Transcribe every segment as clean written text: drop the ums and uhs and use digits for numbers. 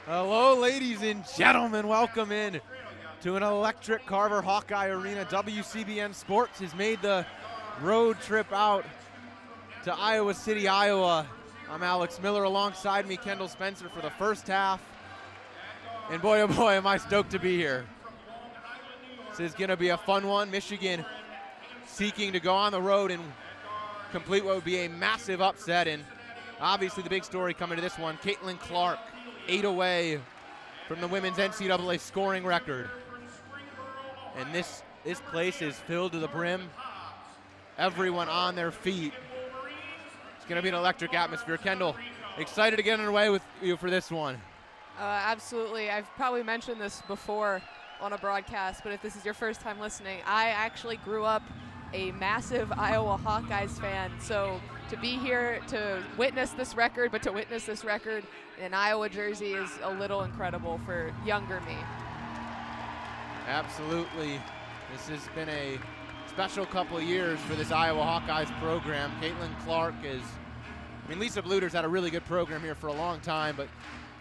Hello, ladies and gentlemen. Welcome in to an electric Carver Hawkeye Arena. WCBN Sports has made the road trip out to Iowa City, Iowa. I'm Alex Miller. Alongside me, Kendall Spencer for the first half. And boy, oh boy, am I stoked to be here. This is going to be a fun one. Michigan seeking to go on the road and complete what would be a massive upset. And obviously the big story coming to this one, Caitlin Clark, 8 away from the women's NCAA scoring record. And this place is filled to the brim. Everyone on their feet. It's going to be an electric atmosphere. Kendall, excited to get underway with you for this one. Absolutely. I've probably mentioned this before on a broadcast, but if this is your first time listening, I actually grew up a massive Iowa Hawkeyes fan. So to be here to witness this record, but to witness this record in an Iowa jersey is a little incredible for younger me. Absolutely. This has been a special couple of years for this Iowa Hawkeyes program. Caitlin Clark Lisa Bluder's had a really good program here for a long time, but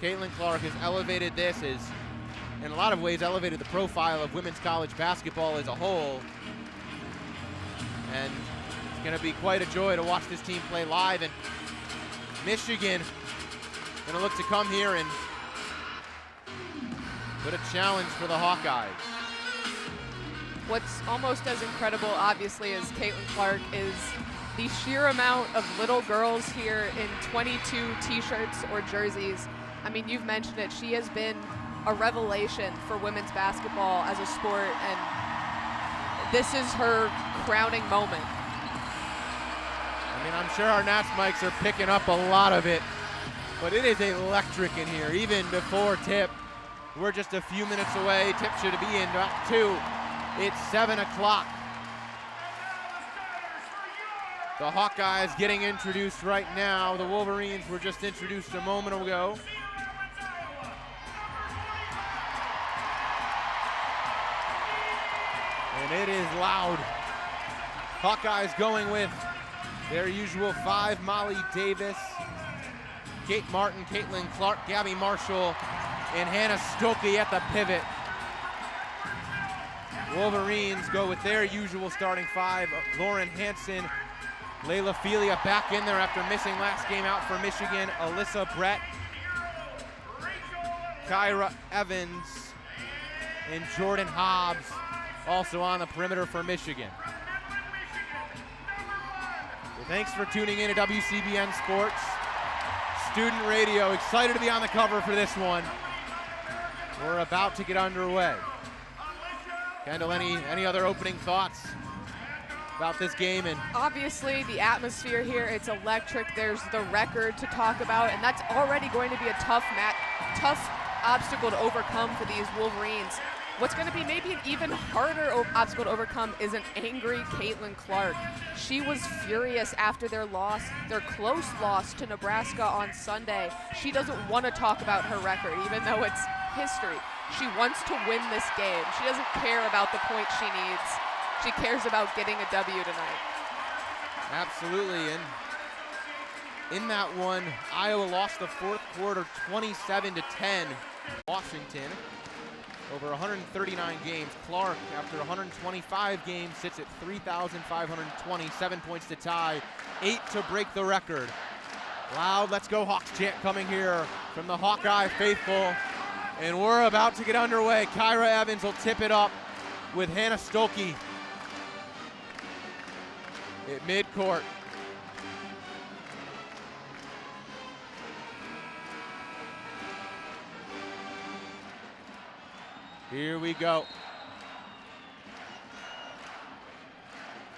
Caitlin Clark has elevated this, in a lot of ways elevated the profile of women's college basketball as a whole. And it's going to be quite a joy to watch this team play live. And Michigan going to look to come here and put a challenge for the Hawkeyes. What's almost as incredible, obviously, as Caitlin Clark is the sheer amount of little girls here in 22 t-shirts or jerseys. I mean, you've mentioned it. She has been a revelation for women's basketball as a sport, and this is her crowning moment. I mean, I'm sure our Nats mics are picking up a lot of it, but it is electric in here. Even before tip, we're just a few minutes away. Tip should be in about 2. It's 7 o'clock. The Hawkeyes getting introduced right now. The Wolverines were just introduced a moment ago. And it is loud. Hawkeyes going with their usual 5, Molly Davis, Kate Martin, Caitlin Clark, Gabby Marshall, and Hannah Stokely at the pivot. Wolverines go with their usual starting 5, Lauren Hansen, Layla Felia back in there after missing last game out for Michigan, Alyssa Brett, Kyra Evans, and Jordan Hobbs also on the perimeter for Michigan. So thanks for tuning in to WCBN Sports Student Radio. Excited to be on the cover for this one. We're about to get underway. Kendall, any other opening thoughts about this game? And obviously the atmosphere here, it's electric. There's the record to talk about, and that's already going to be a tough obstacle to overcome for these Wolverines. What's going to be maybe an even harder obstacle to overcome is an angry Caitlin Clark. She was furious after their close loss to Nebraska on Sunday. She doesn't want to talk about her record, even though it's history. She wants to win this game. She doesn't care about the points she needs. She cares about getting a W tonight. Absolutely, and in that one, Iowa lost the fourth quarter 27-10. Washington, over 139 games. Clark, after 125 games, sits at 3,520, 7 points to tie, 8 to break the record. Loud "Let's Go Hawks" chant coming here from the Hawkeye faithful. And we're about to get underway. Kyra Evans will tip it up with Hannah Stokely at midcourt. Here we go.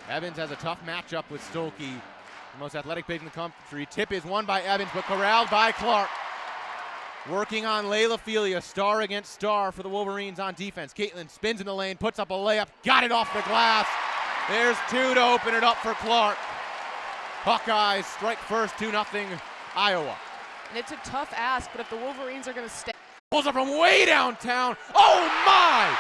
Evans has a tough matchup with Stokely, the most athletic big in the country. Tip is won by Evans, but corralled by Clark. Working on Layla Felia, star against star for the Wolverines on defense. Caitlin spins in the lane, puts up a layup, got it off the glass. There's 2 to open it up for Clark. Hawkeyes strike first, 2-0 Iowa. And it's a tough ask, but if the Wolverines are going to stay. Pulls up from way downtown. Oh my!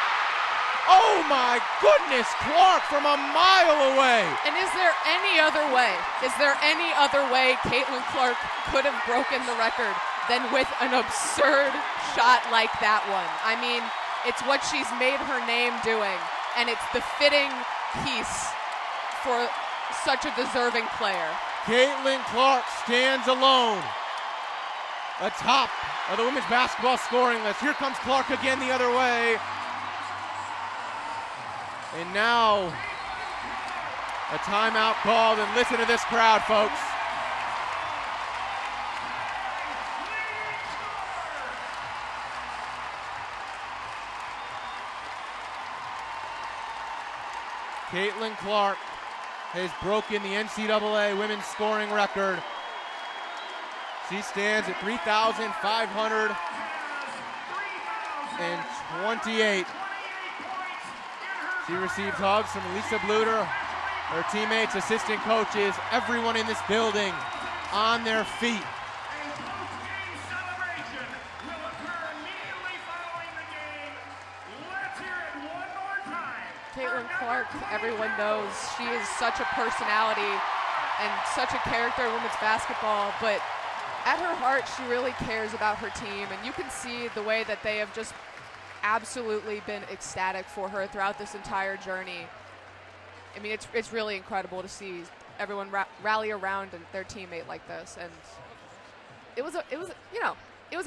Oh my goodness, Clark from a mile away. And is there any other way? Is there any other way Caitlin Clark could have broken the record than with an absurd shot like that one. I mean, it's what she's made her name doing, and it's the fitting piece for such a deserving player. Caitlin Clark stands alone atop of the women's basketball scoring list. Here comes Clark again the other way. And now a timeout called, and listen to this crowd, folks. Caitlin Clark has broken the NCAA women's scoring record. She stands at 3,528. She receives hugs from Lisa Bluter, her teammates, assistant coaches, everyone in this building on their feet. Caitlin Clark, everyone knows, she is such a personality and such a character in women's basketball, but at her heart, she really cares about her team, and you can see the way that they have just absolutely been ecstatic for her throughout this entire journey. I mean, it's really incredible to see everyone rally around their teammate like this, and it was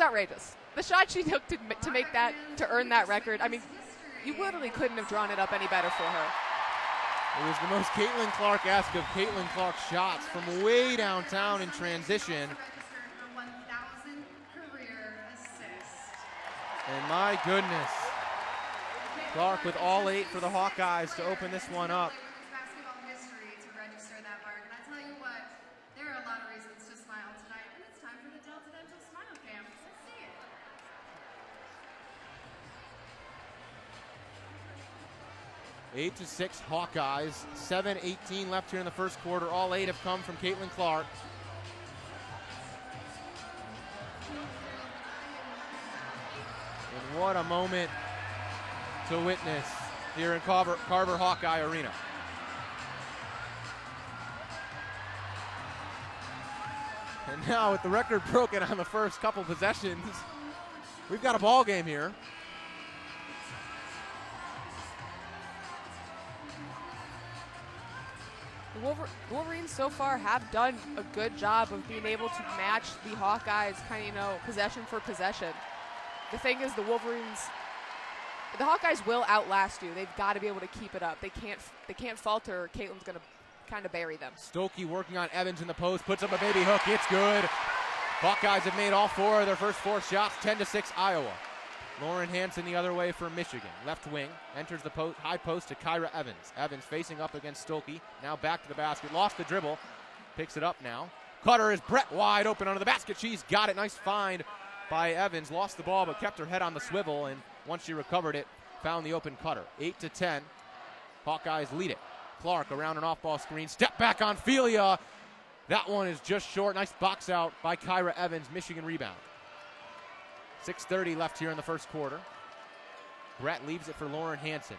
outrageous. The shot she took to make that, to earn that record, I mean, you literally couldn't have drawn it up any better for her. It was the most Caitlin Clark-esque of Caitlin Clark shots from way downtown in transition. And my goodness, Clark with all 8 for the Hawkeyes to open this one up. Basketball history to register that mark. And I tell you what, there are a lot of reasons to smile tonight, and it's time for the Delta Dental Smile Cam. Let's see it. 8-6 Hawkeyes, 7:18 left here in the first quarter. All 8 have come from Caitlin Clark. And what a moment to witness here in Carver Hawkeye Arena. And now with the record broken on the first couple possessions, we've got a ball game here. The Wolverines so far have done a good job of being able to match the Hawkeyes possession for possession. The thing is, the Hawkeyes will outlast you. They've got to be able to keep it up. They can't falter, or Caitlin's going to kind of bury them. Stokey working on Evans in the post, puts up a baby hook. It's good. Hawkeyes have made all 4 of their first 4 shots, 10-6 Iowa. Lauren Hansen the other way for Michigan. Left wing, enters the high post to Kyra Evans. Evans facing up against Stokey. Now back to the basket. Lost the dribble. Picks it up now. Cutter is Brett wide open under the basket. She's got it. Nice find by Evans. Lost the ball but kept her head on the swivel, and once she recovered it, found the open Cutter. 8-10. Hawkeyes lead it. Clark around an off-ball screen. Step back on Felia. That one is just short. Nice box out by Kyra Evans. Michigan rebound. 6:30 left here in the first quarter. Brett leaves it for Lauren Hansen.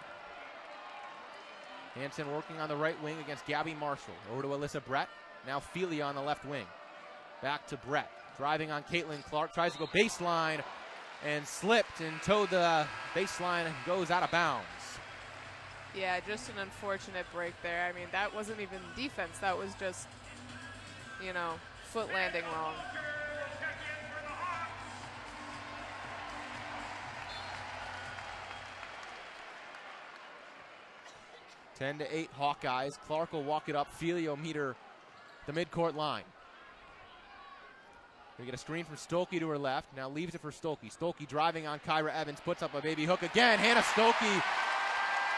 Hansen working on the right wing against Gabby Marshall. Over to Alyssa Brett. Now Felia on the left wing. Back to Brett. Driving on Caitlin Clark. Tries to go baseline and slipped and towed the baseline and goes out of bounds. Yeah, just an unfortunate break there. I mean, that wasn't even defense. That was just, foot landing wrong. – 10-8 Hawkeyes. Clark will walk it up. Felia will meet her the midcourt line. We get a screen from Stokey to her left. Now leaves it for Stokey. Stokey driving on Kyra Evans. Puts up a baby hook again. Hannah Stokey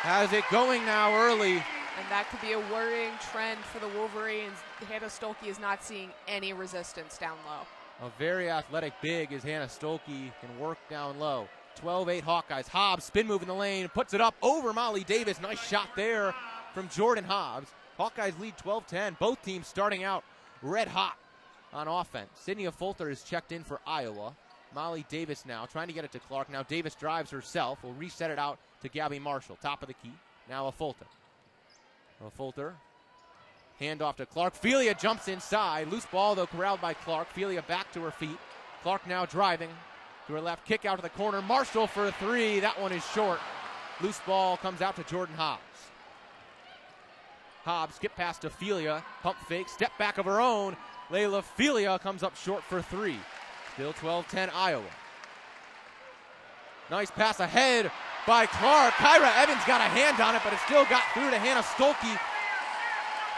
has it going now early. And that could be a worrying trend for the Wolverines. Hannah Stokey is not seeing any resistance down low. A very athletic big as Hannah Stokey can work down low. 12-8 Hawkeyes. Hobbs, spin move in the lane, puts it up over Molly Davis. Nice shot there from Jordan Hobbs. Hawkeyes lead 12-10. Both teams starting out red hot on offense. Sydney Fulter is checked in for Iowa. Molly Davis now trying to get it to Clark. Now Davis drives herself. Will reset it out to Gabby Marshall. Top of the key. Now Fulter. Fulter. Hand off to Clark. Felia jumps inside. Loose ball though corralled by Clark. Felia back to her feet. Clark now driving to her left, kick out to the corner. Marshall for a three. That one is short. Loose ball comes out to Jordan Hobbs. Hobbs skip past Ophelia, pump fake, step back of her own. Layla Ophelia comes up short for three. Still 12-10 Iowa. Nice pass ahead by Clark. Kyra Evans got a hand on it, but it still got through to Hannah Stolke.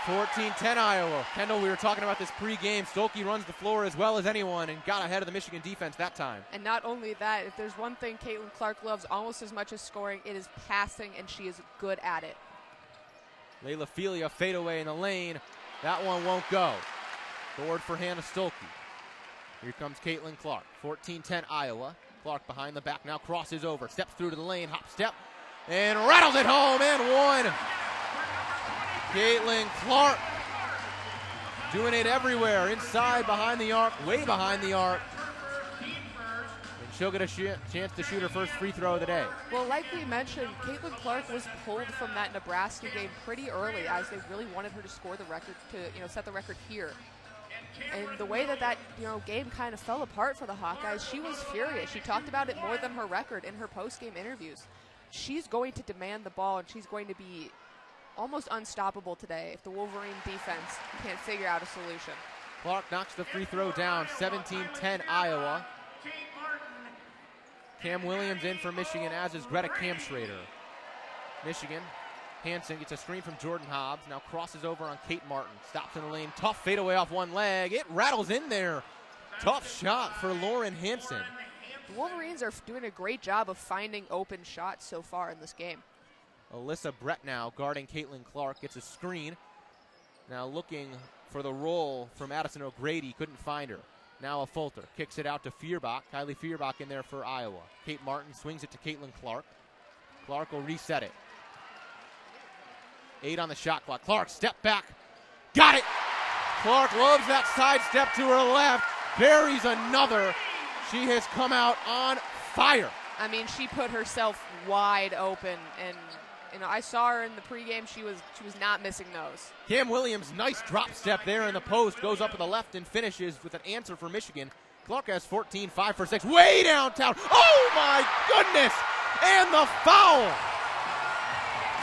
14-10 Iowa. Kendall, we were talking about this pregame. Stolke runs the floor as well as anyone and got ahead of the Michigan defense that time. And not only that, if there's one thing Caitlin Clark loves almost as much as scoring, it is passing, and she is good at it. Layla Ophelia fadeaway in the lane. That one won't go. Board for Hannah Stolke. Here comes Caitlin Clark. 14-10 Iowa. Clark behind the back now crosses over. Steps through to the lane. Hop step. And rattles it home and one. Caitlin Clark doing it everywhere. Inside, behind the arc, way behind the arc. And she'll get a chance to shoot her first free throw of the day. Well, like we mentioned, Caitlin Clark was pulled from that Nebraska game pretty early as they really wanted her to score the record, to set the record here. And the way that game kind of fell apart for the Hawkeyes, she was furious. She talked about it more than her record in her post-game interviews. She's going to demand the ball, and she's going to be almost unstoppable today if the Wolverine defense can't figure out a solution. Clark knocks the free throw down. 17-10 Iowa. Cam Williams in for Michigan, as is Greta Kamschrader. Michigan. Hansen gets a screen from Jordan Hobbs. Now crosses over on Kate Martin. Stops in the lane. Tough fadeaway off one leg. It rattles in there. Tough shot for Lauren Hansen. The Wolverines are doing a great job of finding open shots so far in this game. Alyssa Brett now guarding Caitlin Clark. Gets a screen. Now looking for the roll from Addison O'Grady. Couldn't find her. Now a Fulter. Kicks it out to Feuerbach. Kylie Feuerbach in there for Iowa. Kate Martin swings it to Caitlin Clark. Clark will reset it. 8 on the shot clock. Clark, step back. Got it! Clark loves that side step to her left. Buries another. She has come out on fire. I mean, she put herself wide open, and I saw her in the pregame. She was not missing those. Cam Williams, nice drop step there in the post. Goes up to the left and finishes with an answer for Michigan. Clark has 14, 5 for 6. Way downtown. Oh, my goodness! And the foul!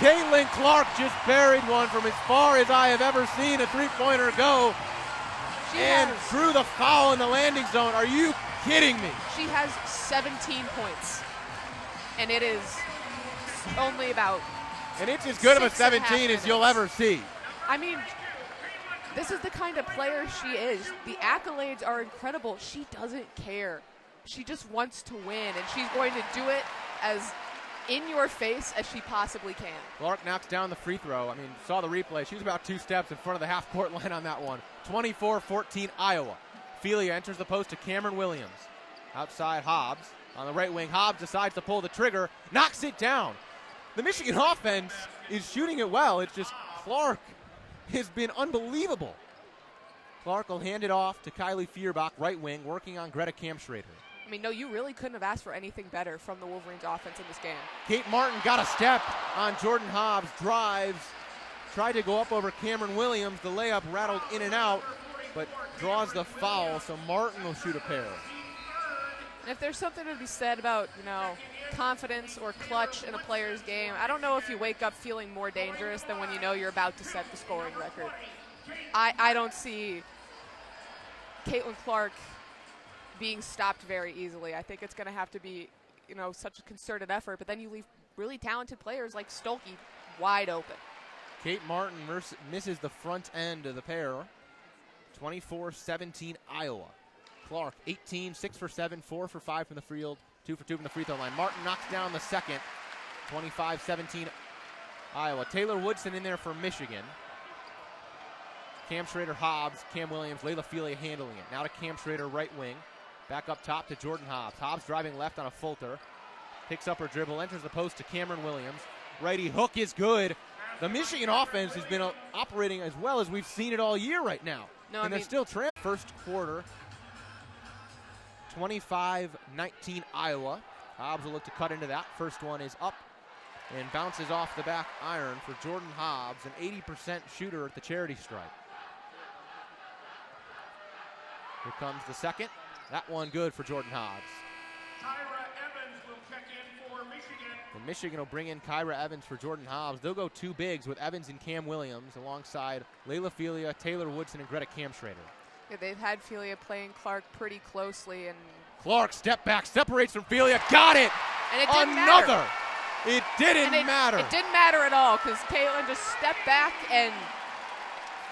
Caitlin Clark just buried one from as far as I have ever seen a three-pointer go. And drew the foul in the landing zone. Are you kidding me? She has 17 points. And it is only about And it's as good of a 17 as you'll ever see. I mean, this is the kind of player she is. The accolades are incredible. She doesn't care. She just wants to win, and she's going to do it as in your face as she possibly can. Clark knocks down the free throw. I mean, saw the replay. She was about 2 steps in front of the half-court line on that one. 24-14 Iowa. Ophelia enters the post to Cameron Williams. Outside Hobbs. On the right wing, Hobbs decides to pull the trigger. Knocks it down. The Michigan offense is shooting it well. It's just Clark has been unbelievable. Clark will hand it off to Kylie Feuerbach, right wing, working on Greta Kamschrader. I mean, no, you really couldn't have asked for anything better from the Wolverines offense in this game. Kate Martin got a step on Jordan Hobbs, drives, tried to go up over Cameron Williams. The layup rattled in and out, but draws the foul, so Martin will shoot a pair. And if there's something to be said about, confidence or clutch in a player's game, I don't know if you wake up feeling more dangerous than when you know you're about to set the scoring record. I don't see Caitlin Clark being stopped very easily. I think it's going to have to be, such a concerted effort, but then you leave really talented players like Stolke wide open. Kate Martin misses the front end of the pair. 24-17 Iowa. Clark, 18, 6 for 7, 4 for 5 from the field, 2 for 2 from the free throw line. Martin knocks down the second. 25-17 Iowa. Taylor Woodson in there for Michigan. Kamschrader, Hobbs, Cam Williams, Layla Ophelia handling it. Now to Kamschrader, right wing. Back up top to Jordan Hobbs. Hobbs driving left on a Fulter. Picks up her dribble, enters the post to Cameron Williams. Righty hook is good. The Michigan offense has been operating as well as we've seen it all year right now. They're still trailing. First quarter, 25-19 Iowa. Hobbs will look to cut into that. First one is up and bounces off the back iron for Jordan Hobbs, an 80% shooter at the charity stripe. Here comes the second. That one good for Jordan Hobbs. Tyra Evans will check in for Michigan. And Michigan will bring in Kyra Evans for Jordan Hobbs. They'll go two bigs with Evans and Cam Williams alongside Layla Felia, Taylor Woodson, and Greta Kamschrader. Yeah, they've had Felia playing Clark pretty closely, and Clark step back, separates from Felia, got it! And it didn't Another! matter. It didn't matter. It didn't matter at all because Caitlin just stepped back and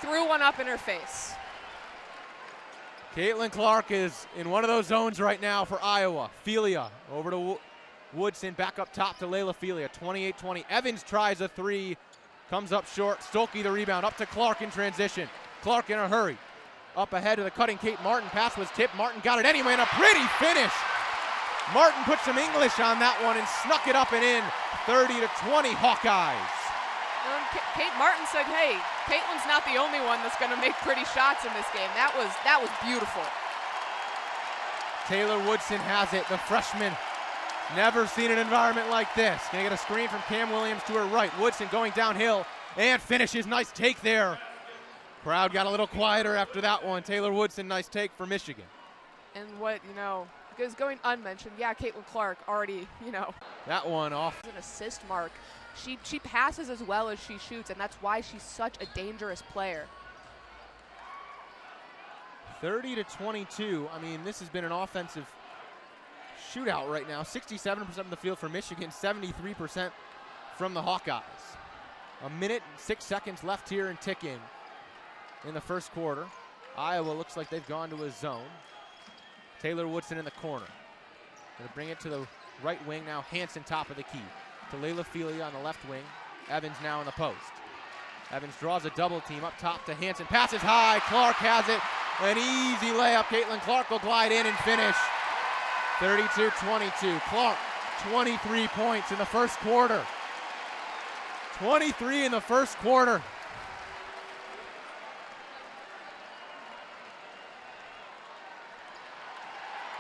threw one up in her face. Caitlin Clark is in one of those zones right now for Iowa. Felia over to Woodson, back up top to Layla Felia, 28-20. Evans tries a three, comes up short. Stolke the rebound, up to Clark in transition. Clark in a hurry. Up ahead to the cutting Kate Martin. Pass was tipped. Martin got it anyway, and a pretty finish. Martin put some English on that one and snuck it up and in. 30-20 Hawkeyes. Kate Martin said, hey, Caitlin's not the only one that's going to make pretty shots in this game. That was beautiful. Taylor Woodson has it, the freshman. Never seen an environment like this. Gonna get a screen from Cam Williams to her right. Woodson going downhill and finishes. Nice take there. Crowd got a little quieter after that one. Taylor Woodson, nice take for Michigan. And what, is going unmentioned, yeah, Caitlin Clark already, That one off. An assist mark. She passes as well as she shoots, and that's why she's such a dangerous player. 30-22. I mean, this has been an offensive shootout right now. 67% of the field for Michigan, 73% from the Hawkeyes. A minute and 6 seconds left here and ticking in the first quarter. Iowa looks like they've gone to a zone. Taylor Woodson in the corner. Gonna bring it to the right wing now. Hansen top of the key. To Layla Felia on the left wing. Evans now in the post. Evans draws a double team up top to Hansen. Passes high. Clark has it. An easy layup. Caitlin Clark will glide in and finish. 32-22. Clark, 23 points in the first quarter. 23 in the first quarter.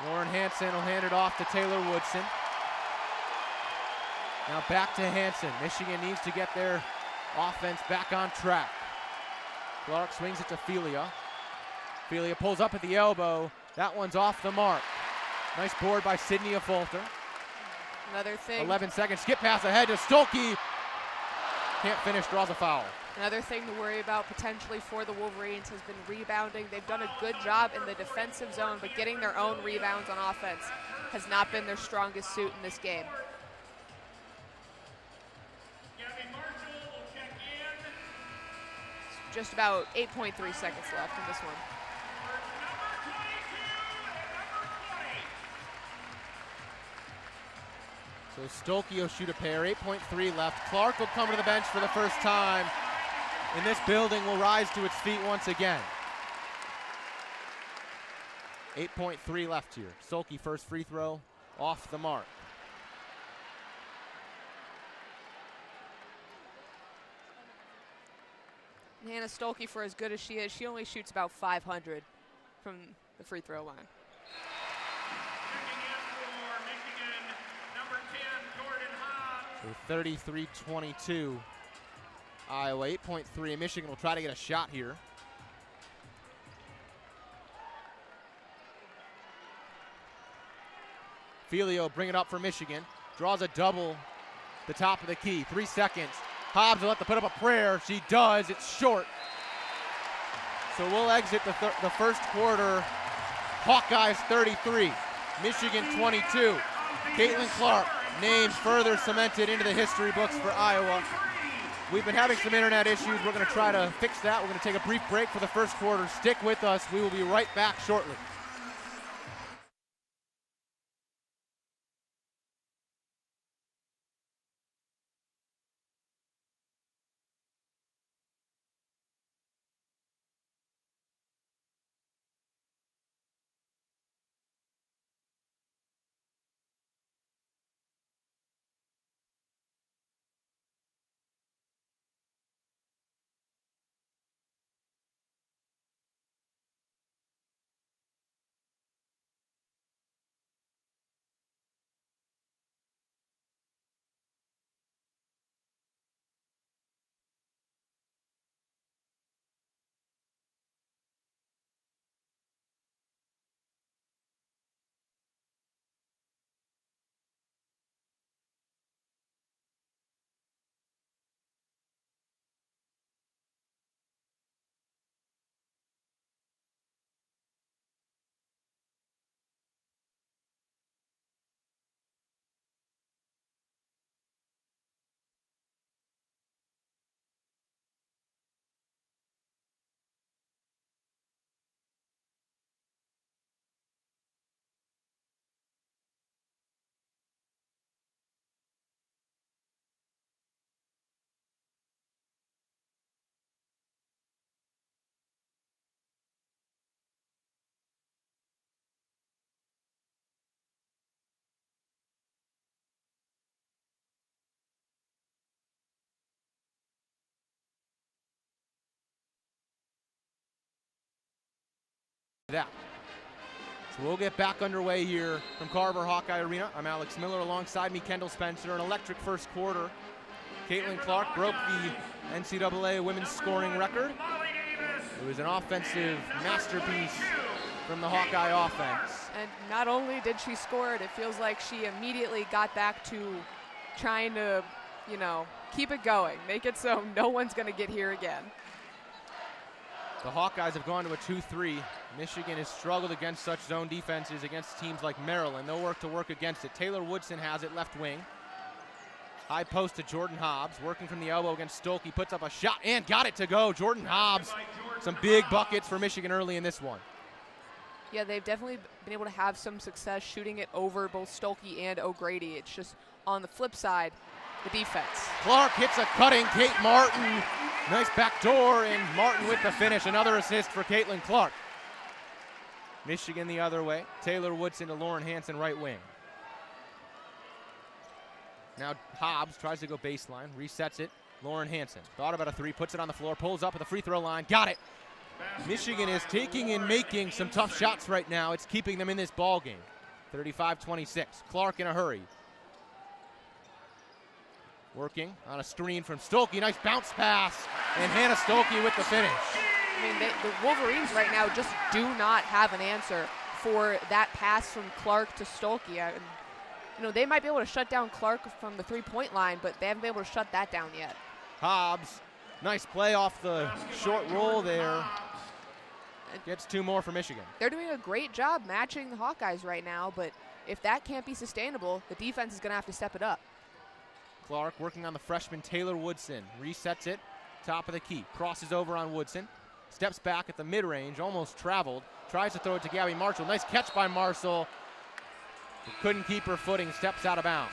Lauren Hansen will hand it off to Taylor Woodson. Now back to Hansen. Michigan needs to get their offense back on track. Clark swings it to Felia. Felia pulls up at the elbow. That one's off the mark. Nice board by Sydney Affolter. Another thing. 11 seconds. Skip pass ahead to Stolke. Can't finish, draws a foul. Another thing to worry about potentially for the Wolverines has been rebounding. They've done a good job in the defensive zone, but getting their own rebounds on offense has not been their strongest suit in this game. Just about 8.3 seconds left in this one. So Stolke will shoot a pair, 8.3 left. Clark will come to the bench for the first time, and this building will rise to its feet once again. 8.3 left here. Stolke first free throw, off the mark. Hannah Stolke, for as good as she is, she only shoots about 500 from the free throw line. So 33-22. Iowa 8.3. Michigan will try to get a shot here. Filio bring it up for Michigan. Draws a double. The top of the key. 3 seconds. Hobbs will have to put up a prayer. She does. It's short. So we'll exit the first quarter. Hawkeyes 33. Michigan 22. Caitlin Clark, names further cemented into the history books for Iowa. We've been having some internet issues. We're going to try to fix that. We're going to take a brief break for the first quarter. Stick with us. We will be right back shortly. that. So we'll get back underway here from Carver Hawkeye Arena. I'm Alex Miller, alongside me Kendall Spencer. An electric first quarter. Caitlin Clark broke the NCAA women's scoring record. It was an offensive masterpiece from the Hawkeye offense. And not only did she score it, it feels like she immediately got back to trying to, keep it going, make it so no one's going to get here again. The Hawkeyes have gone to a 2-3. Michigan has struggled against such zone defenses against teams like Maryland. They'll work against it. Taylor Woodson has it left wing. High post to Jordan Hobbs, working from the elbow against Stolke, puts up a shot and got it to go. Jordan Hobbs, some big buckets for Michigan early in this one. Yeah, they've definitely been able to have some success shooting it over both Stolke and O'Grady. It's just on the flip side, the defense. Clark hits a cutting Kate Martin. Nice back door, and Martin with the finish. Another assist for Caitlin Clark. Michigan the other way. Taylor Woodson to Lauren Hansen, right wing. Now Hobbs tries to go baseline, resets it. Lauren Hansen thought about a three, puts it on the floor, pulls up at the free throw line, got it. Michigan is taking and making some tough shots right now. It's keeping them in this ball game. 35-26. Clark in a hurry. Working on a screen from Stolke. Nice bounce pass. And Hannah Stolke with the finish. I mean, the Wolverines right now just do not have an answer for that pass from Clark to Stolke. They might be able to shut down Clark from the three-point line, but they haven't been able to shut that down yet. Hobbs, nice play off the short roll there. Gets two more for Michigan. They're doing a great job matching the Hawkeyes right now, but if that can't be sustainable, the defense is going to have to step it up. Clark working on the freshman Taylor Woodson. Resets it, top of the key. Crosses over on Woodson. Steps back at the mid-range, almost traveled. Tries to throw it to Gabby Marshall. Nice catch by Marshall. Couldn't keep her footing, steps out of bounds.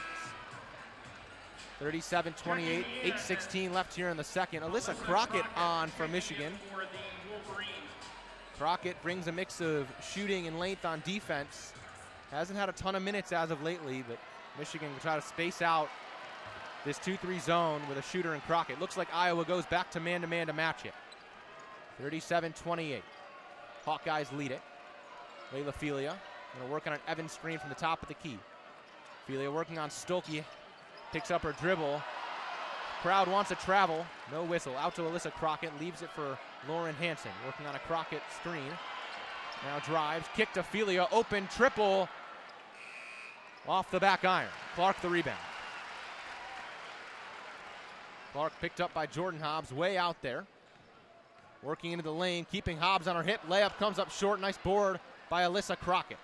37-28, 8:16 left here in the second. Alyssa Crockett on for Michigan. Crockett brings a mix of shooting and length on defense. Hasn't had a ton of minutes as of lately, but Michigan will try to space out this 2-3 zone with a shooter in Crockett. Looks like Iowa goes back to man-to-man to match it. 37-28. Hawkeyes lead it. Layla Felia going to work on an Evans screen from the top of the key. Felia working on Stolke. Picks up her dribble. Crowd wants to travel. No whistle. Out to Alyssa Crockett. Leaves it for Lauren Hansen. Working on a Crockett screen. Now drives. Kick to Felia. Open triple. Off the back iron. Clark the rebound. Clark picked up by Jordan Hobbs. Way out there. Working into the lane. Keeping Hobbs on her hip. Layup comes up short. Nice board by Alyssa Crockett.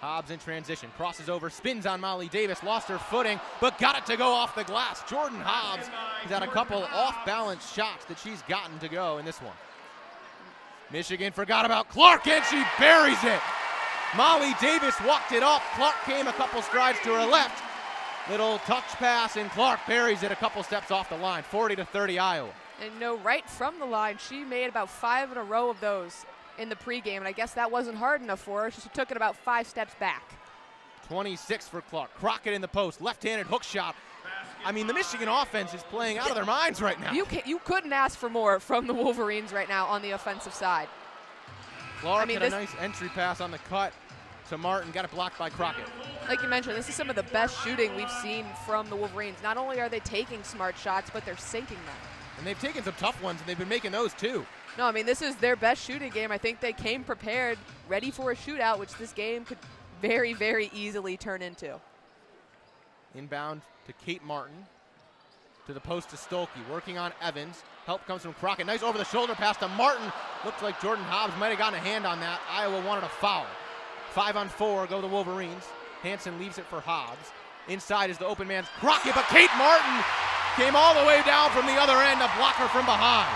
Hobbs in transition, crosses over, spins on Molly Davis, lost her footing, but got it to go off the glass. Jordan Hobbs has had a couple off-balance shots that she's gotten to go in this one. Michigan forgot about Clark, and she buries it. Molly Davis walked it off. Clark came a couple strides to her left. Little touch pass, and Clark buries it a couple steps off the line. 40-30 Iowa. And right from the line, she made about 5 in a row of those in the pregame, and I guess that wasn't hard enough for her. She took it about 5 steps back. 26 for Clark. Crockett in the post, left-handed hook shot. I mean, the Michigan offense is playing out of their minds right now. You couldn't ask for more from the Wolverines right now on the offensive side. Clark had a nice entry pass on the cut to Martin, got it blocked by Crockett. Like you mentioned, this is some of the best shooting we've seen from the Wolverines. Not only are they taking smart shots, but they're sinking them. And they've taken some tough ones, and they've been making those too. No, I mean, this is their best shooting game. I think they came prepared, ready for a shootout, which this game could very, very easily turn into. Inbound to Kate Martin. To the post to Stolke, working on Evans. Help comes from Crockett. Nice over-the-shoulder pass to Martin. Looks like Jordan Hobbs might have gotten a hand on that. Iowa wanted a foul. 5-on-4 go the Wolverines. Hansen leaves it for Hobbs. Inside is the open man's Crockett, but Kate Martin came all the way down from the other end to block her from behind.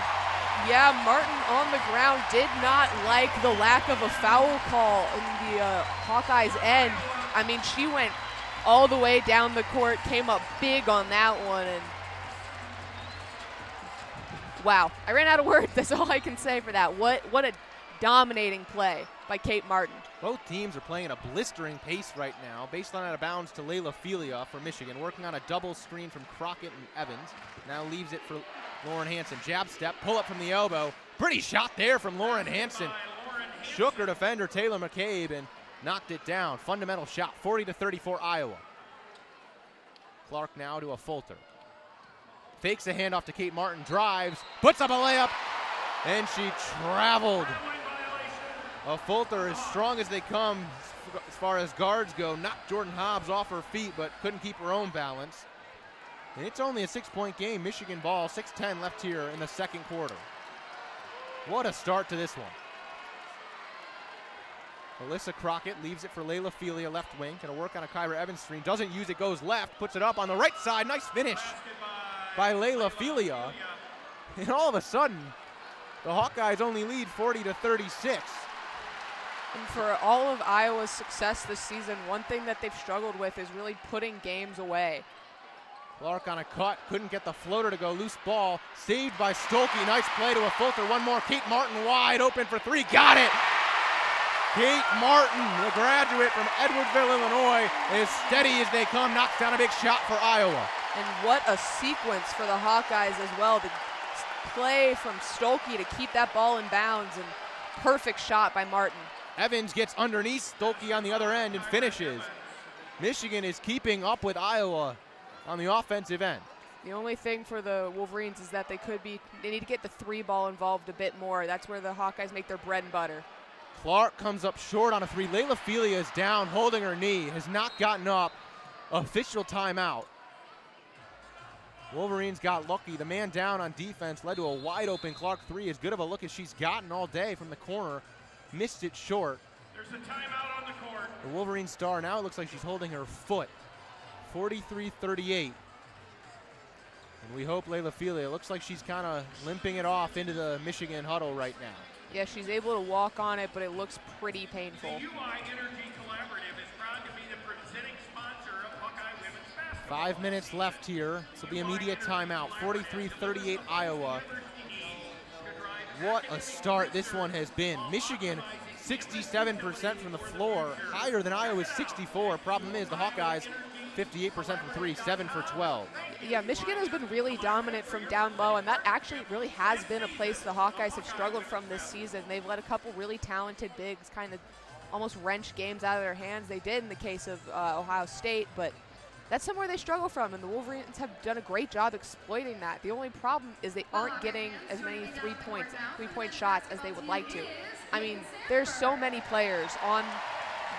Yeah, Martin on the ground did not like the lack of a foul call in the Hawkeyes' end. I mean, she went all the way down the court, came up big on that one, and wow, I ran out of words. That's all I can say for that. What a dominating play by Kate Martin. Both teams are playing at a blistering pace right now. Baseline out of bounds to Layla Felia for Michigan, working on a double screen from Crockett and Evans. Now leaves it for Lauren Hansen. Jab step, pull up from the elbow. Pretty shot there from Lauren Hansen. Shook her defender Taylor McCabe and knocked it down. Fundamental shot, 40-34 Iowa. Clark now to a Fulter. Fakes a handoff to Kate Martin, drives, puts up a layup, and she traveled. A Fulter as strong as they come as far as guards go. Knocked Jordan Hobbs off her feet, but couldn't keep her own balance. And it's only a 6-point game. Michigan ball, 6:10 left here in the second quarter. What a start to this one. Alyssa Crockett leaves it for Layla Felia, left wing. Gonna work on a Kyra Evans screen. Doesn't use it, goes left, puts it up on the right side. Nice finish by Layla Felia. And all of a sudden, the Hawkeyes only lead 40-36. And for all of Iowa's success this season, one thing that they've struggled with is really putting games away. Clark on a cut, couldn't get the floater to go. Loose ball, saved by Stolke. Nice play to a Fulter. One more, Kate Martin wide open for three. Got it! Kate Martin, the graduate from Edwardsville, Illinois, as steady as they come, knocks down a big shot for Iowa. And what a sequence for the Hawkeyes as well. The play from Stolke to keep that ball in bounds, and perfect shot by Martin. Evans gets underneath Stolke on the other end and finishes. Michigan is keeping up with Iowa on the offensive end. The only thing for the Wolverines is that they need to get the three ball involved a bit more. That's where the Hawkeyes make their bread and butter. Clark comes up short on a three. Layla Felia is down, holding her knee, has not gotten up. Official timeout. Wolverines got lucky. The man down on defense led to a wide open Clark three. As good of a look as she's gotten all day from the corner. Missed it short. There's a timeout on the court. The Wolverine star now, it looks like she's holding her foot. 43-38. And we hope Layla Felia, looks like she's kind of limping it off into the Michigan huddle right now. Yeah, she's able to walk on it, but it looks pretty painful. The UI Energy Collaborative is proud to be the presenting sponsor of Hawkeye Women's Basketball. 5 minutes left here. This will be immediate timeout. 43-38 Iowa. What a start this one has been. Michigan, 67% from the floor, higher than Iowa's 64. Problem is the Hawkeyes, 58% from three, 7 for 12. Yeah, Michigan has been really dominant from down low, and that actually really has been a place the Hawkeyes have struggled from this season. They've let a couple really talented bigs kind of almost wrench games out of their hands. They did in the case of Ohio State, but that's somewhere they struggle from, and the Wolverines have done a great job exploiting that. The only problem is they aren't getting as many three-point shots as they would like to. I mean, there's so many players on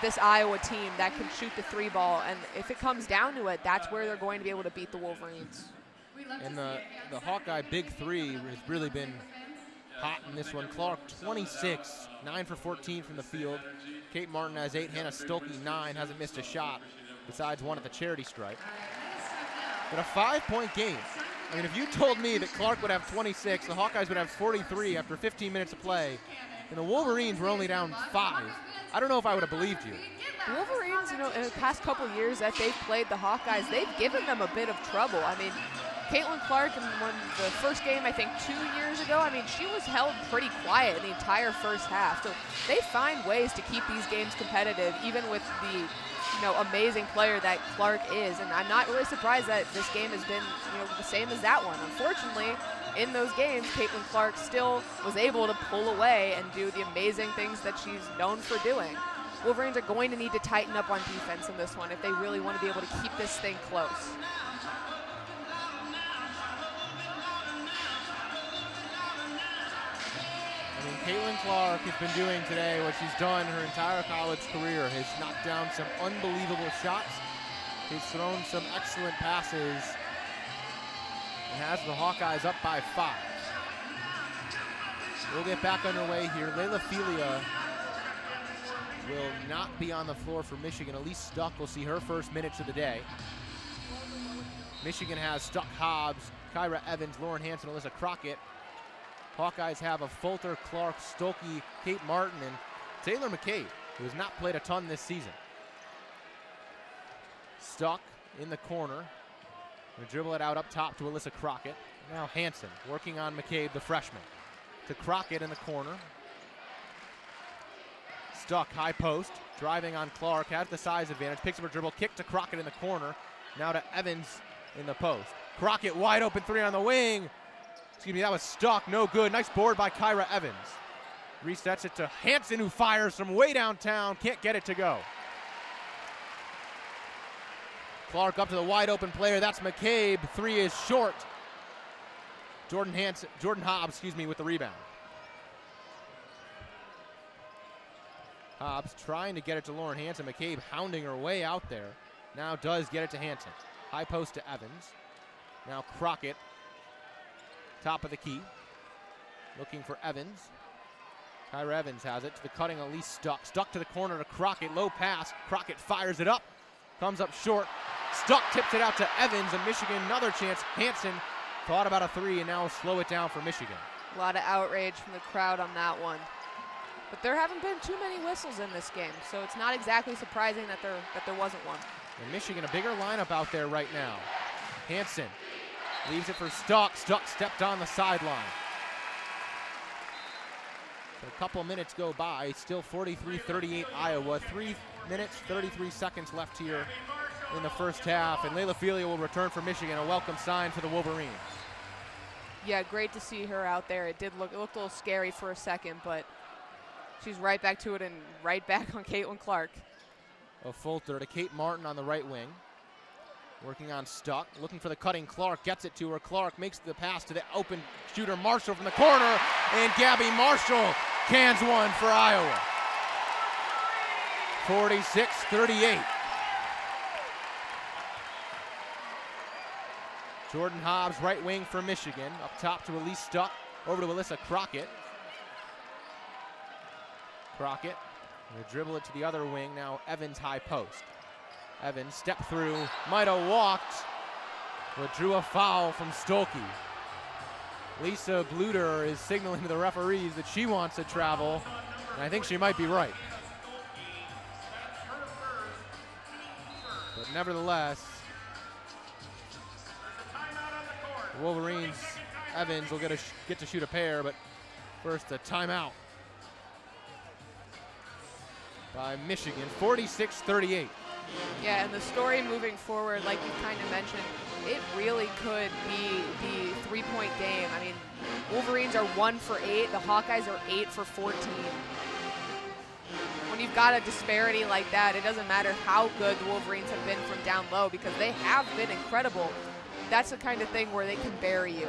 this Iowa team that can shoot the three ball, and if it comes down to it, that's where they're going to be able to beat the Wolverines. And the Hawkeye big three has really been hot in this one. Clark, 26, 9 for 14 from the field. Kate Martin has 8, Hannah Stolke 9, hasn't missed a shot, besides one at the charity stripe. But a 5-point game. I mean, if you told me that Clark would have 26, the Hawkeyes would have 43 after 15 minutes of play, and the Wolverines were only down 5, I don't know if I would have believed you. The Wolverines, in the past couple years that they've played the Hawkeyes, they've given them a bit of trouble. I mean, Caitlin Clark in the first game, I think 2 years ago, I mean, she was held pretty quiet in the entire first half. So they find ways to keep these games competitive, even with the amazing player that Clark is. And I'm not really surprised that this game has been the same as that one. Unfortunately, in those games, Caitlin Clark still was able to pull away and do the amazing things that she's known for doing. Wolverines are going to need to tighten up on defense in this one if they really want to be able to keep this thing close. I mean, Caitlin Clark has been doing today what she's done her entire college career, has knocked down some unbelievable shots, has thrown some excellent passes, and has the Hawkeyes up by 5. We'll get back underway here. Layla Felia will not be on the floor for Michigan. Elise Stuck will see her first minutes of the day. Michigan has Stuck, Hobbs, Kyra Evans, Lauren Hansen, Alyssa Crockett. Hawkeyes have a Fulter, Clark, Stolke, Kate Martin, and Taylor McCabe, who has not played a ton this season. Stuck in the corner. Gonna dribble it out up top to Alyssa Crockett. Now Hansen working on McCabe, the freshman. To Crockett in the corner. Stuck, high post, driving on Clark, has the size advantage, picks up a dribble, kick to Crockett in the corner. Now to Evans in the post. Crockett wide open three on the wing. Excuse me, that was Stuck, no good. Nice board by Kyra Evans. Resets it to Hansen, who fires from way downtown, can't get it to go. Clark up to the wide open player, that's McCabe, three is short. Jordan Hobbs, with the rebound. Hobbs trying to get it to Lauren Hansen. McCabe hounding her way out there. Now does get it to Hansen. High post to Evans. Now Crockett, top of the key. Looking for Evans. Kyra Evans has it to the cutting Elise Stuck. Stuck to the corner to Crockett. Low pass. Crockett fires it up. Comes up short. Stuck tips it out to Evans, and Michigan another chance. Hansen thought about a three and now slow it down for Michigan. A lot of outrage from the crowd on that one. But there haven't been too many whistles in this game, so it's not exactly surprising that there wasn't one. And Michigan, a bigger lineup out there right now. Hansen leaves it for Stuck. Stuck stepped on the sideline. So a couple minutes go by, still 43-38 Iowa. 3 minutes, 33 seconds left here in the first half, and Layla Felia will return for Michigan, a welcome sign for the Wolverines. Yeah, great to see her out there. It looked a little scary for a second, but she's right back to it and right back on Caitlin Clark. A Fulter to Kate Martin on the right wing. Working on Stuck, looking for the cutting Clark, gets it to her. Clark makes the pass to the open shooter Marshall from the corner, and Gabby Marshall cans one for Iowa. 46-38. Jordan Hobbs, right wing for Michigan. Up top to Elise Stuck, over to Alyssa Crockett. Crockett will dribble it to the other wing. Now Evans high post. Evans step through, might have walked, but drew a foul from Stolke. Lisa Bluter is signaling to the referees that she wants to travel, and I think she might be right. But nevertheless, the Wolverines, Evans will get to shoot a pair, but first a timeout by Michigan, 46-38. Yeah, and the story moving forward, like you kind of mentioned, it really could be the three-point game. I mean, Wolverines are 1 for 8. The Hawkeyes are 8 for 14. When you've got a disparity like that, it doesn't matter how good the Wolverines have been from down low, because they have been incredible. That's the kind of thing where they can bury you.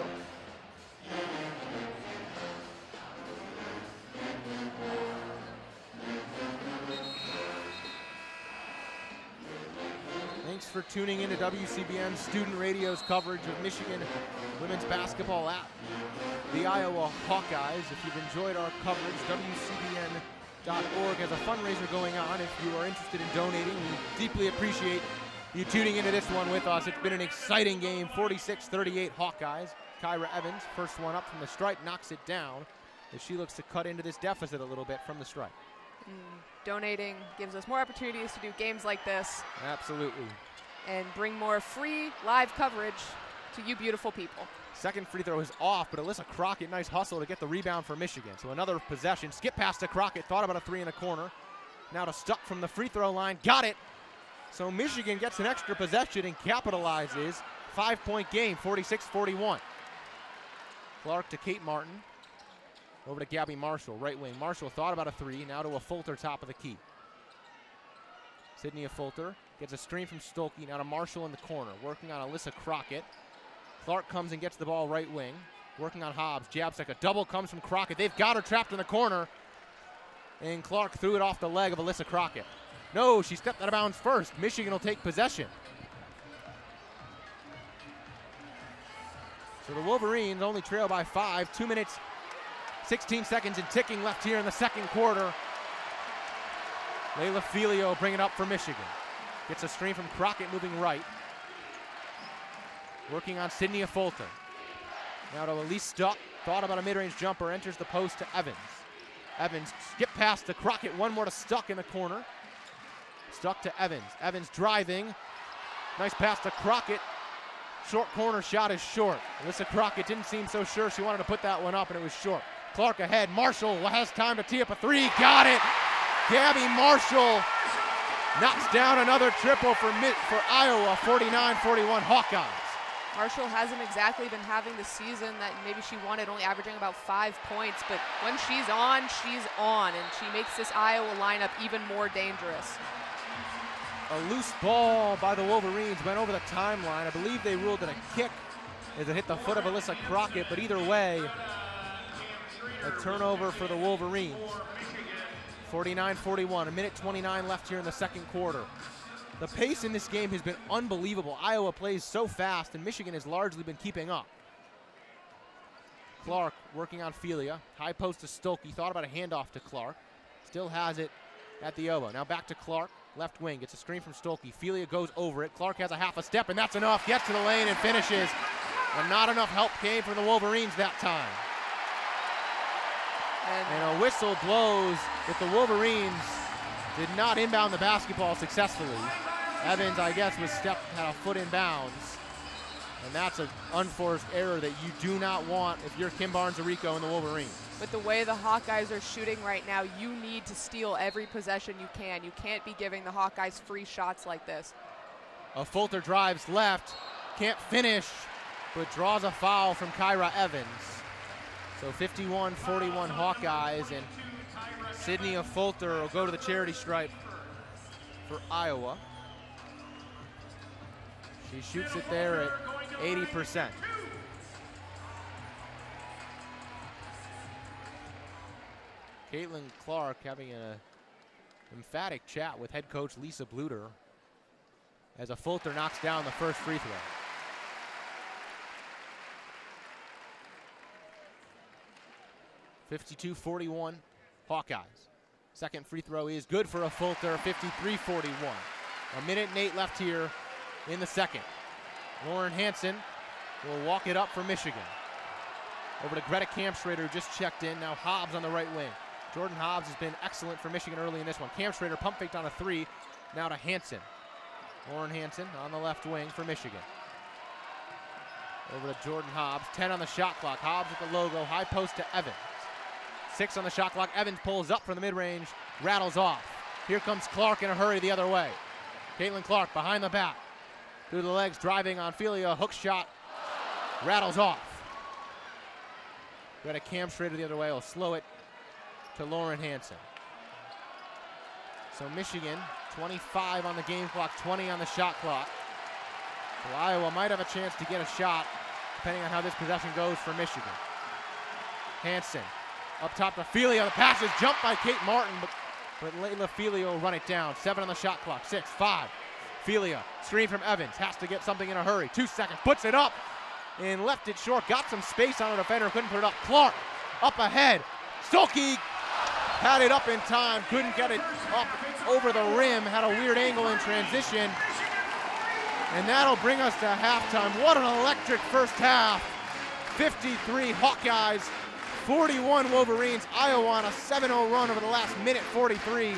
Thanks for tuning into WCBN Student Radio's coverage of Michigan women's basketball at the Iowa Hawkeyes. If you've enjoyed our coverage, WCBN.org has a fundraiser going on. If you are interested in donating, we deeply appreciate you tuning into this one with us. It's been an exciting game, 46-38 Hawkeyes. Kyra Evans, first one up from the stripe, knocks it down as she looks to cut into this deficit a little bit from the stripe. Donating gives us more opportunities to do games like this. Absolutely. And bring more free live coverage to you beautiful people. Second free throw is off, but Alyssa Crockett, nice hustle to get the rebound for Michigan. So another possession, skip pass to Crockett, thought about a three in the corner. Now to Stuck from the free throw line, got it. So Michigan gets an extra possession and capitalizes. 5-point game, 46-41. Clark to Kate Martin. Over to Gabby Marshall, right wing. Marshall thought about a three, now to a Fulter, top of the key. Sydney Fulter gets a screen from Stolke, now to Marshall in the corner, working on Alyssa Crockett. Clark comes and gets the ball right wing, working on Hobbs. Jab second, double comes from Crockett. They've got her trapped in the corner, and Clark threw it off the leg of Alyssa Crockett. No, she stepped out of bounds first. Michigan will take possession. So the Wolverines only trail by 5, 2 minutes, 16 seconds and ticking left here in the second quarter. Layla Filio bring it up for Michigan. Gets a screen from Crockett moving right. Working on Sydney Fulton. Now to Elise Stuck. Thought about a mid-range jumper. Enters the post to Evans. Evans skip past to Crockett. One more to Stuck in the corner. Stuck to Evans. Evans driving. Nice pass to Crockett. Short corner shot is short. Alyssa Crockett didn't seem so sure. She wanted to put that one up, and it was short. Clark ahead. Marshall has time to tee up a three. Got it. Gabby Marshall knocks down another triple for Iowa, 49-41 Hawkeyes. Marshall hasn't exactly been having the season that maybe she wanted, only averaging about 5 points, but when she's on, and she makes this Iowa lineup even more dangerous. A loose ball by the Wolverines went over the timeline. I believe they ruled it a kick as it hit the foot of Alyssa Crockett, but either way, a turnover for the Wolverines. 49-41, a minute 29 left here in the second quarter. The pace in this game has been unbelievable. Iowa plays so fast, and Michigan has largely been keeping up. Clark working on Felia. High post to Stolke. Thought about a handoff to Clark. Still has it at the elbow. Now back to Clark. Left wing. Gets a screen from Stolke. Felia goes over it. Clark has a half a step, and that's enough. Gets to the lane and finishes. And not enough help came from the Wolverines that time. And a whistle blows if the Wolverines did not inbound the basketball successfully. Evans, I guess, had a foot in bounds. And that's an unforced error that you do not want if you're Kim Barnes-Arico and the Wolverines. With the way the Hawkeyes are shooting right now, you need to steal every possession you can. You can't be giving the Hawkeyes free shots like this. A Fulter drives left, can't finish, but draws a foul from Kyra Evans. So 51-41 Hawkeyes, and Sydney Fulter will go to the charity stripe for Iowa. She shoots it there at 80%. Caitlin Clark having an emphatic chat with head coach Lisa Bluter as a Fulter knocks down the first free throw. (52-41) Hawkeyes. Second free throw is good for a Fulter, 53-41. A minute and 8 left here in the second. Lauren Hansen will walk it up for Michigan. Over to Greta Kampschrader, who just checked in. Now Hobbs on the right wing. Jordan Hobbs has been excellent for Michigan early in this one. Kampschrader pump faked on a three. Now to Hansen. Lauren Hansen on the left wing for Michigan. Over to Jordan Hobbs. 10 on the shot clock. Hobbs with the logo. High post to Evans. 6 on the shot clock. Evans pulls up from the mid-range. Rattles off. Here comes Clark in a hurry the other way. Caitlin Clark behind the back. Through the legs, driving on Felia. Hook shot. Rattles off. Greta Kampschrader the other way. Will slow it to Lauren Hansen. So Michigan, 25 on the game clock, 20 on the shot clock. So Iowa might have a chance to get a shot, depending on how this possession goes for Michigan. Hansen up top to Felia. The pass is jumped by Kate Martin, but Layla Felia will run it down. 7 on the shot clock, 6, 5. Felia, screen from Evans, has to get something in a hurry. 2 seconds, puts it up and left it short. Got some space on a defender, couldn't put it up. Clark up ahead. Stolke had it up in time, couldn't get it up over the rim, had a weird angle in transition. And that'll bring us to halftime. What an electric first half. 53 Hawkeyes, 41 Wolverines. Iowa on a 7-0 run over the last minute 43.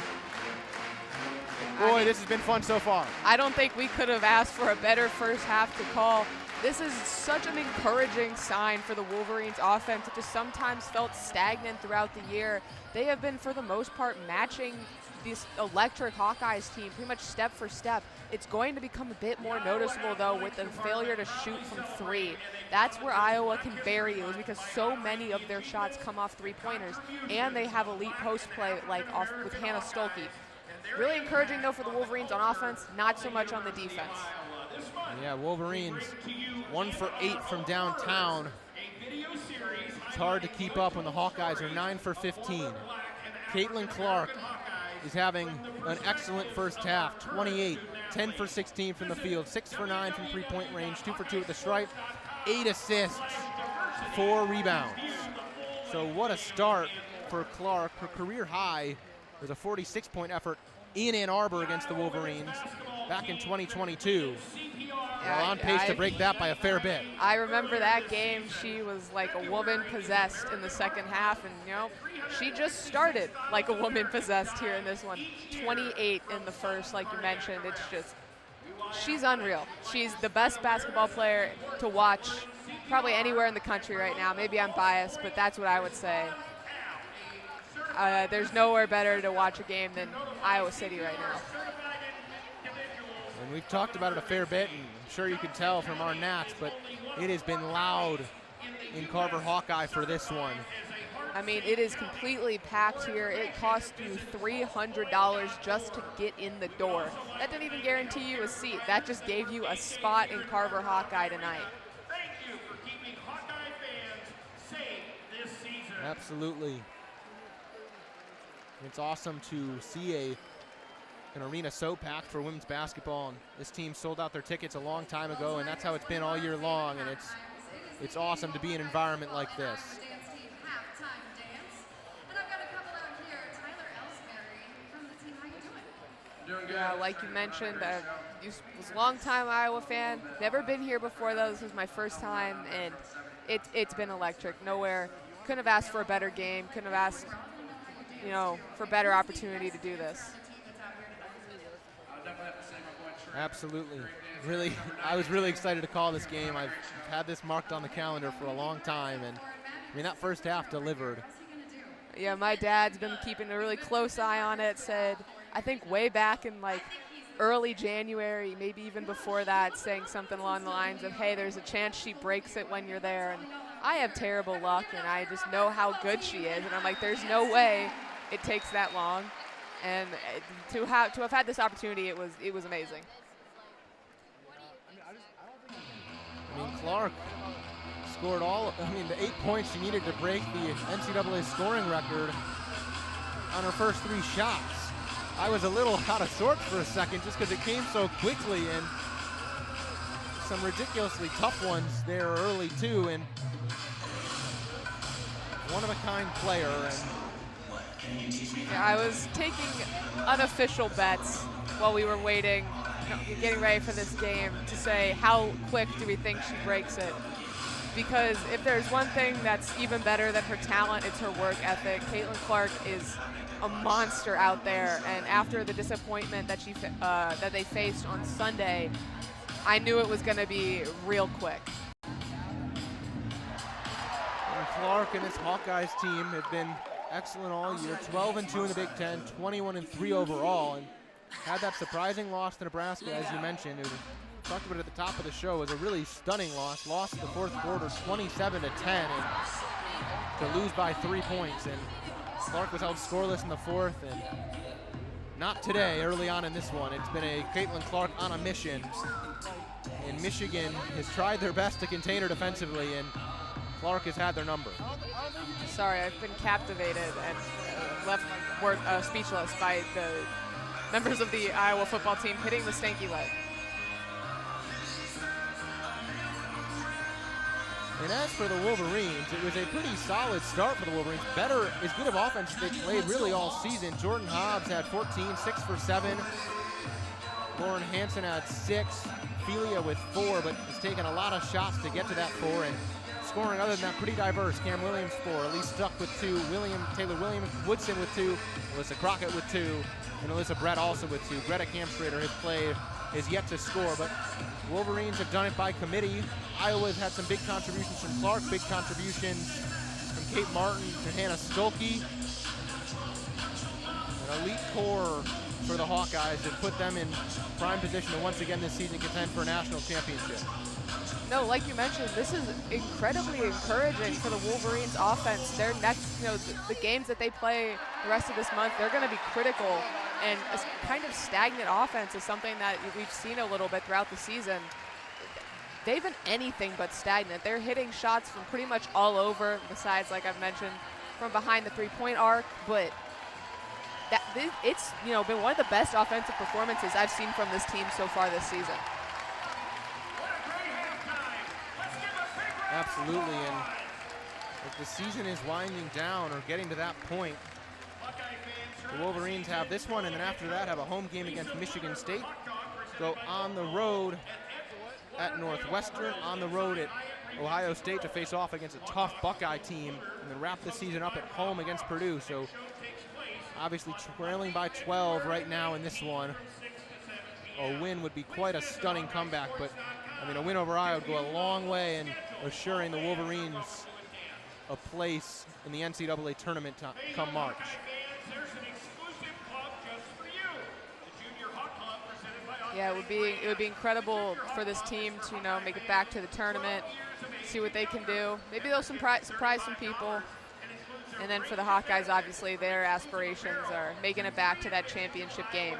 Boy, this has been fun so far. I don't think we could have asked for a better first half to call. This is such an encouraging sign for the Wolverines offense. It just sometimes felt stagnant throughout the year. They have been, for the most part, matching this electric Hawkeyes team pretty much step for step. It's going to become a bit more noticeable, though, with the failure to shoot from 3. That's where Iowa can bury you, is because so many of their shots come off three-pointers, and they have elite post play like off with Hannah Stolke. Really encouraging, though, for the Wolverines on offense, not so much on the defense. Yeah, Wolverines 1 for 8 from downtown. It's hard to keep up when the Hawkeyes are 9 for 15. Caitlin Clark is having an excellent first half. 28, 10 for 16 from the field, 6 for 9 from three-point range, 2 for 2 at the stripe, 8 assists, 4 rebounds. So what a start for Clark. Her career high was a 46-point effort in Ann Arbor against the Wolverines back in 2022. Well, on pace to break that by a fair bit. I remember that game. She was like a woman possessed in the second half, and she just started like a woman possessed here in this one. 28 in the first, like you mentioned. It's just, she's unreal. She's the best basketball player to watch probably anywhere in the country right now. Maybe I'm biased, but that's what I would say. There's nowhere better to watch a game than Iowa City right now. And we've talked about it a fair bit, and I'm sure you can tell from our Nats, but it has been loud in Carver Hawkeye for this one. I mean, it is completely packed here. It cost you $300 just to get in the door. That didn't even guarantee you a seat. That just gave you a spot in Carver Hawkeye tonight. Thank you for keeping Hawkeye fans safe this season. Absolutely. It's awesome to see an arena so packed for women's basketball, and this team sold out their tickets a long time ago, and that's how it's been all year long, and it's awesome to be in an environment like this. Yeah, like you mentioned, I was a long-time Iowa fan. Never been here before, though. This was my first time, and it's been electric. Nowhere. Couldn't have asked for a better game. Couldn't have asked, for better opportunity to do this. Absolutely. Really, I was really excited to call this game. I've had this marked on the calendar for a long time, and I mean, that first half delivered. Yeah, my dad's been keeping a really close eye on it. Said, I think way back in like early January, maybe even before that, saying something along the lines of, hey, there's a chance she breaks it when you're there. And I have terrible luck, and I just know how good she is. And I'm like, there's no way it takes that long. And to have had this opportunity, it was amazing. I mean, Clark scored the 8 points she needed to break the NCAA scoring record on her first 3 shots. I was a little out of sorts for a second just because it came so quickly, and some ridiculously tough ones there early too, and one-of-a-kind player. Yeah, I was taking unofficial bets while we were waiting, getting ready for this game, to say how quick do we think she breaks it. Because if there's one thing that's even better than her talent, it's her work ethic. Caitlin Clark is a monster out there, and after the disappointment that that they faced on Sunday, I knew it was going to be real quick. And Clark and his Hawkeyes team have been excellent all year. 12-2 in the Big Ten, 21-3 overall, and had that surprising loss to Nebraska, as you mentioned. It was, talked about it at the top of the show, was a really stunning loss. Lost the fourth quarter 27-10, and to lose by 3 points. And Clark was held scoreless in the fourth, and not today, early on in this one. It's been a Caitlin Clark on a mission. And Michigan has tried their best to contain her defensively, and Clark has had their number. Sorry, I've been captivated and left speechless by the members of the Iowa football team hitting the stanky leg. And as for the Wolverines, it was a pretty solid start for the Wolverines. As good of offense they played really all season. Jordan Hobbs had 14, 6 for 7. Lauren Hansen had 6. Felia with 4, but has taken a lot of shots to get to that 4. And scoring other than that, pretty diverse. Cam Williams 4, Elise Stuck with 2, Taylor Williams, Woodson with 2, Alyssa Crockett with 2, and Alyssa Brett also with 2. Greta Kampstrader has yet to score, but Wolverines have done it by committee. Iowa's had some big contributions from Clark, big contributions from Kate Martin and Hannah Stolke. An elite core for the Hawkeyes that put them in prime position to once again this season contend for a national championship. No, like you mentioned, this is incredibly encouraging for the Wolverines offense. Their next, the games that they play the rest of this month, they're going to be critical. And a kind of stagnant offense is something that we've seen a little bit throughout the season. They've been anything but stagnant. They're hitting shots from pretty much all over, besides, like I've mentioned, from behind the three-point arc. But it's been one of the best offensive performances I've seen from this team so far this season. Absolutely, and if the season is winding down or getting to that point, the Wolverines have this one, and then after that have a home game against Michigan State, go on the road at Northwestern, on the road at Ohio State to face off against a tough Buckeye team, and then wrap the season up at home against Purdue. So obviously trailing by 12 right now in this one. A win would be quite a stunning comeback, but I mean, a win over Iowa would go a long way in assuring the Wolverines a place in the NCAA tournament come March. There's an exclusive club just for you. The Junior Hawk Club presented by Yeah, it would be incredible for this team to, you know, make it back to the tournament, see what they can do. Maybe they'll surprise some people. And then for the Hawkeyes, obviously, their aspirations are making it back to that championship game.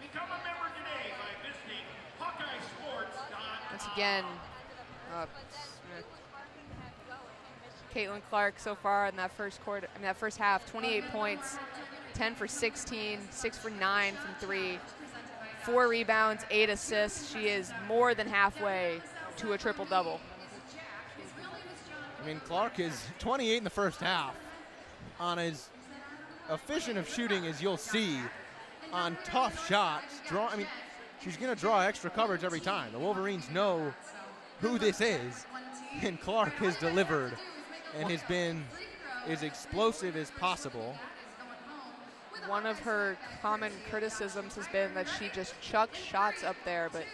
Become a member today by visiting HawkeyeSports.com. Once again, Caitlin Clark so far in that first half, 28 points, 10 for 16, 6 for 9 from 3, 4 rebounds, 8 assists. She is more than halfway to a triple-double. I mean, Clark is 28 in the first half on as efficient of shooting as you'll see on tough shots. I mean, she's going to draw extra coverage every time. The Wolverines know who this is, and Clark has delivered and has been as explosive as possible. One of her common criticisms has been that she just chucks shots up there, but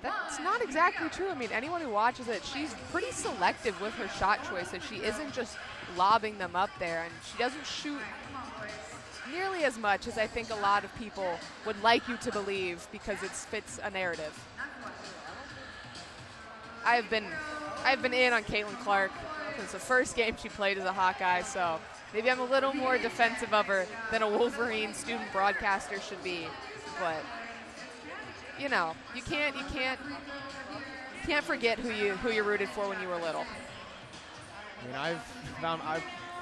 that's not exactly true. I mean, anyone who watches it, she's pretty selective with her shot choices. She isn't just lobbing them up there, and she doesn't shoot nearly as much as I think a lot of people would like you to believe because it fits a narrative. I've been in on Caitlin Clark since the first game she played as a Hawkeye, so maybe I'm a little more defensive of her than a Wolverine student broadcaster should be, but you know, you can't forget who you rooted for when you were little. I mean,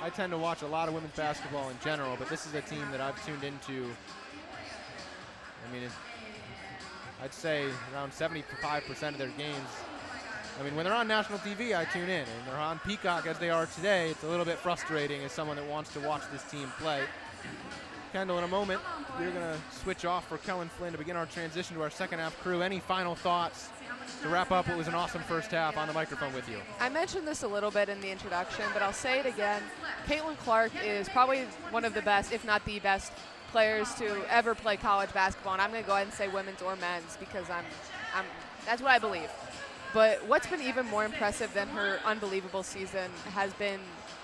I tend to watch a lot of women's basketball in general, but this is a team that I've tuned into. I mean, I'd say around 75% of their games. I mean, when they're on national TV, I tune in, and they're on Peacock as they are today. It's a little bit frustrating as someone that wants to watch this team play. Kendall, in a moment, we're going to switch off for Kellen Flynn to begin our transition to our second half crew. Any final thoughts to wrap up what was an awesome first half? On the microphone with you. I mentioned this a little bit in the introduction, but I'll say it again. Caitlin Clark is probably one of the best, if not the best, players to ever play college basketball, and I'm going to go ahead and say women's or men's because that's what I believe. But what's been even more impressive than her unbelievable season has been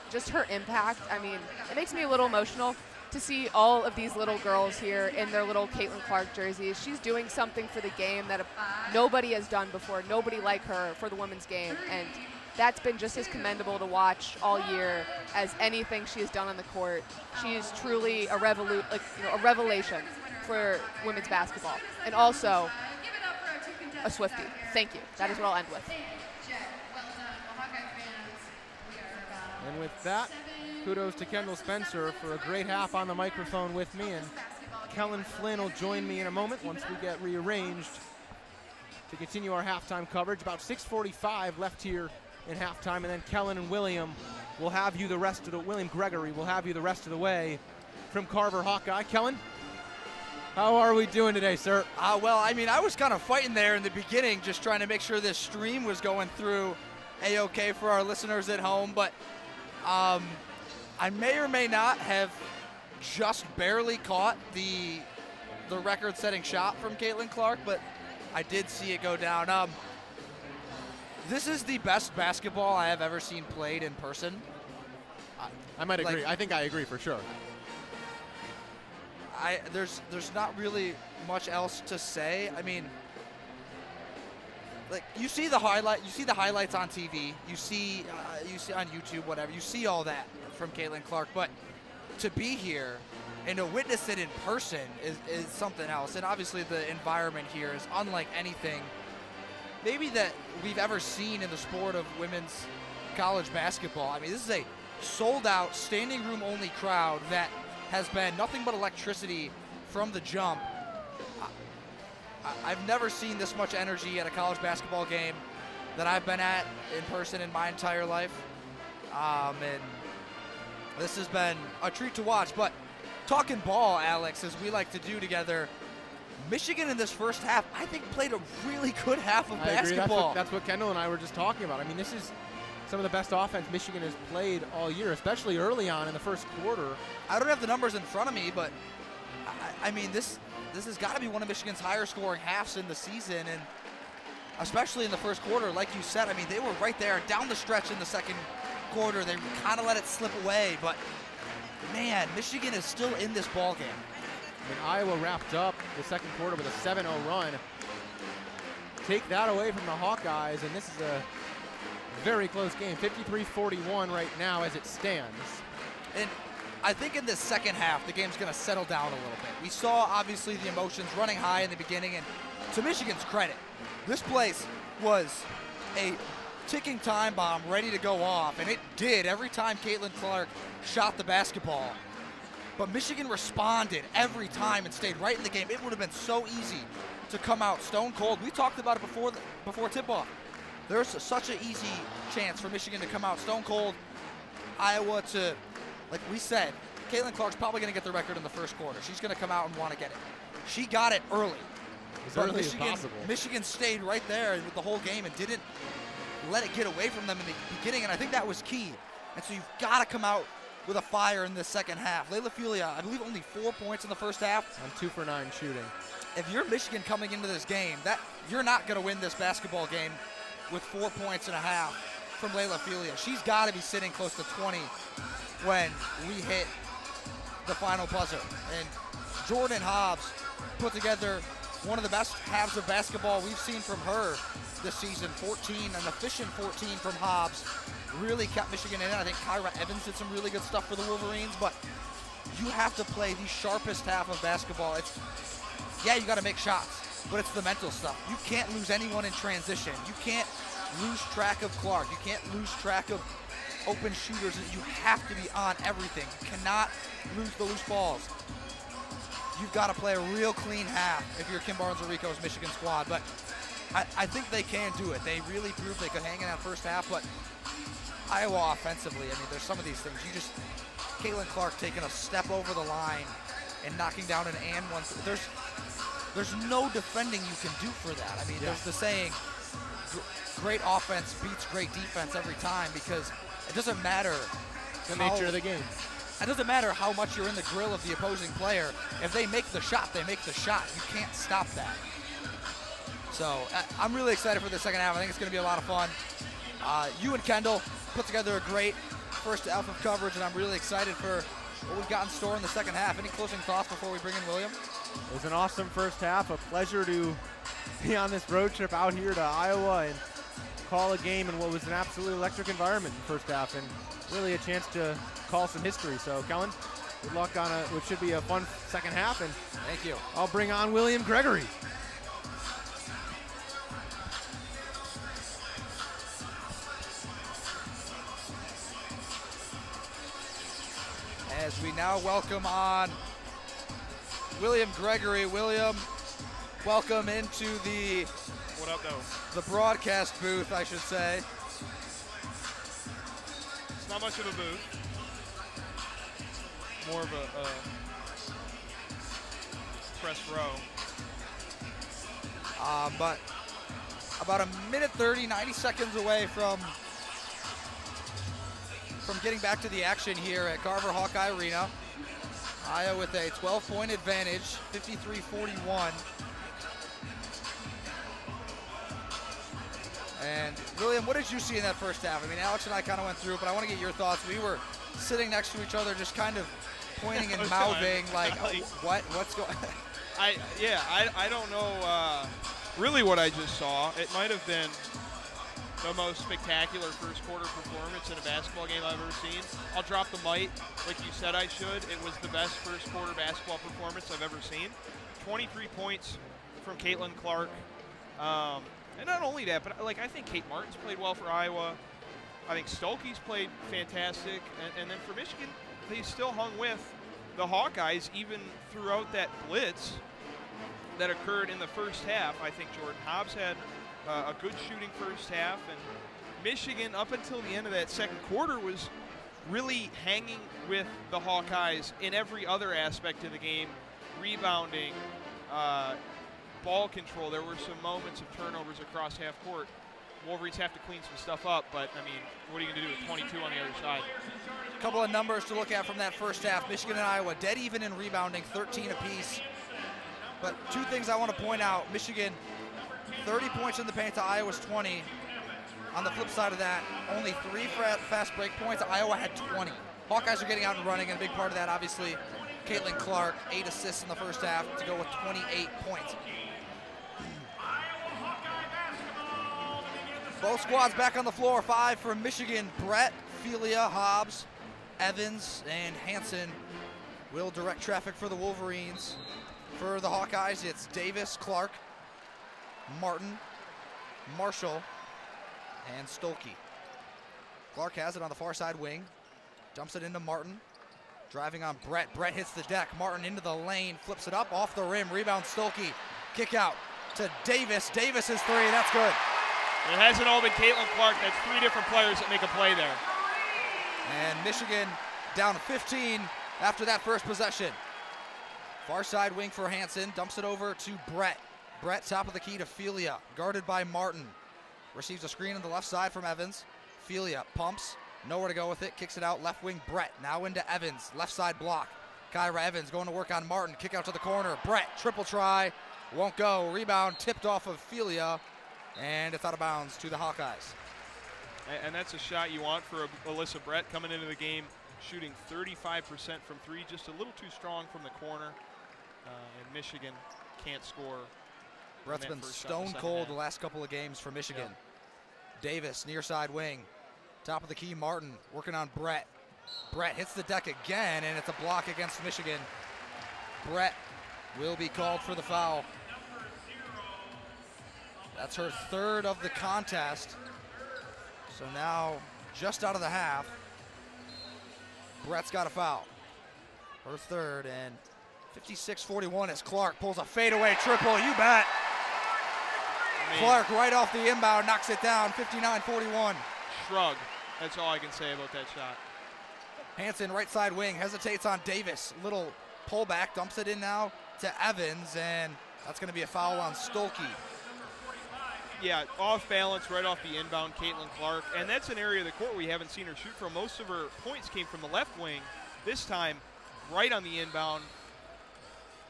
just her impact. I mean, it makes me a little emotional to see all of these little girls here in their little Caitlin Clark jerseys. She's doing something for the game that nobody has done before, nobody like her for the women's game, and that's been just as commendable to watch all year as anything she has done on the court. She is truly a revelation for women's basketball, and also a Swiftie. Thank you. That is what I'll end with. And with that, kudos to Kendall Spencer for a great half on the microphone with me, and Kellen Flynn will join me in a moment once we get rearranged to continue our halftime coverage. About 6:45 left here in halftime, and then Kellen and William will have you the rest of the William Gregory will have you the rest of the way from Carver Hawkeye. Kellen, how are we doing today, sir? Well, I mean, I was kind of fighting there in the beginning, just trying to make sure this stream was going through A-OK for our listeners at home, but I may or may not have just barely caught the record-setting shot from Caitlin Clark, but I did see it go down. This is the best basketball I have ever seen played in person. I might agree. I think I agree for sure. There's not really much else to say. I mean, like you see the highlights on TV. You see on YouTube, whatever. You see all that from Caitlin Clark, but to be here and to witness it in person is something else. And obviously the environment here is unlike anything maybe that we've ever seen in the sport of women's college basketball. I mean, this is a sold-out, standing room only crowd that has been nothing but electricity from the jump. I've never seen this much energy at a college basketball game that I've been at in person in my entire life. And this has been a treat to watch. But talking ball, Alex, as we like to do together, Michigan in this first half, I think, played a really good half of basketball. That's what Kendall and I were just talking about. I mean, this is some of the best offense Michigan has played all year, especially early on in the first quarter. I don't have the numbers in front of me, but I mean, this has got to be one of Michigan's higher scoring halves in the season, and especially in the first quarter, like you said, I mean, they were right there down the stretch in the second quarter, they kind of let it slip away, but man, Michigan is still in this ball game. I mean, Iowa wrapped up the second quarter with a 7-0 run. Take that away from the Hawkeyes, and this is a very close game. 53-41 right now as it stands. And I think in this second half, the game's going to settle down a little bit. We saw, obviously, the emotions running high in the beginning, and to Michigan's credit, this place was a ticking time bomb ready to go off, and it did every time Caitlin Clark shot the basketball. But Michigan responded every time and stayed right in the game. It would have been so easy to come out stone cold. We talked about it before tip-off. There's such an easy chance for Michigan to come out stone cold. Iowa to, like we said, Caitlin Clark's probably going to get the record in the first quarter. She's going to come out and want to get it. She got it early. As But early as possible. Michigan stayed right there with the whole game and didn't let it get away from them in the beginning, and I think that was key. And so you've got to come out with a fire in the second half. Layla Fulia, I believe only 4 points in the first half. On 2 for 9 shooting. If you're Michigan coming into this game, you're not going to win this basketball game with 4 points and a half from Layla Fulia. She's got to be sitting close to 20 when we hit the final buzzer. And Jordan Hobbs put together one of the best halves of basketball we've seen from her this season. 14, an efficient 14 from Hobbs. Really kept Michigan in it. I think Kyra Evans did some really good stuff for the Wolverines, but you have to play the sharpest half of basketball. Yeah, you got to make shots, but it's the mental stuff. You can't lose anyone in transition. You can't lose track of Clark. You can't lose track of open shooters. You have to be on everything. You cannot lose the loose balls. You've got to play a real clean half if you're Kim Barnes-Rico's Michigan squad, but I think they can do it. They really proved they could hang in that first half, but Iowa offensively, I mean, there's some of these things. Caitlin Clark taking a step over the line and knocking down an and one. There's no defending you can do for that. I mean, there's the saying, great offense beats great defense every time, because it doesn't matter The nature of the game. It doesn't matter how much you're in the grill of the opposing player. If they make the shot, they make the shot. You can't stop that. So I'm really excited for the second half. I think it's going to be a lot of fun. You and Kendall put together a great first half of coverage, and I'm really excited for what we've got in store in the second half. Any closing thoughts before we bring in William? It was an awesome first half. A pleasure to be on this road trip out here to Iowa and call a game in what was an absolutely electric environment in the first half, and really a chance to call some history. So, Kellen, good luck on what should be a fun second half, and thank you. I'll bring on William Gregory. As we now welcome on William Gregory. William, welcome into the What up, though? the broadcast booth, I should say. It's not much of a booth. More of a press row. But about a minute 30, 90 seconds away from getting back to the action here at Carver Hawkeye Arena. Iowa with a 12-point advantage, 53-41. And William, what did you see in that first half? I mean, Alex and I kind of went through it, but I want to get your thoughts. We were sitting next to each other, just kind of pointing and mouthing, like, what's going? I don't know really what I just saw. It might have been the most spectacular first quarter performance in a basketball game I've ever seen. I'll drop the mic like you said I should. It was the best first quarter basketball performance I've ever seen. 23 points from Caitlin Clark. And not only that, but I think Kate Martin's played well for Iowa. I think Stokey's played fantastic. And then for Michigan, they still hung with the Hawkeyes even throughout that blitz that occurred in the first half. I think Jordan Hobbs had a good shooting first half, and Michigan up until the end of that second quarter was really hanging with the Hawkeyes in every other aspect of the game, rebounding, ball control. There were some moments of turnovers across half court. Wolverines have to clean some stuff up, but I mean, what are you going to do with 22 on the other side? A couple of numbers to look at from that first half. Michigan and Iowa dead even in rebounding, 13 apiece. But two things I want to point out. Michigan, 30 points in the paint to Iowa's 20. On the flip side of that, only 3 fast break points. Iowa had 20. Hawkeyes are getting out and running, and a big part of that, obviously, Caitlin Clark, 8 assists in the first half to go with 28 points. Both squads back on the floor. 5 for Michigan. Brett, Felia, Hobbs, Evans, and Hansen will direct traffic for the Wolverines. For the Hawkeyes, it's Davis, Clark, Martin, Marshall, and Stolke. Clark has it on the far side wing. Dumps it into Martin. Driving on Brett. Brett hits the deck. Martin into the lane. Flips it up off the rim. Rebound Stolke. Kick out to Davis. Davis is 3. That's good. It hasn't all been Caitlin Clark. That's 3 different players that make a play there. And Michigan down 15 after that first possession. Far side wing for Hansen. Dumps it over to Brett. Brett top of the key to Felia. Guarded by Martin. Receives a screen on the left side from Evans. Felia pumps. Nowhere to go with it. Kicks it out left wing Brett. Now into Evans. Left side block. Kyra Evans going to work on Martin. Kick out to the corner. Brett triple try. Won't go. Rebound tipped off of Felia. And it's out of bounds to the Hawkeyes. And that's a shot you want for Alyssa Brett coming into the game, shooting 35% from 3, just a little too strong from the corner. And Michigan can't score. Brett's been stone cold the last couple of games for Michigan. Yeah. Davis, near side wing. Top of the key, Martin working on Brett. Brett hits the deck again, and it's a block against Michigan. Brett will be called for the foul. That's her 3rd of the contest. So now, just out of the half, Brett's got a foul. Her 3rd, and 56-41 as Clark pulls a fadeaway triple. You bet. Clark right off the inbound, knocks it down, 59-41. Shrug. That's all I can say about that shot. Hansen, right side wing, hesitates on Davis. Little pullback, dumps it in now to Evans, and that's going to be a foul on Stolke. Yeah, off balance, right off the inbound, Caitlin Clark. And that's an area of the court we haven't seen her shoot from. Most of her points came from the left wing. This time, right on the inbound,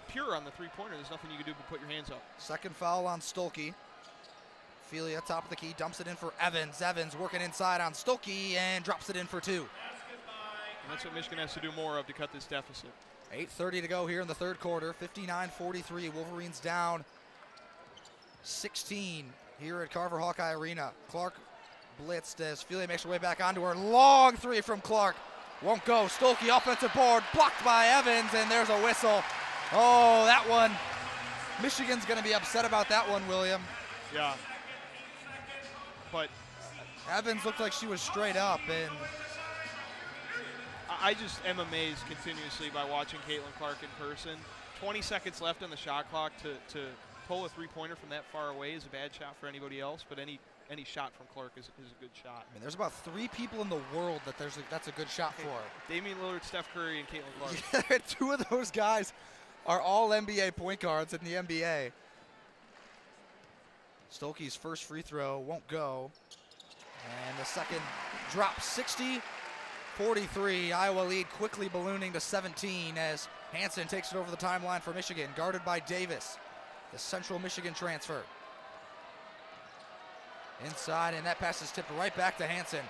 pure on the three-pointer. There's nothing you can do but put your hands up. Second foul on Stolke. Felia, top of the key, dumps it in for Evans. Evans working inside on Stolke and drops it in for 2. And that's what Michigan has to do more of to cut this deficit. 8:30 to go here in the 3rd quarter. 59-43. Wolverines down 16 here at Carver Hawkeye Arena. Clark blitzed as Felia makes her way back onto her. Long 3 from Clark. Won't go. Stolke offensive board blocked by Evans, and there's a whistle. Oh, that one. Michigan's going to be upset about that one, William. Yeah. But Evans looked like she was straight up, and I just am amazed continuously by watching Caitlin Clark in person. 20 seconds left on the shot clock to pull a three-pointer from that far away is a bad shot for anybody else, but any shot from Clark is a good shot. I mean, there's about 3 people in the world that that's a good shot for. Damian Lillard, Steph Curry, and Caitlin Clark. Yeah, 2 of those guys are all NBA point guards in the NBA. Stolke's first free throw won't go. And the second drop, 60-43. Iowa lead quickly ballooning to 17 as Hansen takes it over the timeline for Michigan, guarded by Davis, the Central Michigan transfer. Inside, and that pass is tipped right back to Hansen.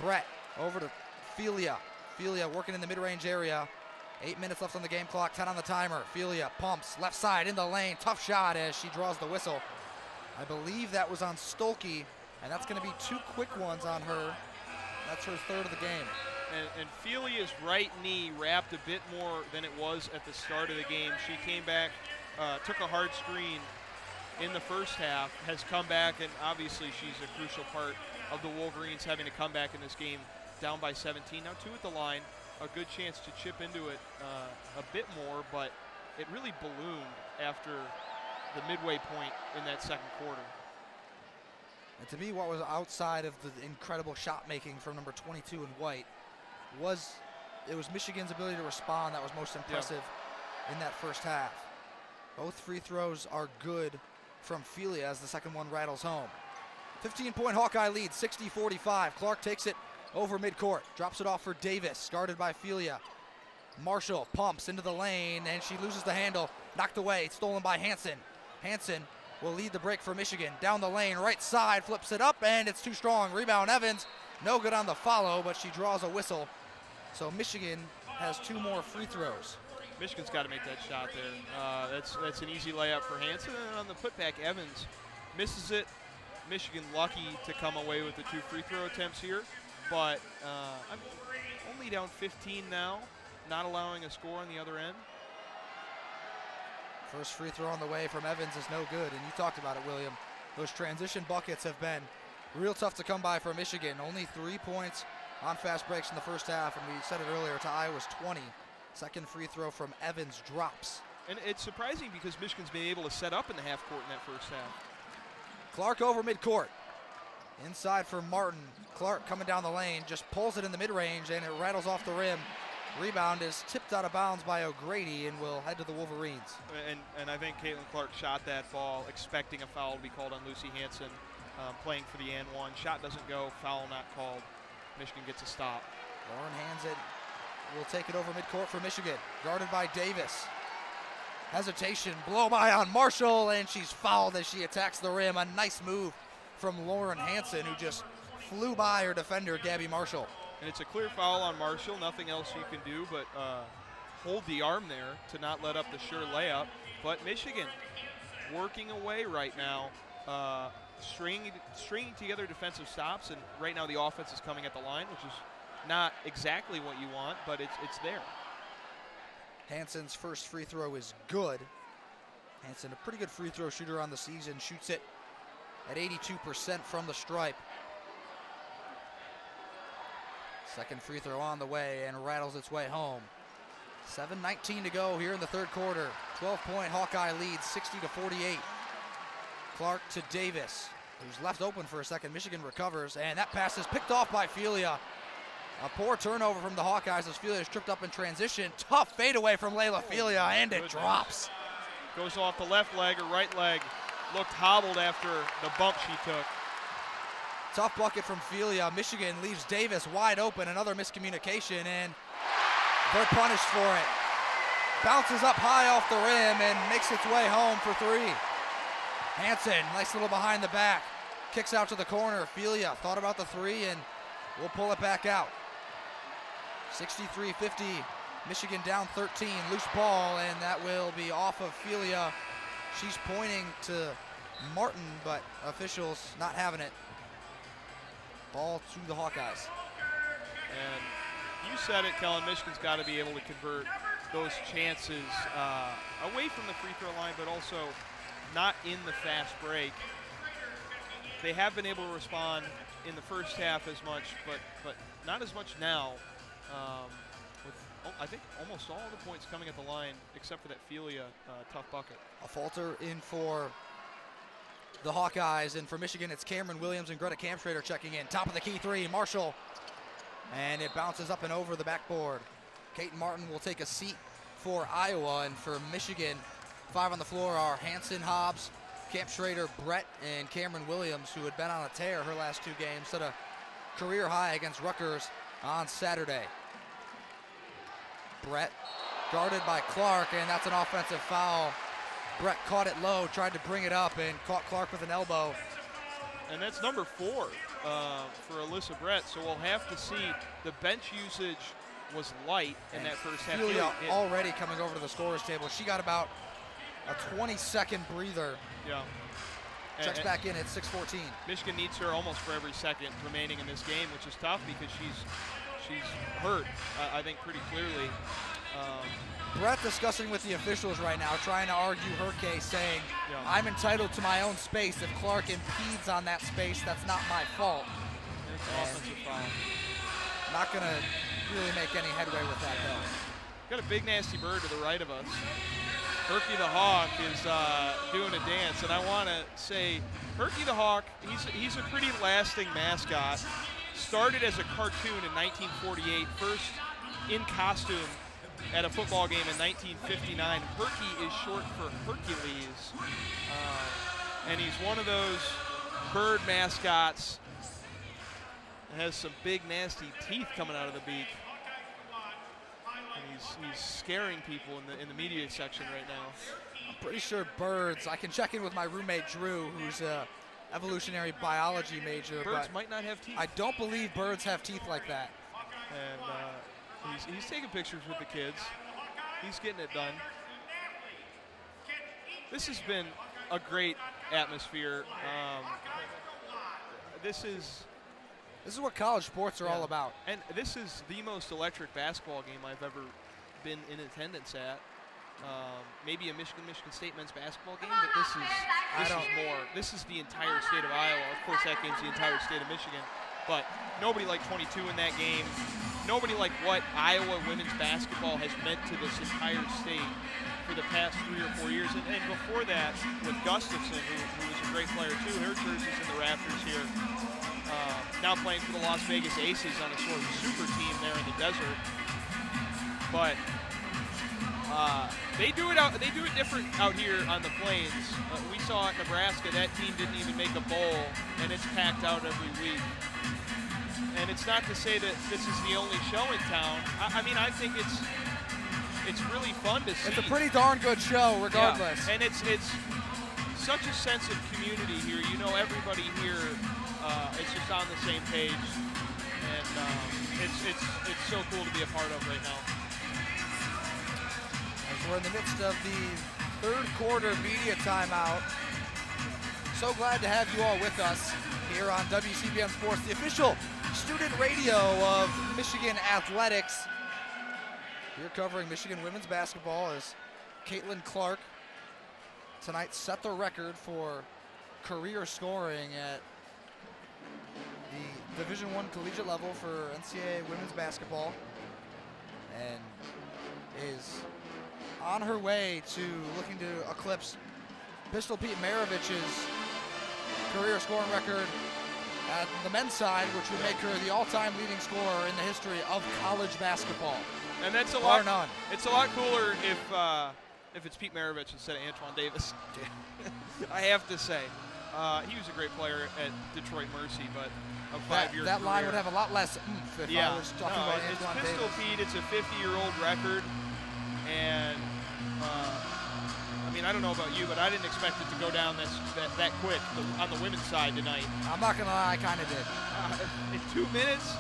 Brett over to Felia. Felia working in the mid-range area. 8 minutes left on the game clock, 10 on the timer. Felia pumps left side in the lane. Tough shot as she draws the whistle. I believe that was on Stolke, and that's going to be 2 quick ones on her. That's her 3rd of the game. And Felia's right knee wrapped a bit more than it was at the start of the game. She came back, took a hard screen in the first half, has come back, and obviously she's a crucial part of the Wolverines having to come back in this game down by 17. Now 2 at the line, a good chance to chip into it a bit more, but it really ballooned after the midway point in that second quarter. And to me, what was outside of the incredible shot making from number 22 in white was Michigan's ability to respond that was most impressive in that first half. Both free throws are good from Felia as the second one rattles home. 15-point Hawkeye lead, 60-45. Clark takes it over midcourt, drops it off for Davis, guarded by Felia. Marshall pumps into the lane, and she loses the handle. Knocked away, stolen by Hansen. Hansen will lead the break for Michigan. Down the lane, right side, flips it up, and it's too strong. Rebound Evans, no good on the follow, but she draws a whistle. So Michigan has 2 more free throws. Michigan's got to make that shot there. That's an easy layup for Hansen. And on the putback, Evans misses it. Michigan lucky to come away with the 2 free throw attempts here. But I'm only down 15 now, not allowing a score on the other end. First free throw on the way from Evans is no good, and you talked about it, William. Those transition buckets have been real tough to come by for Michigan. Only 3 points on fast breaks in the first half, and we said it earlier, to Iowa's 20. Second free throw from Evans drops. And it's surprising because Michigan's been able to set up in the half court in that first half. Clark over midcourt. Inside for Martin. Clark coming down the lane, just pulls it in the mid-range, and it rattles off the rim. Rebound is tipped out of bounds by O'Grady and will head to the Wolverines. And I think Caitlin Clark shot that ball expecting a foul to be called on Lucy Hansen, playing for the and one. Shot doesn't go, foul not called. Michigan gets a stop. Lauren hands it. Will take it over midcourt for Michigan. Guarded by Davis. Hesitation, blow by on Marshall, and she's fouled as she attacks the rim. A nice move from Lauren Hansen, who just flew by her defender, Gabby Marshall. And it's a clear foul on Marshall. Nothing else you can do but hold the arm there to not let up the sure layup. But Michigan working away right now, stringing together defensive stops, and right now the offense is coming at the line, which is not exactly what you want, but it's there. Hansen's first free throw is good. Hansen, a pretty good free throw shooter on the season, shoots it at 82% from the stripe. Second free throw on the way and rattles its way home. 7:19 to go here in the third quarter. 12-point Hawkeye lead, 60-48. Clark to Davis, who's left open for a second. Michigan recovers, and that pass is picked off by Felia. A poor turnover from the Hawkeyes as Felia is tripped up in transition. Tough fadeaway from Layla Felia, and it drops. Goes off the left leg or right leg. Looked hobbled after the bump she took. Tough bucket from Felia. Michigan leaves Davis wide open. Another miscommunication, and they're punished for it. Bounces up high off the rim and makes its way home for 3. Hansen, nice little behind the back. Kicks out to the corner. Felia thought about the 3 and will pull it back out. 63-50. Michigan down 13. Loose ball, and that will be off of Felia. She's pointing to Martin, but officials not having it. Ball to the Hawkeyes. And you said it, Kellen, Michigan's got to be able to convert those chances away from the free throw line, but also not in the fast break. They have been able to respond in the first half as much, but not as much now. With I think almost all the points coming at the line, except for that Felia tough bucket. A falter in for the Hawkeyes, and for Michigan, it's Cameron Williams and Greta Kampschrader checking in. Top of the key 3, Marshall, and it bounces up and over the backboard. Kate Martin will take a seat for Iowa, and for Michigan, 5 on the floor are Hansen, Hobbs, Kampschrader, Brett, and Cameron Williams, who had been on a tear her last 2 games, set a career high against Rutgers on Saturday. Brett guarded by Clark, and that's an offensive foul. Brett caught it low, tried to bring it up, and caught Clark with an elbow. And that's number 4 for Alyssa Brett, so we'll have to see. The bench usage was light in that first half. Felia already coming over to the scorer's table. She got about a 20-second breather. Yeah. Checks back in at 6:14. Michigan needs her almost for every second remaining in this game, which is tough because she's hurt, I think, pretty clearly. Brett discussing with the officials right now, trying to argue her case, saying, I'm entitled to my own space. If Clark impedes on that space, that's not my fault. And it's an offensive foul. Not going to really make any headway with that, though. Got a big, nasty bird to the right of us. Herky the Hawk is doing a dance, and I want to say, Herky the Hawk, he's a pretty lasting mascot. Started as a cartoon in 1948, first in costume at a football game in 1959. Herky is short for Hercules, and he's one of those bird mascots that has some big, nasty teeth coming out of the beak. And he's scaring people in the media section right now. I'm pretty sure birds, I can check in with my roommate Drew, who's a evolutionary biology major. Birds but might not have teeth. I don't believe birds have teeth like that. And he's taking pictures with the kids. He's getting it done. This has been a great atmosphere. This is what college sports are all about. And this is the most electric basketball game I've ever been in attendance at. Maybe a Michigan State men's basketball game, but this is more. This is the entire state of Iowa. Of course, that game's the entire state of Michigan. But nobody like 22 in that game. Nobody like what Iowa women's basketball has meant to this entire state for the past 3 or 4 years. And before that, with Gustafson, who was a great player too. Her jersey's in the rafters here. Now playing for the Las Vegas Aces on a sort of super team there in the desert. But they do it different out here on the plains. We saw at Nebraska, that team didn't even make a bowl, and it's packed out every week. And it's not to say that this is the only show in town. I mean, I think it's really fun to see. It's a pretty darn good show, regardless. Yeah. And it's such a sense of community here. You know, everybody here is just on the same page, and it's so cool to be a part of right now. As we're in the midst of the third quarter media timeout, so glad to have you all with us here on WCBN Sports, the official student radio of Michigan Athletics. We're covering Michigan women's basketball as Caitlin Clark tonight set the record for career scoring at the Division I collegiate level for NCAA women's basketball, and is on her way to looking to eclipse Pistol Pete Maravich's career scoring record at the men's side, which would make her the all-time leading scorer in the history of college basketball. And that's Bar none. It's a lot cooler if it's Pete Maravich instead of Antoine Davis. I have to say, he was a great player at Detroit Mercy, but a 5-year that career. line would have a lot less oomph if I was talking about Antoine Davis. It's Pistol Pete. It's a 50-year-old record, and I mean, I don't know about you, but I didn't expect it to go down that quick on the women's side tonight. I'm not gonna lie, I kind of did. In 2 minutes.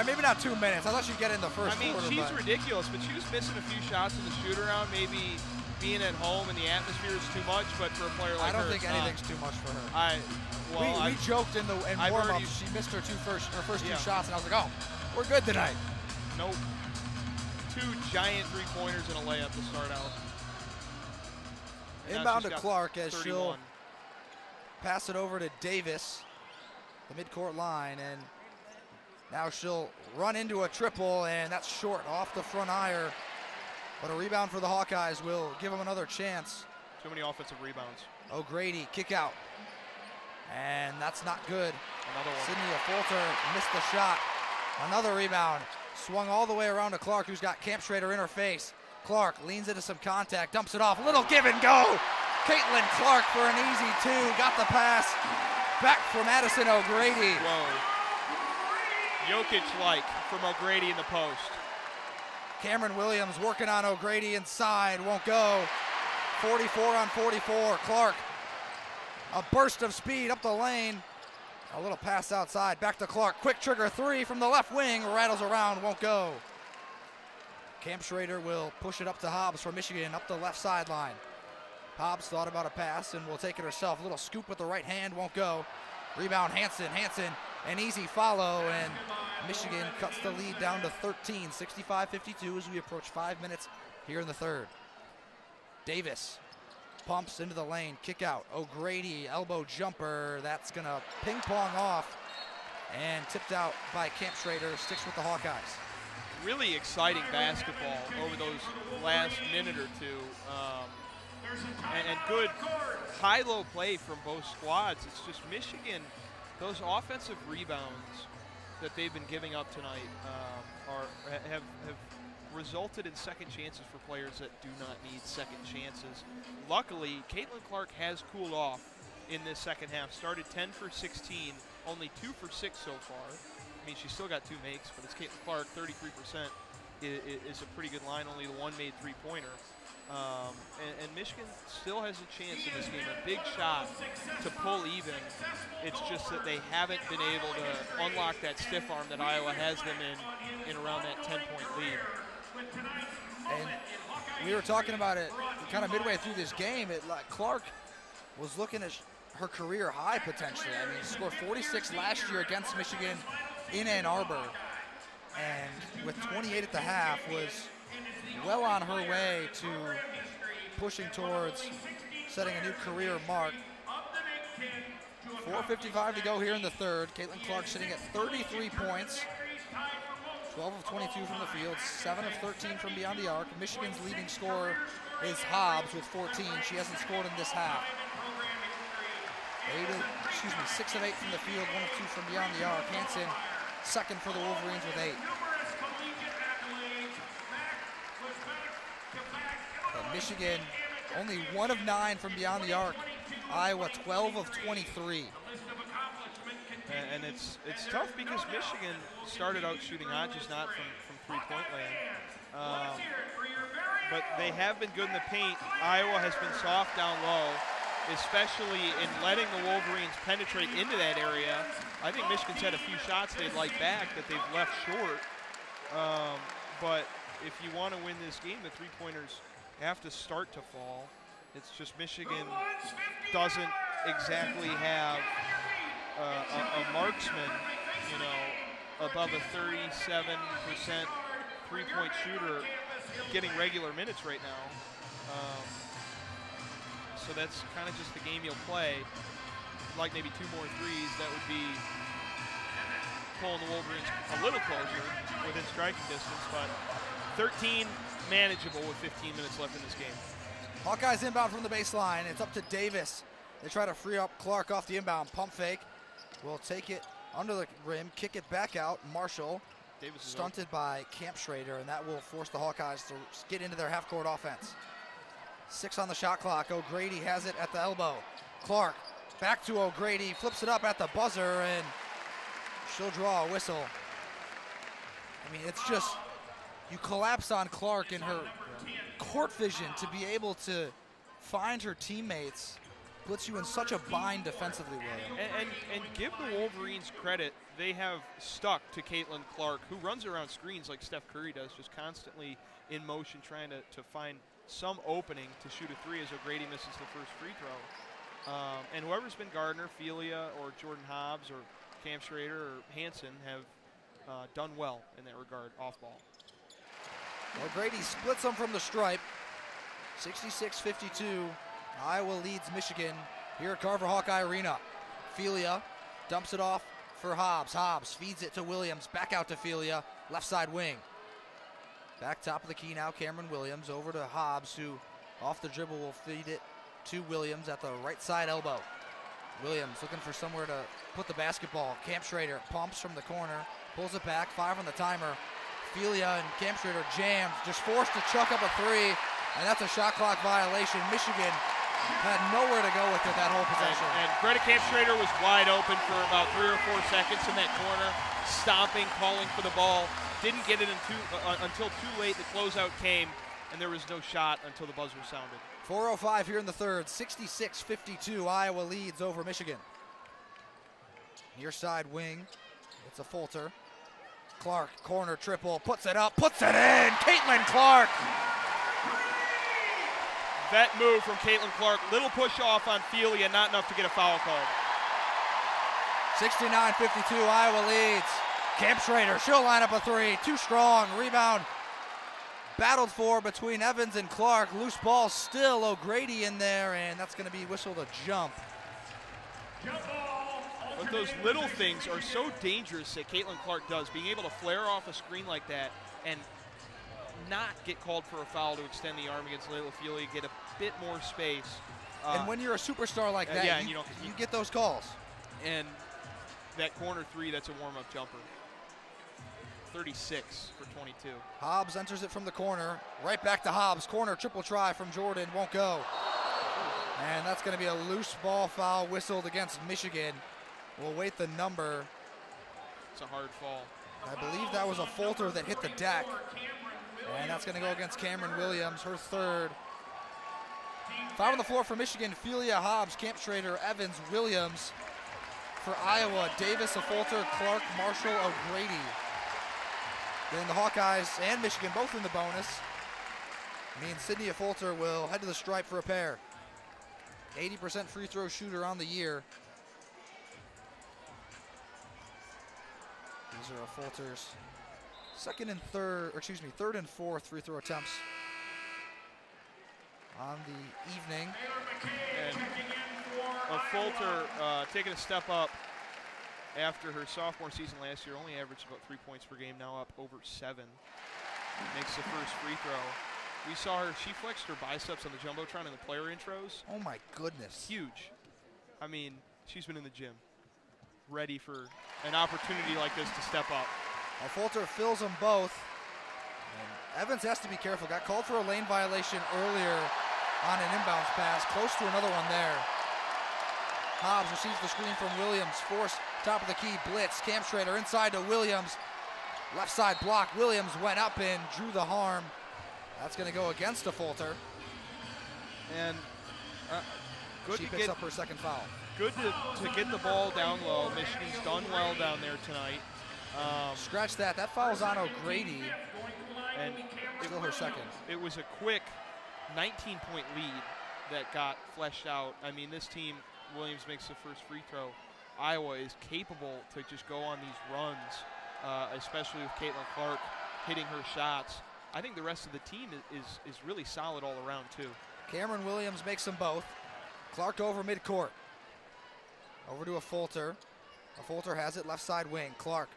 Maybe not 2 minutes. I thought she'd get in the first quarter. I mean, she's ridiculous, but she was missing a few shots in the shoot-around. Maybe being at home and the atmosphere is too much, but for a player like her, I don't think anything's too much for her. We joked in warm-ups. She missed her first two shots, and I was like, oh, we're good tonight. Nope. 2 giant three-pointers and a layup to start out. Inbound to Clark as 31. She'll pass it over to Davis, the midcourt line, and now she'll run into a triple, and that's short off the front iron. But a rebound for the Hawkeyes will give them another chance. Too many offensive rebounds. O'Grady, kick out. And that's not good. Another one. Sydney Affolter missed the shot. Another rebound. Swung all the way around to Clark, who's got Camp Schrader in her face. Clark leans into some contact, dumps it off. Little give and go. Caitlin Clark for an easy 2. Got the pass. Back from Addison O'Grady. Whoa. Jokic-like from O'Grady in the post. Cameron Williams working on O'Grady inside, won't go. 44 on 44, Clark. A burst of speed up the lane. A little pass outside, back to Clark. Quick trigger 3 from the left wing, rattles around, won't go. Camp Schrader will push it up to Hobbs for Michigan, up the left sideline. Hobbs thought about a pass and will take it herself. A little scoop with the right hand, won't go. Rebound Hansen, an easy follow, and Michigan cuts the lead down to 13, 65-52 as we approach 5 minutes here in the third. Davis pumps into the lane, kick out. O'Grady, elbow jumper, that's gonna ping pong off and tipped out by Camp Schrader, sticks with the Hawkeyes. Really exciting basketball over those last minute or two. And good high-low play from both squads. It's just Michigan, those offensive rebounds that they've been giving up tonight have resulted in second chances for players that do not need second chances. Luckily, Caitlin Clark has cooled off in this second half. Started 10 for 16, only 2 for 6 so far. I mean, she's still got 2 makes, but it's Caitlin Clark, 33% is a pretty good line. Only the 1 made three-pointer. And Michigan still has a chance in this game, a big shot to pull even. It's just that they haven't been able to unlock that stiff arm that Iowa has them in around that 10-point lead. And we were talking about it kind of midway through this game. Clark was looking at her career high potentially. I mean, she scored 46 last year against Michigan in Ann Arbor, and with 28 at the half was well on her way to pushing towards setting a new career mark. 4:55 to go here in the third. Caitlin Clark sitting at 33 points, 12 of 22 from the field, 7 of 13 from beyond the arc. Michigan's leading scorer is Hobbs with 14. She hasn't scored in this half. 6 of 8 from the field, 1 of 2 from beyond the arc. Hansen second for the Wolverines with 8. But Michigan only 1 of 9 from beyond the arc. Iowa 12 of 23. And it's tough because Michigan started out shooting hot, just not from three-point land. But they have been good in the paint. Iowa has been soft down low, especially in letting the Wolverines penetrate into that area. I think Michigan's had a few shots they'd like back that they've left short. But if you want to win this game, the three-pointers have to start to fall. It's just Michigan doesn't exactly have a marksman, above a 37% three-point shooter getting regular minutes right now. So that's kind of just the game you'll play. Like maybe 2 more threes, that would be pulling the Wolverines a little closer within striking distance, but 13 manageable with 15 minutes left in this game. Hawkeyes inbound from the baseline. It's up to Davis. They try to free up Clark off the inbound. Pump fake. Will take it under the rim, kick it back out. Marshall Davis stunted by Camp Schrader, and that will force the Hawkeyes to get into their half-court offense. 6 on the shot clock. O'Grady has it at the elbow. Clark back to O'Grady, flips it up at the buzzer, and she'll draw a whistle. I mean, it's just, you collapse on Clark in her court vision to be able to find her teammates. Puts you in such a bind defensively, William. And give the Wolverines credit. They have stuck to Caitlin Clark, who runs around screens like Steph Curry does, just constantly in motion trying to find some opening to shoot a three as O'Grady misses the first free throw. And whoever's been Gardner, Felia, or Jordan Hobbs, or Cam Schrader, or Hansen have done well in that regard off ball. O'Grady splits them from the stripe. 66-52. Iowa leads Michigan here at Carver Hawkeye Arena. Felia dumps it off for Hobbs. Hobbs feeds it to Williams. Back out to Felia. Left side wing. Back top of the key now, Cameron Williams. Over to Hobbs, who off the dribble will feed it to Williams at the right side elbow. Williams looking for somewhere to put the basketball. Camp Schrader pumps from the corner. Pulls it back. 5 on the timer. Felia and Camp Schrader jammed. Just forced to chuck up a 3. And that's a shot clock violation. Michigan had nowhere to go with it that whole possession. And Greta Camp Schrader was wide open for about 3 or 4 seconds in that corner, stomping, calling for the ball. Didn't get it until too late. The closeout came, and there was no shot until the buzzer sounded. 4:05 here in the third. 66-52. Iowa leads over Michigan. Near side wing. It's a Fulter. Clark, corner triple, puts it up, puts it in. Caitlin Clark. That move from Caitlin Clark, little push off on Felia, not enough to get a foul called. 69-52, Iowa leads. Camp Schrader, she'll line up a 3, too strong, rebound. Battled for between Evans and Clark. Loose ball still, O'Grady in there, and that's gonna be whistled a jump. But those little things are so dangerous that Caitlin Clark does, being able to flare off a screen like that and not get called for a foul to extend the arm against Layla Feely, get a bit more space. And when you're a superstar like that, yeah, you get those calls. And that corner 3, that's a warm-up jumper. 36 for 22. Hobbs enters it from the corner. Right back to Hobbs. Corner triple try from Jordan. Won't go. And that's going to be a loose ball foul whistled against Michigan. We'll wait the number. It's a hard fall. I believe that was a Fulter that hit the deck. And that's going to go against Cameron Williams, her third. Foul on the floor for Michigan, Felia, Hobbs, Camp Schrader, Evans, Williams. For Iowa, Davis, Afolter, Clark, Marshall, O'Grady. Then the Hawkeyes and Michigan both in the bonus. Me and Sydney Afolter will head to the stripe for a pair. 80% free throw shooter on the year. These are Afolter's third and fourth free throw attempts on the evening. And Afolter taking a step up after her sophomore season last year, only averaged about 3 points per game, now up over 7. Makes the first free throw. We saw her, she flexed her biceps on the Jumbotron in the player intros. Oh my goodness. Huge. I mean, she's been in the gym, ready for an opportunity like this to step up. Afolter fills them both. And Evans has to be careful. Got called for a lane violation earlier on an inbounds pass. Close to another one there. Hobbs receives the screen from Williams. Forced top of the key blitz. Camp Schrader inside to Williams. Left side block. Williams went up and drew the harm. That's going to go against Afolter. And good she to picks get up her second foul. Good to get the ball down low. Michigan's done well down there tonight. Scratch that. That foul's on O'Grady. And still her second. It was a quick 19-point lead that got fleshed out. I mean, this team, Williams makes the first free throw. Iowa is capable to just go on these runs, especially with Caitlin Clark hitting her shots. I think the rest of the team is really solid all around, too. Cameron Williams makes them both. Clark over midcourt. Over to Afolter. Afolter has it left side wing. Clark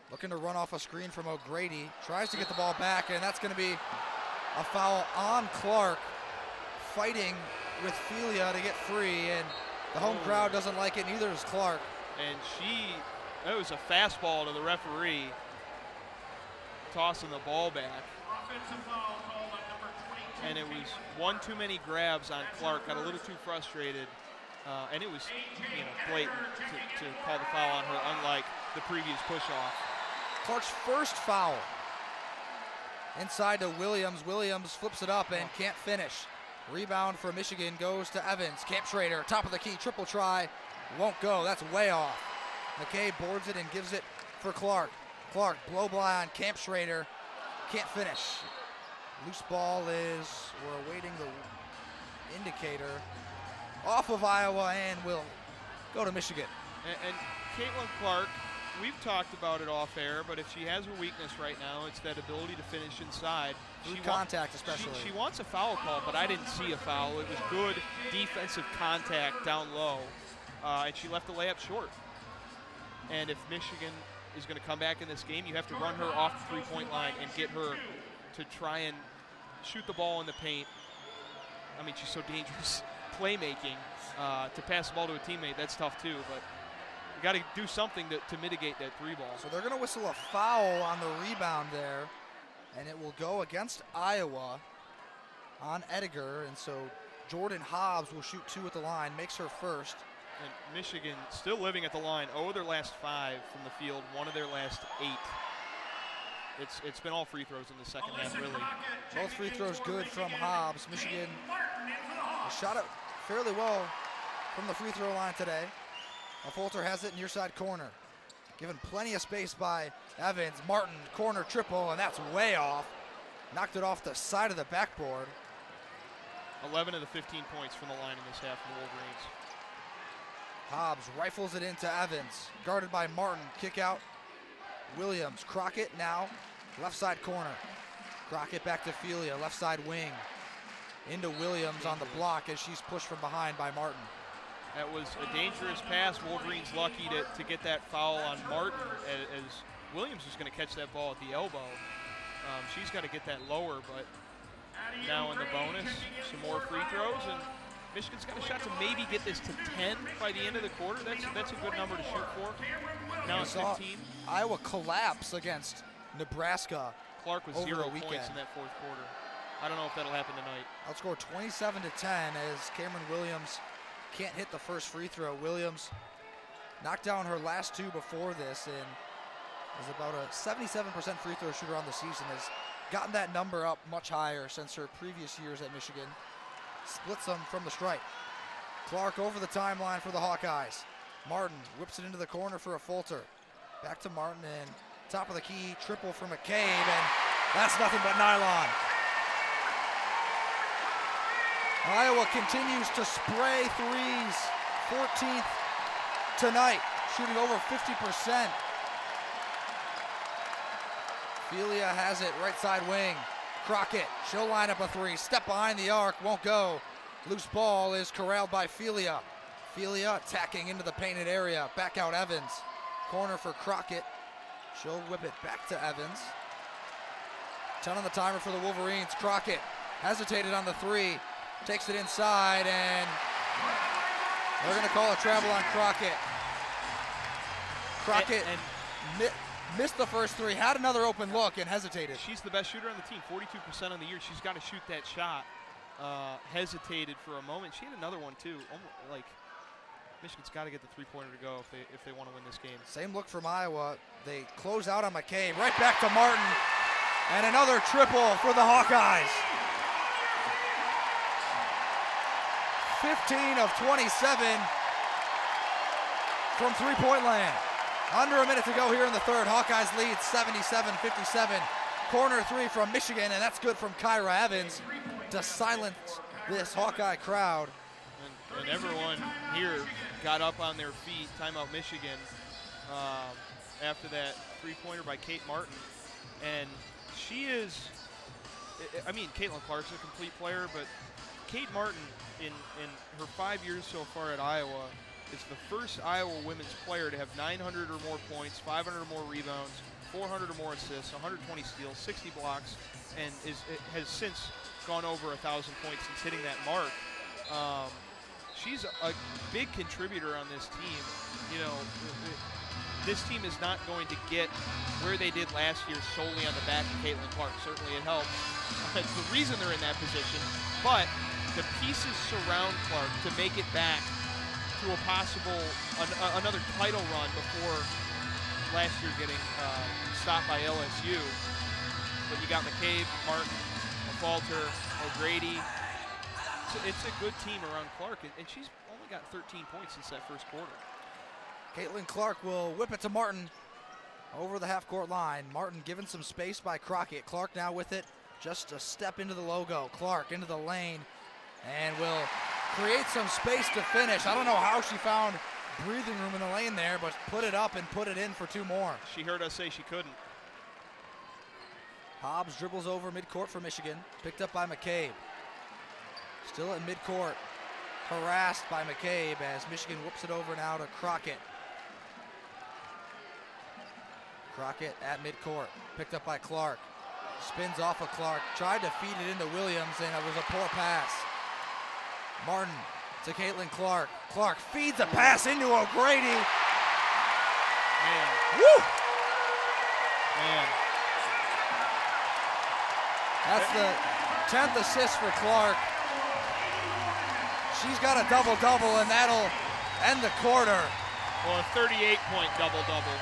looking to run off a screen from O'Grady. Tries to get the ball back, and that's going to be a foul on Clark. Fighting with Felia to get free, and the home crowd doesn't like it, neither does Clark. And that was a fastball to the referee, tossing the ball back. And it was one too many grabs on Clark, got a little too frustrated, and it was blatant to call the foul on her, unlike the previous push-off. Clark's first foul. Inside to Williams. Williams flips it up and can't finish. Rebound for Michigan goes to Evans. Camp Schrader, top of the key, triple try. Won't go, that's way off. McKay boards it and gives it for Clark. Clark, blow by on Camp Schrader. Can't finish. Loose ball we're awaiting the indicator. Off of Iowa and will go to Michigan. And Caitlin Clark, we've talked about it off air, but if she has a weakness right now, it's that ability to finish inside. Contact especially. She wants a foul call, but I didn't see a foul. It was good defensive contact down low, and she left the layup short. And if Michigan is going to come back in this game, you have to run her off the three-point line and get her to try and shoot the ball in the paint. I mean, she's so dangerous. Playmaking, to pass the ball to a teammate, that's tough too, but you got to do something to mitigate that three ball. So they're going to whistle a foul on the rebound there, and it will go against Iowa on Ediger, and so Jordan Hobbs will shoot 2 at the line, makes her first. And Michigan still living at the line, 0 of their last 5 from the field, 1 of their last 8. It's been all free throws in the second half, really. Both free throws good from Hobbs. Michigan shot it fairly well from the free throw line today. Afolter has it near side corner. Given plenty of space by Evans. Martin, corner triple, and that's way off. Knocked it off the side of the backboard. 11 of the 15 points from the line in this half from the Wolverines. Hobbs rifles it into Evans. Guarded by Martin. Kick out. Williams. Crockett now. Left side corner. Crockett back to Felia. Left side wing. Into Williams on the block as she's pushed from behind by Martin. That was a dangerous pass. Wolverines lucky to get that foul on Martin as Williams was going to catch that ball at the elbow. She's got to get that lower, but now in the bonus, some more free throws, and Michigan's got a shot to maybe get this to 10 by the end of the quarter. That's a good number to shoot for. Now it's 15. Iowa collapse against Nebraska. Clark with 0 points in that fourth quarter. I don't know if that'll happen tonight. Outscored 27-10 as Cameron Williams can't hit the first free throw. Williams knocked down her last 2 before this and is about a 77% free throw shooter on the season. Has gotten that number up much higher since her previous years at Michigan. splits them from the stripe. Clark over the timeline for the Hawkeyes. Martin whips it into the corner for a Fulter. Back to Martin, and top of the key, triple for McCabe, and that's nothing but nylon. Iowa continues to spray threes. 14th tonight, shooting over 50%. Felia has it, right side wing. Crockett, she'll line up a three, step behind the arc, won't go. Loose ball is corralled by Felia. Felia attacking into the painted area, back out Evans. Corner for Crockett. She'll whip it back to Evans. 10 on the timer for the Wolverines. Crockett hesitated on the three, takes it inside, and they're gonna call a travel on Crockett. Crockett missed the first three, had another open look and hesitated. She's the best shooter on the team, 42% on the year. She's got to shoot that shot. Hesitated for a moment. She had another one too. Like, Michigan's got to get the three-pointer to go if they want to win this game. Same look from Iowa. They close out on McCabe. Right back to Martin. And another triple for the Hawkeyes. 15 of 27 from three-point land. Under a minute to go here in the third. Hawkeyes lead 77-57. Corner three from Michigan, and that's good from Kyra Evans to silence this Hawkeye crowd. And everyone here got up on their feet. Timeout Michigan after that three-pointer by Kate Martin. And she is, I mean, Caitlin Clark's a complete player, but Kate Martin in her 5 years so far at Iowa is the first Iowa women's player to have 900 or more points, 500 or more rebounds, 400 or more assists, 120 steals, 60 blocks, and has since gone over 1,000 points since hitting that mark. She's a big contributor on this team. You know, this team is not going to get where they did last year solely on the back of Caitlin Clark. Certainly it helps. It's the reason they're in that position. But the pieces surround Clark to make it back to a possible another title run before last year getting stopped by LSU. But you got McCabe, Martin, Falter, O'Grady. So it's a good team around Clark, and she's only got 13 points since that first quarter. Caitlin Clark will whip it to Martin over the half-court line. Martin given some space by Crockett. Clark now with it, just a step into the logo. Clark into the lane, and will create some space to finish. I don't know how she found breathing room in the lane there, but put it up and put it in for two more. She heard us say she couldn't. Hobbs dribbles over midcourt for Michigan, picked up by McCabe. Still at midcourt, harassed by McCabe as Michigan whoops it over now to Crockett. Crockett at midcourt, picked up by Clark. Spins off of Clark, tried to feed it into Williams, and it was a poor pass. Martin to Caitlin Clark. Clark feeds a pass into O'Grady. Man. Woo! Man. That's the 10th assist for Clark. She's got a double-double, and that'll end the quarter. Well, a 38-point double-double.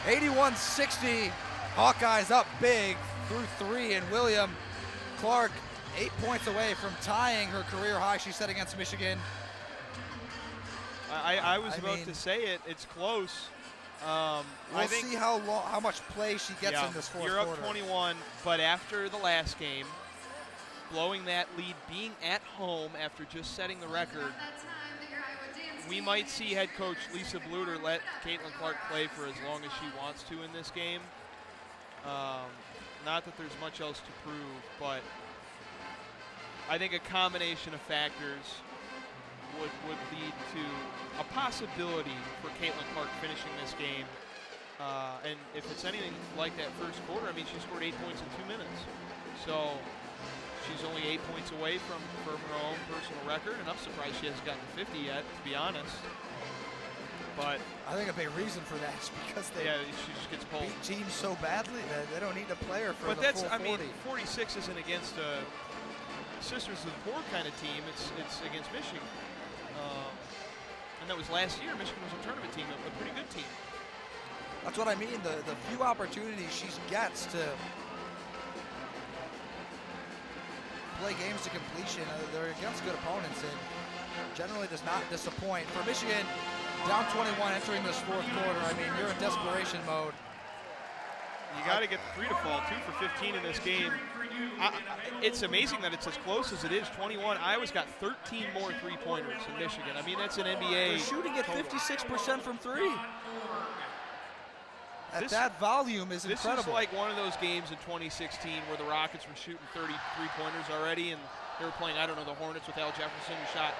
81-60, Hawkeyes up big through three, and William Clark 8 points away from tying her career high she set against Michigan. I was about to say it. It's close. We'll see how much play she gets in this fourth quarter. You're up 21, but after the last game, blowing that lead, being at home after just setting the record, we might see head coach Lisa Bluter let Caitlin Clark play for as long as she wants to in this game. Not that there's much else to prove, but I think a combination of factors would lead to a possibility for Caitlin Clark finishing this game. And if it's anything like that first quarter, I mean, she scored 8 points in 2 minutes. So she's only 8 points away from her own personal record, and I'm surprised she hasn't gotten to 50 yet, to be honest. But I think a big reason for that is because she just gets pulled. beat teams so badly that they don't need to play her for but the that's, full 40. I mean, 46 isn't against a Sisters of the Poor kind of team. It's against Michigan. And that was last year. Michigan was a tournament team, a pretty good team. That's what I mean. The few opportunities she gets to play games to completion. They're against good opponents and generally does not disappoint. For Michigan, down 21 entering this fourth quarter, I mean, you're in desperation mode. You got to get the 3 to fall, 2 for 15 in this game. It's amazing that it's as close as it is, 21. Iowa's got 13 more three-pointers in Michigan. I mean, that's an NBA. They're shooting at 56% from 3. That volume is incredible. This is like one of those games in 2016 where the Rockets were shooting 30 three-pointers already, and they were playing, I don't know, the Hornets with Al Jefferson, who shot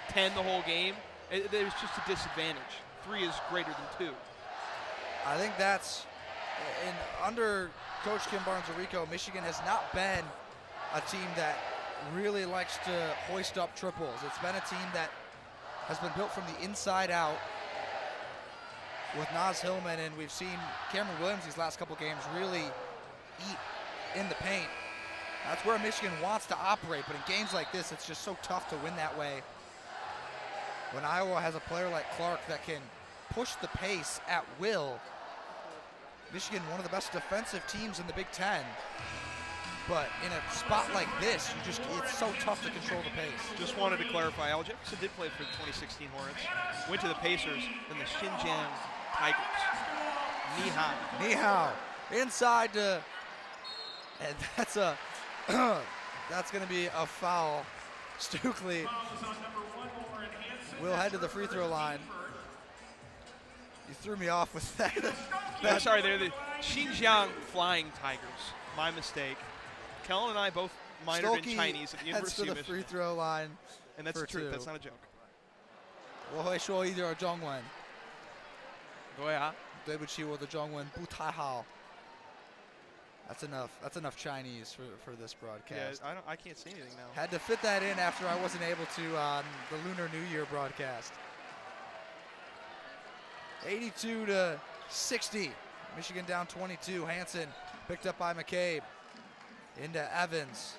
10 the whole game. It was just a disadvantage. 3 is greater than 2. I think that's, under Coach Kim Barnes-Arico, Michigan has not been a team that really likes to hoist up triples. It's been a team that has been built from the inside out with Naz Hillman, and we've seen Cameron Williams these last couple games really eat in the paint. That's where Michigan wants to operate, but in games like this, it's just so tough to win that way. When Iowa has a player like Clark that can push the pace at will, Michigan, one of the best defensive teams in the Big Ten. But in a spot like this, it's so tough to control the pace. Just wanted to clarify, Al Jefferson did play for the 2016 Hornets, went to the Pacers, then the Xinjiang Tigers. Ni hao. Ni hao. Inside to, and that's a, that's going to be a foul. Stukely will head to the free throw line. You threw me off with that. I'm sorry, they're the Xinjiang Flying Tigers. My mistake. Kellen and I both minored in Chinese at the University of Michigan. Heads to the free throw line. And that's the truth. That's not a joke. 我会说一点中文。对啊。对不起，我的中文不太好。That's enough. That's enough Chinese for this broadcast. Yeah, I can't say anything now. Had to fit that in after I wasn't able to on the Lunar New Year broadcast. 82 to 60. Michigan down 22. Hansen picked up by McCabe. Into Evans.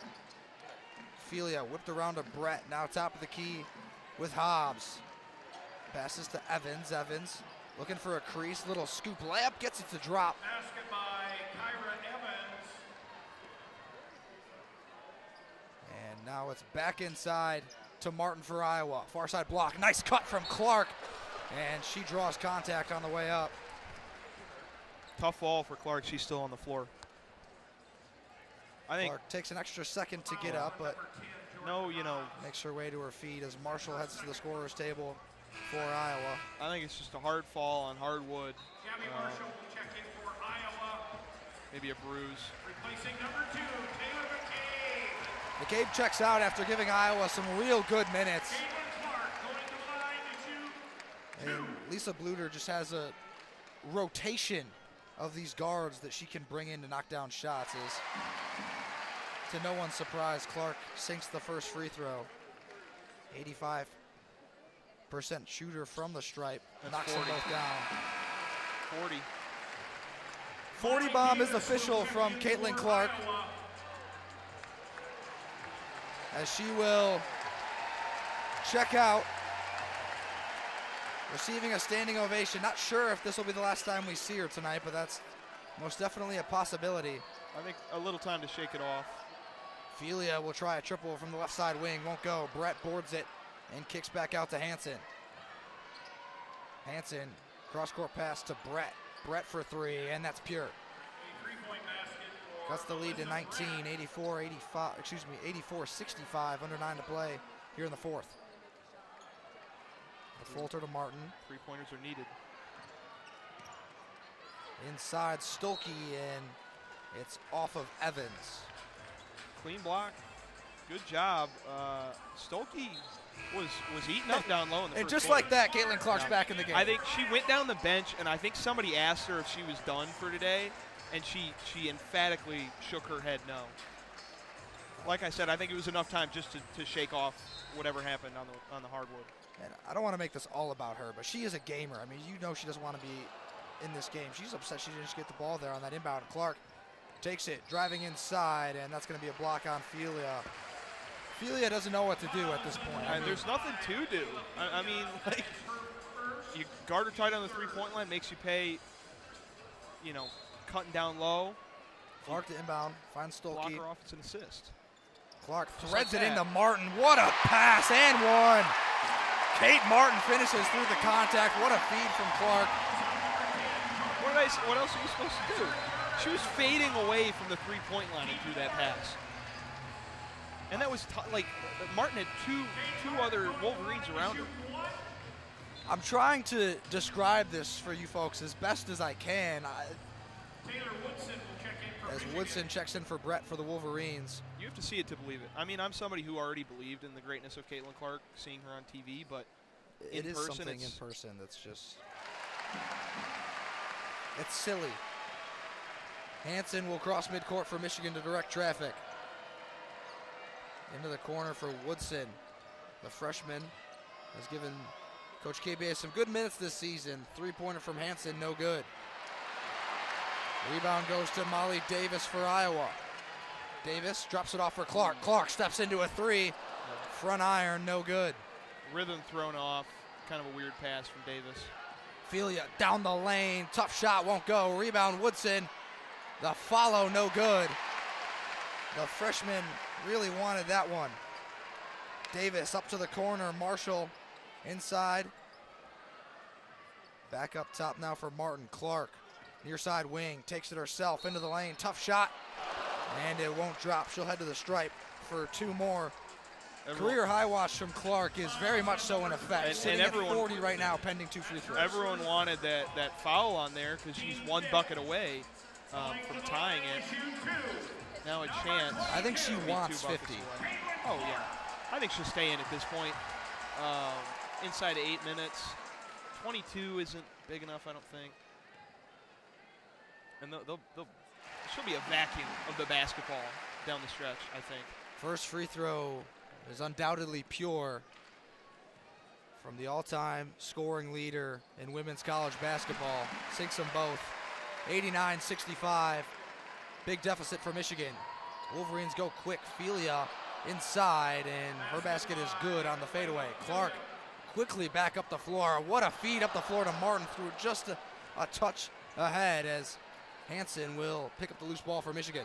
Felia whipped around to Brett. Now top of the key with Hobbs. Passes to Evans. Evans looking for a crease. Little scoop layup. Gets it to drop. Basket by Kyra Evans. And now it's back inside to Martin for Iowa. Far side block. Nice cut from Clark. And she draws contact on the way up. Tough fall for Clark. She's still on the floor. I think Clark takes an extra second to get up, but makes her way to her feet as Marshall heads to the scorer's table for Iowa. I think it's just a hard fall on hard wood. Gabby Marshall will check in for Iowa. Maybe a bruise. Replacing number 2, Taylor McCabe. McCabe checks out after giving Iowa some real good minutes. Caitlin Clark going to the line to shoot. And Lisa Bluter just has a rotation of these guards that she can bring in to knock down shots. To no one's surprise, Clark sinks the first free throw. 85% shooter from the stripe. That's knocks 40. them both down. 40. 40 bomb is official from Caitlin Clark. As she will check out. Receiving a standing ovation. Not sure if this will be the last time we see her tonight, but that's most definitely a possibility. I think a little time to shake it off. Felia will try a triple from the left side wing. Won't go. Brett boards it and kicks back out to Hansen. Hansen, cross-court pass to Brett. Brett for 3, and that's pure. Cuts the lead to 19, 84-65, under 9 to play here in the fourth. Fulter to Martin. 3-pointers are needed. Inside Stolke, and it's off of Evans. Clean block. Good job. Stolke was eating up down low in the and first just quarter. like that, Caitlin Clark's back in the game. I think she went down the bench, and I think somebody asked her if she was done for today, and she emphatically shook her head no. Like I said, I think it was enough time just to shake off whatever happened on the hardwood. And I don't want to make this all about her, but she is a gamer. I mean, you know she doesn't want to be in this game. She's upset she didn't just get the ball there on that inbound. Clark takes it, driving inside, and that's going to be a block on Felia. Felia doesn't know what to do at this point. And there's nothing to do. I mean, like, you guard her tight on the three-point line, makes you pay, cutting down low. Clark to inbound, finds Stolke. Block her off, it's an assist. Clark threads it into Martin. What a pass and one. Kate Martin finishes through the contact. What a feed from Clark. What else are you supposed to do? She was fading away from the three-point line and threw that pass. And that was like Martin had two other Wolverines around her. I'm trying to describe this for you folks as best as I can. As Woodson checks in for Brett for the Wolverines. You have to see it to believe it. I mean, I'm somebody who already believed in the greatness of Caitlin Clark, seeing her on TV, but it is something in person that's just, it's silly. Hansen will cross midcourt for Michigan to direct traffic. Into the corner for Woodson. The freshman has given Coach KBA some good minutes this season. Three-pointer from Hansen, no good. Rebound goes to Molly Davis for Iowa. Davis drops it off for Clark. Clark steps into a three. Front iron, no good. Rhythm thrown off. Kind of a weird pass from Davis. Filia down the lane. Tough shot, won't go. Rebound, Woodson. The follow, no good. The freshman really wanted that one. Davis up to the corner. Marshall inside. Back up top now for Martin. Clark, near side wing, takes it herself into the lane. Tough shot, and it won't drop. She'll head to the stripe for two more. Career high watch from Clark is very much so in effect. Sitting at 40 right now, pending two free throws. Everyone wanted that foul on there because she's one bucket away from tying it. Now a chance. I think she wants 50. Oh, yeah. I think she'll stay in at this point. Inside of 8 minutes. 22 isn't big enough, I don't think. And she'll be a vacuum of the basketball down the stretch, I think. First free throw is undoubtedly pure from the all-time scoring leader in women's college basketball. Sinks them both. 89-65. Big deficit for Michigan. Wolverines go quick. Filia inside, and her basket is good on the fadeaway. Clark quickly back up the floor. What a feed up the floor to Martin, through just a touch ahead as Hansen will pick up the loose ball for Michigan.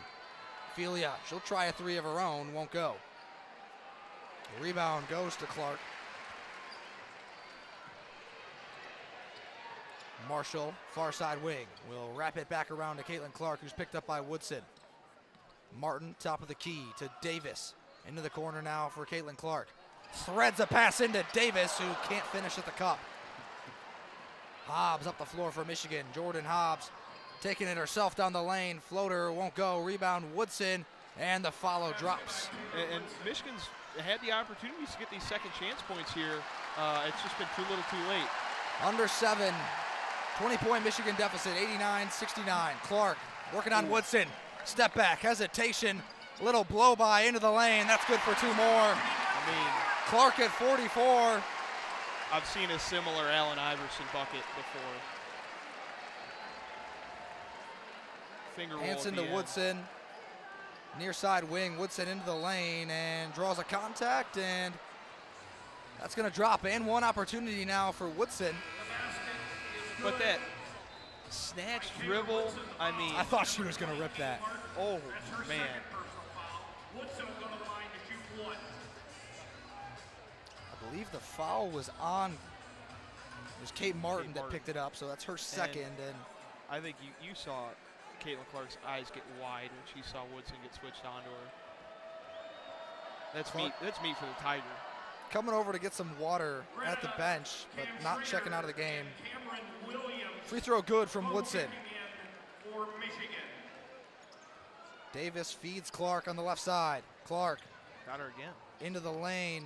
Filia, she'll try a three of her own, won't go. The rebound goes to Clark. Marshall, far side wing, will wrap it back around to Caitlin Clark, who's picked up by Woodson. Martin, top of the key to Davis. Into the corner now for Caitlin Clark. Threads a pass into Davis, who can't finish at the cup. Hobbs up the floor for Michigan. Jordan Hobbs taking it herself down the lane. Floater won't go. Rebound Woodson, and the follow drops. And Michigan's had the opportunities to get these second chance points here. It's just been too little too late. Under 7. 20-point Michigan deficit, 89-69. Clark working on Woodson. Step back, hesitation, little blow by into the lane. That's good for two more. I mean, Clark at 44. I've seen a similar Allen Iverson bucket before. Finger roll. Hansen to Woodson. Near side wing, Woodson into the lane and draws a contact, and that's going to drop. And one opportunity now for Woodson. But that snatch dribble, I mean. I thought she was going to rip that. Oh, man. I believe the foul was on. It was Kate Martin that picked it up, so that's her second. And I think you saw Caitlin Clark's eyes get wide when she saw Woodson get switched onto her. That's me for the Tiger. Coming over to get some water at the bench, but not checking out of the game. Free throw good from Woodson. Davis feeds Clark on the left side. Clark got her again. Into the lane.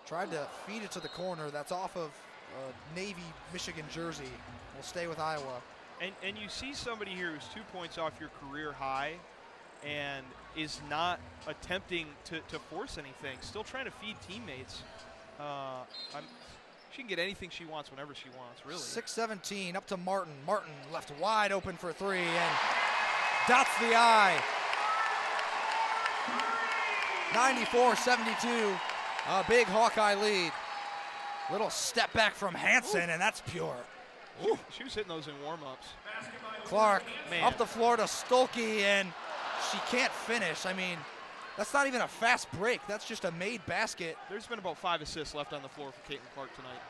Tried to feed it to the corner. That's off of a Navy Michigan jersey. Will stay with Iowa. And you see somebody here who's 2 points off your career high and is not attempting to force anything. Still trying to feed teammates. She can get anything she wants whenever she wants, really. 6-17 up to Martin. Martin left wide open for three and dots the eye. 94-72, a big Hawkeye lead. Little step back from Hansen, and that's pure. She was hitting those in warm-ups. Clark up the floor to Stolke, and she can't finish. I mean, That's not even a fast break. That's just a made basket. There's been about 5 assists left on the floor for Caitlin Clark tonight.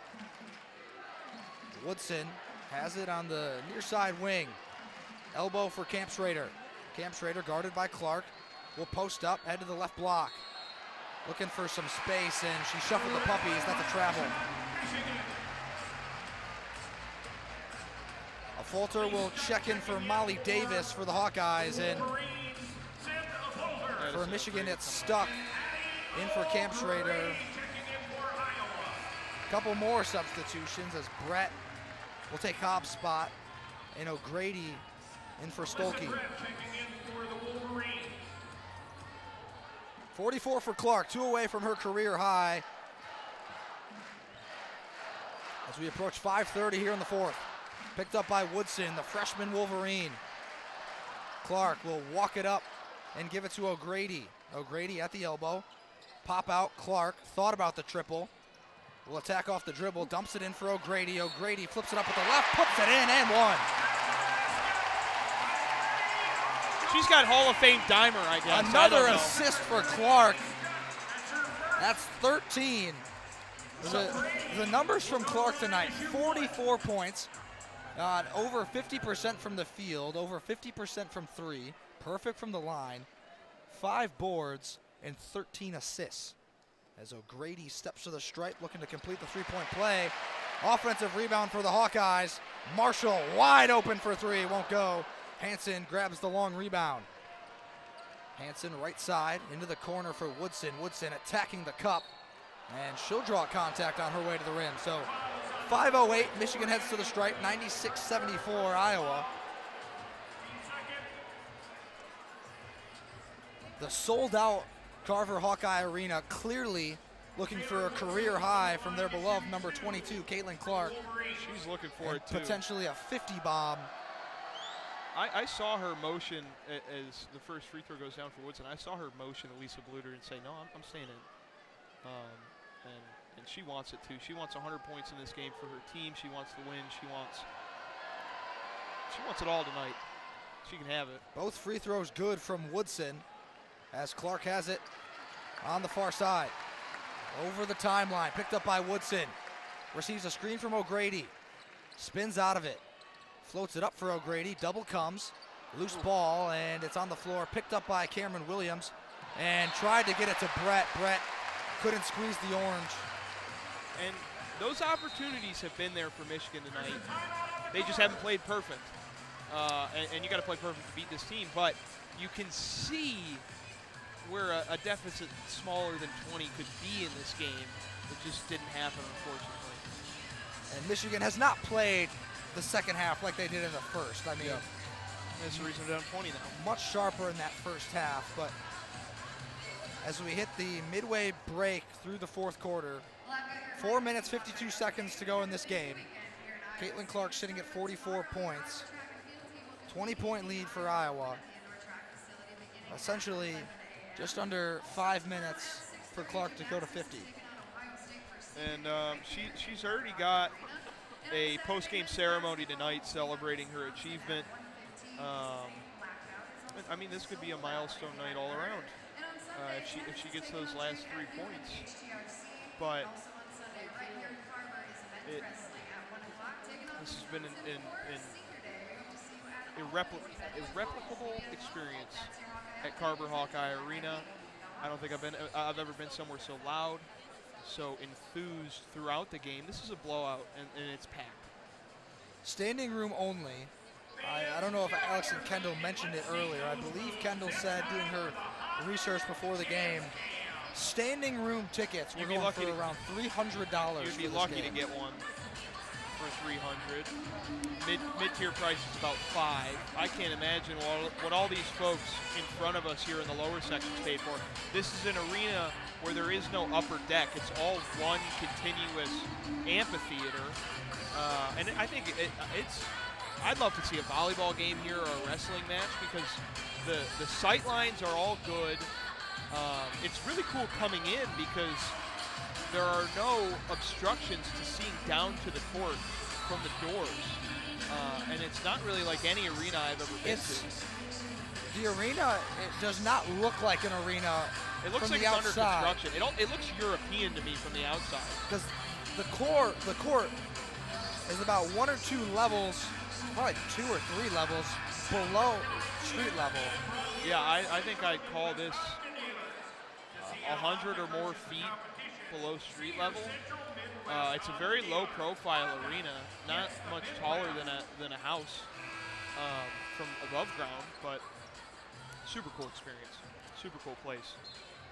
Woodson has it on the near side wing. Elbow for Camp Schrader. Camp Schrader guarded by Clark. Will post up, head to the left block. Looking for some space, and she shuffled the puppies. That's a travel. A falter will check in for Molly Davis for the Hawkeyes, and for Michigan it's stuck in for Camp Schrader. A couple more substitutions as Brett will take Hobbs' spot, and O'Grady in for Stolke. 44 for Clark, 2 away from her career high. As we approach 5:30 here in the fourth. Picked up by Woodson, the freshman Wolverine. Clark will walk it up and give it to O'Grady. O'Grady at the elbow. Pop out, Clark, thought about the triple. Will attack off the dribble, dumps it in for O'Grady. O'Grady flips it up with the left, puts it in, and one. She's got Hall of Fame dimer, I guess. Another assist for Clark. That's 13. The numbers from Clark tonight, 44 points, over 50% from the field, over 50% from 3, perfect from the line, 5 boards, and 13 assists. As O'Grady steps to the stripe looking to complete the 3-point play. Offensive rebound for the Hawkeyes. Marshall wide open for 3, won't go. Hansen grabs the long rebound. Hansen right side into the corner for Woodson. Woodson attacking the cup, and she'll draw contact on her way to the rim. So 5:08, Michigan heads to the stripe, 96-74 Iowa. The sold out Carver Hawkeye Arena clearly looking for a career high from their beloved number 22, Caitlin Clark. She's looking for it too. Potentially a 50 bomb. I saw her motion as the first free throw goes down for Woodson. I saw her motion at Lisa Bluter and say, no, I'm staying in. And she wants it too. She wants 100 points in this game for her team. She wants to win. She wants it all tonight. She can have it. Both free throws good from Woodson as Clark has it on the far side. Over the timeline, picked up by Woodson. Receives a screen from O'Grady. Spins out of it. Floats it up for O'Grady, double comes, loose ball, and it's on the floor, picked up by Cameron Williams, and tried to get it to Brett. Brett couldn't squeeze the orange. And those opportunities have been there for Michigan tonight. They just haven't played perfect. And you got to play perfect to beat this team, but you can see where a deficit smaller than 20 could be in this game. It just didn't happen, unfortunately. And Michigan has not played the second half like they did in the first. I mean, that's the reason they're down 20 now. Much sharper in that first half, but as we hit the midway break through the fourth quarter, 4 minutes, 52 seconds to go in this game. Caitlin Clark sitting at 44 points. 20-point lead for Iowa. Essentially just under 5 minutes for Clark to go to 50. And she's already got a post-game ceremony tonight celebrating her achievement. I mean, this could be a milestone night all around if she gets those last 3 points. But this has been an irreplicable experience at Carver Hawkeye Arena. I don't think I've ever been somewhere so loud, so enthused throughout the game. This is a blowout, and it's packed. Standing room only. I don't know if Alex and Kendall mentioned it earlier. I believe Kendall said, doing her research before the game, standing room tickets were going for around $300. You'd be lucky to get one for $300. Mid-tier price is about $5. I can't imagine what all these folks in front of us here in the lower sections paid for. This is an arena where there is no upper deck. It's all one continuous amphitheater. And I think I'd love to see a volleyball game here or a wrestling match because the sight lines are all good. It's really cool coming in because there are no obstructions to seeing down to the court from the doors. And it's not really like any arena I've ever been to. The arena, it does not look like an arena It looks from like the it's under outside. construction. It looks European to me from the outside. Because the court is about 1 or 2 levels, probably 2 or 3 levels below street level. Yeah, I think I'd call this 100 or more feet below street level. It's a very low-profile arena, not much taller than a house from above ground, but super cool experience, super cool place.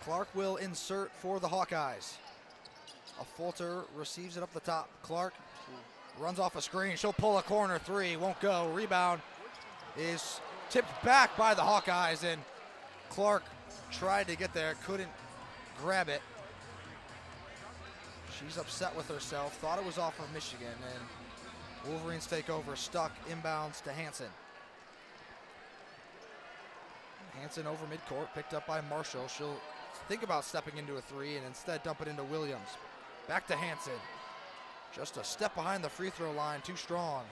Clark will insert for the Hawkeyes. A Fulter receives it up the top. Clark runs off a screen. She'll pull a corner 3, won't go. Rebound is tipped back by the Hawkeyes, and Clark tried to get there, couldn't grab it. She's upset with herself, thought it was off of Michigan, and Wolverines take over, stuck inbounds to Hansen. Hansen over midcourt, picked up by Marshall. She'll think about stepping into a 3 and instead dump it into Williams. Back to Hansen. Just a step behind the free throw line, too strong.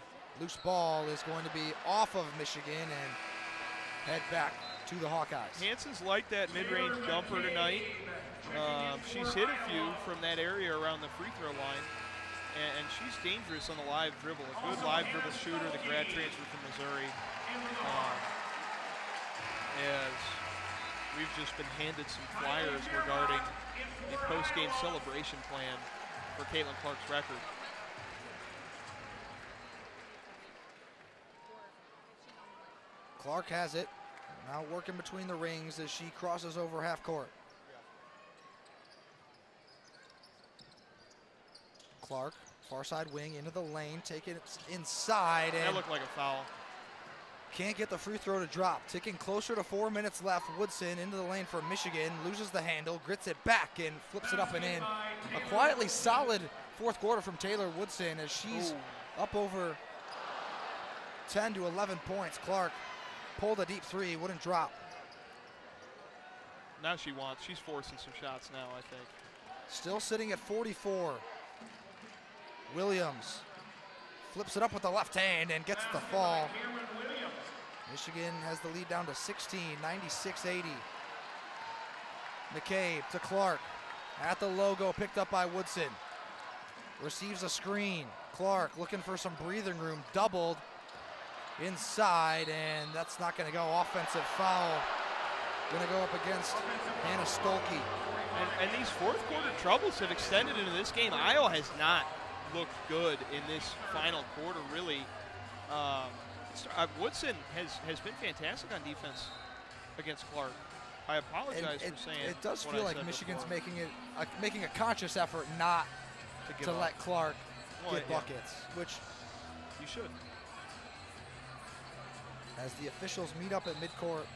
Loose ball is going to be off of Michigan and head back to the Hawkeyes. Hansen's like that mid-range jumper tonight. She's hit a few from that area around the free throw line, and she's dangerous on the live dribble. A good live dribble shooter, the grad transfer from Missouri. As we've just been handed some flyers regarding the post-game celebration plan for Caitlin Clark's record. Clark has it, now working between the rings as she crosses over half court. Clark, far side wing into the lane, taking it inside. And that looked like a foul. Can't get the free throw to drop. Ticking closer to 4 minutes left. Woodson into the lane for Michigan, loses the handle, grits it back and flips it up and in. A quietly solid fourth quarter from Taylor Woodson as she's up over 10 to 11 points. Clark pulled a deep 3, wouldn't drop. Now she's forcing some shots now, I think. Still sitting at 44. Williams flips it up with the left hand and gets the fall. Michigan has the lead down to 16, 96-80. McCabe to Clark. At the logo, picked up by Woodson. Receives a screen. Clark looking for some breathing room, doubled inside, and that's not going to go. Offensive foul. Going to go up against Hannah Stolke. And these fourth quarter troubles have extended into this game. Iowa has not looked good in this final quarter, really. Woodson has been fantastic on defense against Clark. I apologize for saying it does feel like Michigan's making a conscious effort not to let Clark get buckets, which you should. As the officials meet up at midcourt,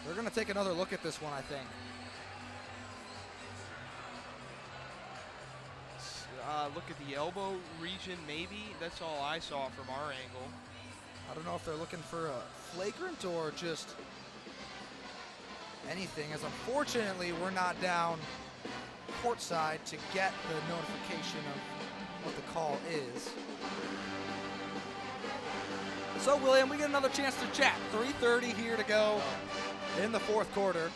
they're going to take another look at this one, I think. Look at the elbow region, maybe. That's all I saw from our angle. I don't know if they're looking for a flagrant or just anything, as unfortunately we're not down courtside to get the notification of what the call is. So, William, we get another chance to chat. 3:30 here to go in the fourth quarter.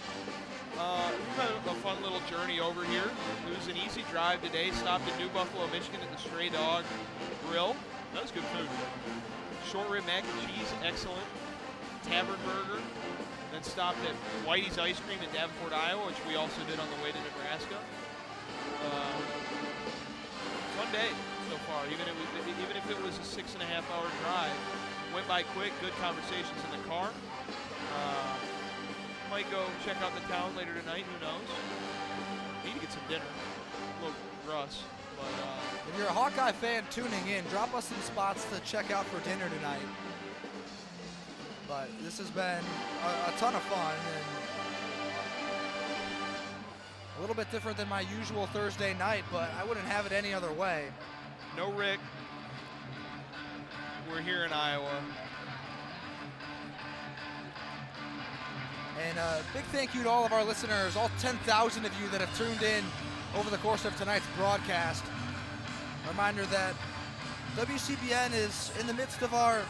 We've had a fun little journey over here. It was an easy drive today. Stopped in New Buffalo, Michigan at the Stray Dog Grill. That was good food. Short rib mac and cheese, excellent. Tavern burger. Then stopped at Whitey's Ice Cream in Davenport, Iowa, which we also did on the way to Nebraska. Fun day so far, even if it was a 6.5-hour drive. Went by quick, good conversations in the car. Might go check out the town later tonight, who knows. Need to get some dinner. A little Russ. But, if you're a Hawkeye fan tuning in, drop us some spots to check out for dinner tonight. But this has been a ton of fun and a little bit different than my usual Thursday night, but I wouldn't have it any other way. No Rick. We're here in Iowa. And a big thank you to all of our listeners, all 10,000 of you that have tuned in over the course of tonight's broadcast. Reminder that WCBN is in the midst of our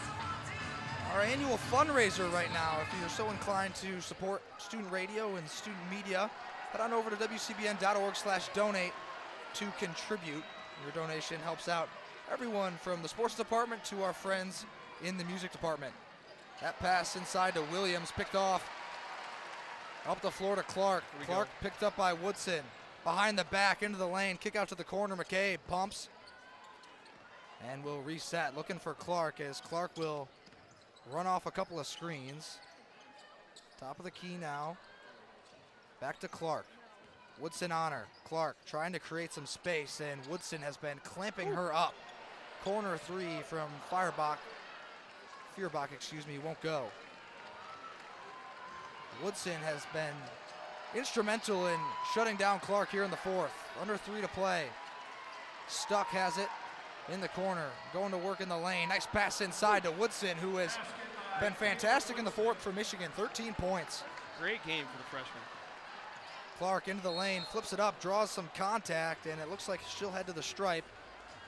our annual fundraiser right now. If you're so inclined to support student radio and student media, head on over to wcbn.org/donate to contribute. Your donation helps out everyone from the sports department to our friends in the music department. That pass inside to Williams, picked off up the floor to Clark. Clark picked up by Woodson. Behind the back, into the lane, kick out to the corner. McCabe pumps and will reset. Looking for Clark as Clark will run off a couple of screens. Top of the key now. Back to Clark. Woodson on her. Clark trying to create some space, and Woodson has been clamping her up. Corner three from Feuerbach, won't go. Woodson has been instrumental in shutting down Clark here in the fourth. Under 3 to play. Stuck has it in the corner, going to work in the lane. Nice pass inside to Woodson, who has been fantastic in the fourth for Michigan. 13 points. Great game for the freshman. Clark into the lane, flips it up, draws some contact, and it looks like she'll head to the stripe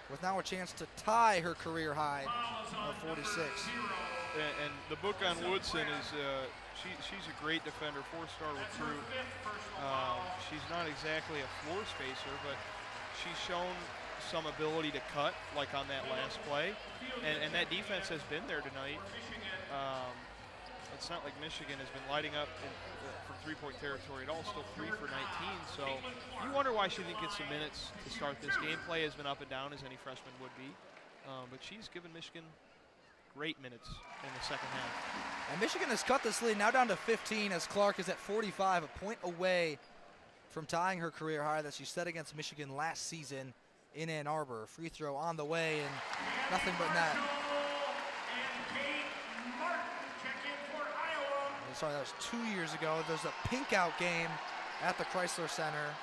with now a chance to tie her career high of 46. And the book on Woodson is she's a great defender, 4-star recruit. She's not exactly a floor spacer, but she's shown some ability to cut, like on that last play. And that defense has been there tonight. It's not like Michigan has been lighting up for three-point territory at all, still 3 for 19. So you wonder why she didn't get some minutes to start this game. Play has been up and down, as any freshman would be. But she's given Michigan great minutes in the second half. And Michigan has cut this lead now down to 15 as Clark is at 45, a point away from tying her career high that she set against Michigan last season in Ann Arbor. Free throw on the way and nothing but net. Sorry, that was 2 years ago. There's a pink out game at the Chrysler Center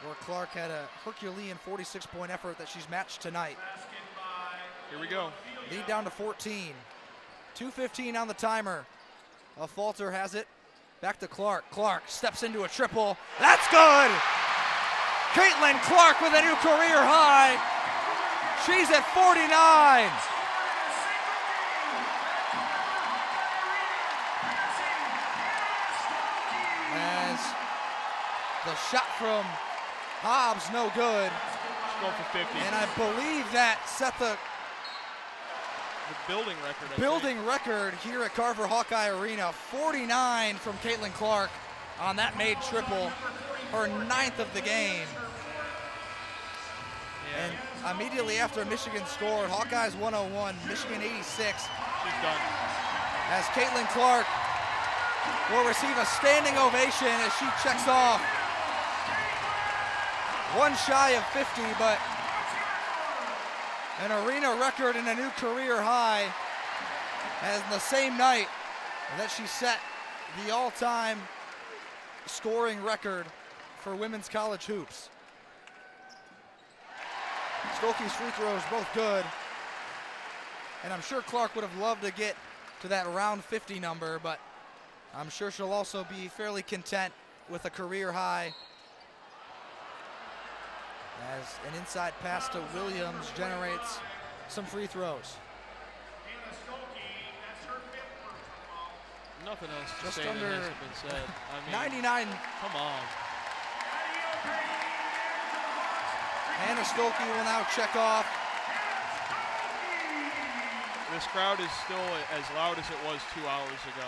where Clark had a Herculean 46-point effort that she's matched tonight. Here we go. Lead down to 14. 2:15 on the timer. A Falter has it. Back to Clark. Clark steps into a triple. That's good! Caitlin Clark with a new career high. She's at 49. As the shot from Hobbs, no good. She's going for 50. And I believe that set the building record. Building record here at Carver Hawkeye Arena. 49 from Caitlin Clark on that made triple, her 9th of the game. Yeah. And immediately after Michigan scored, Hawkeyes 101, Michigan 86. She's done. As Caitlin Clark will receive a standing ovation as she checks off. One shy of 50, but an arena record and a new career high as the same night that she set the all-time scoring record for women's college hoops. Stolke's free throws both good, and I'm sure Clark would have loved to get to that around 50 number, but I'm sure she'll also be fairly content with a career high as an inside pass to Williams generates some free throws. Nothing else to Just say under that hasn't been said. I mean, 99. Come on. Hannah Stolke will now check off. This crowd is still as loud as it was 2 hours ago.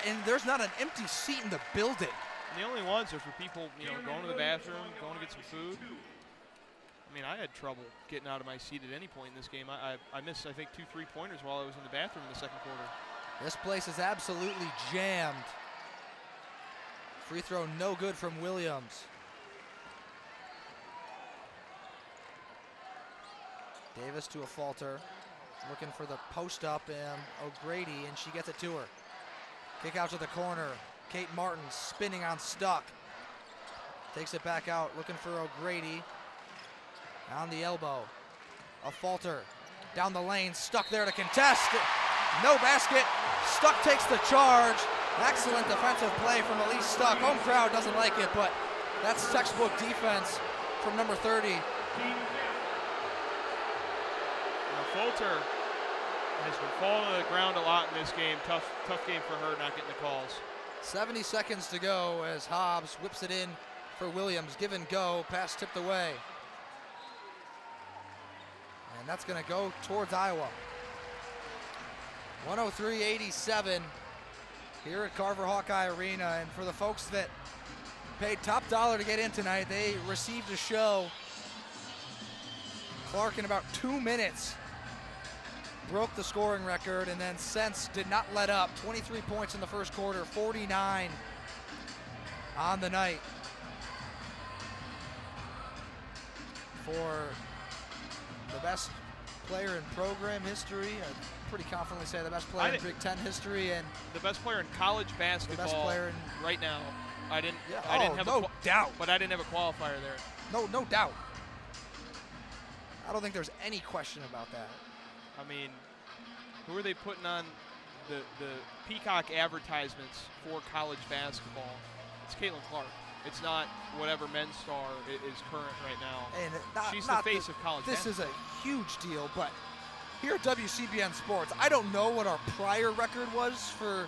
And there's not an empty seat in the building. And the only ones are for people, going to the bathroom, going to get some food. I mean, I had trouble getting out of my seat at any point in this game. I missed, I think, 2 3-pointers while I was in the bathroom in the second quarter. This place is absolutely jammed. Free throw no good from Williams. Davis to a Falter. Looking for the post up and O'Grady, and she gets it to her. Kick out to the corner. Kate Martin spinning on Stuck. Takes it back out, looking for O'Grady. On the elbow. A Falter down the lane. Stuck there to contest. No basket. Stuck takes the charge. Excellent defensive play from Elise Stuck. Home crowd doesn't like it, but that's textbook defense from number 30. Falter has been falling to the ground a lot in this game. Tough game for her not getting the calls. 70 seconds to go as Hobbs whips it in for Williams. Give and go, pass tipped away. And that's going to go towards Iowa. 103-87 here at Carver Hawkeye Arena. And for the folks that paid top dollar to get in tonight, they received a show. Clark in about 2 minutes broke the scoring record, and then since did not let up. 23 points in the first quarter, 49 on the night for the best player in program history. I'd pretty confidently say the best player in Big Ten history, and the best player in college basketball. The best player in right now. I didn't have no doubt. But I didn't have a qualifier there. No doubt. I don't think there's any question about that. I mean, who are they putting on the Peacock advertisements for college basketball? It's Caitlin Clark. It's not whatever men's star is current right now. And she's the face of college basketball. This is a huge deal, but here at WCBN Sports, I don't know what our prior record was for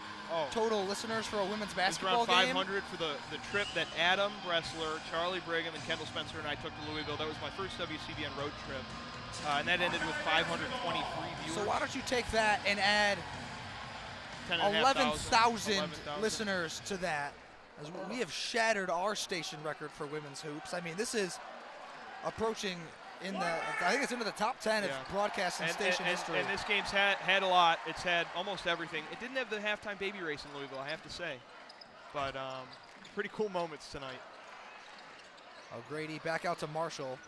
total listeners for a women's basketball game. It was around game. 500 for the trip that Adam Bressler, Charlie Brigham, and Kendall Spencer and I took to Louisville. That was my first WCBN road trip. And that ended with 523 viewers. So why don't you take that and add 11,000 listeners to that, as we have shattered our station record for women's hoops. I mean, this is approaching I think it's into the top 10 of broadcast and station history. And this game's had a lot. It's had almost everything. It didn't have the halftime baby race in Louisville, I have to say. But pretty cool moments tonight. O'Grady back out to Marshall.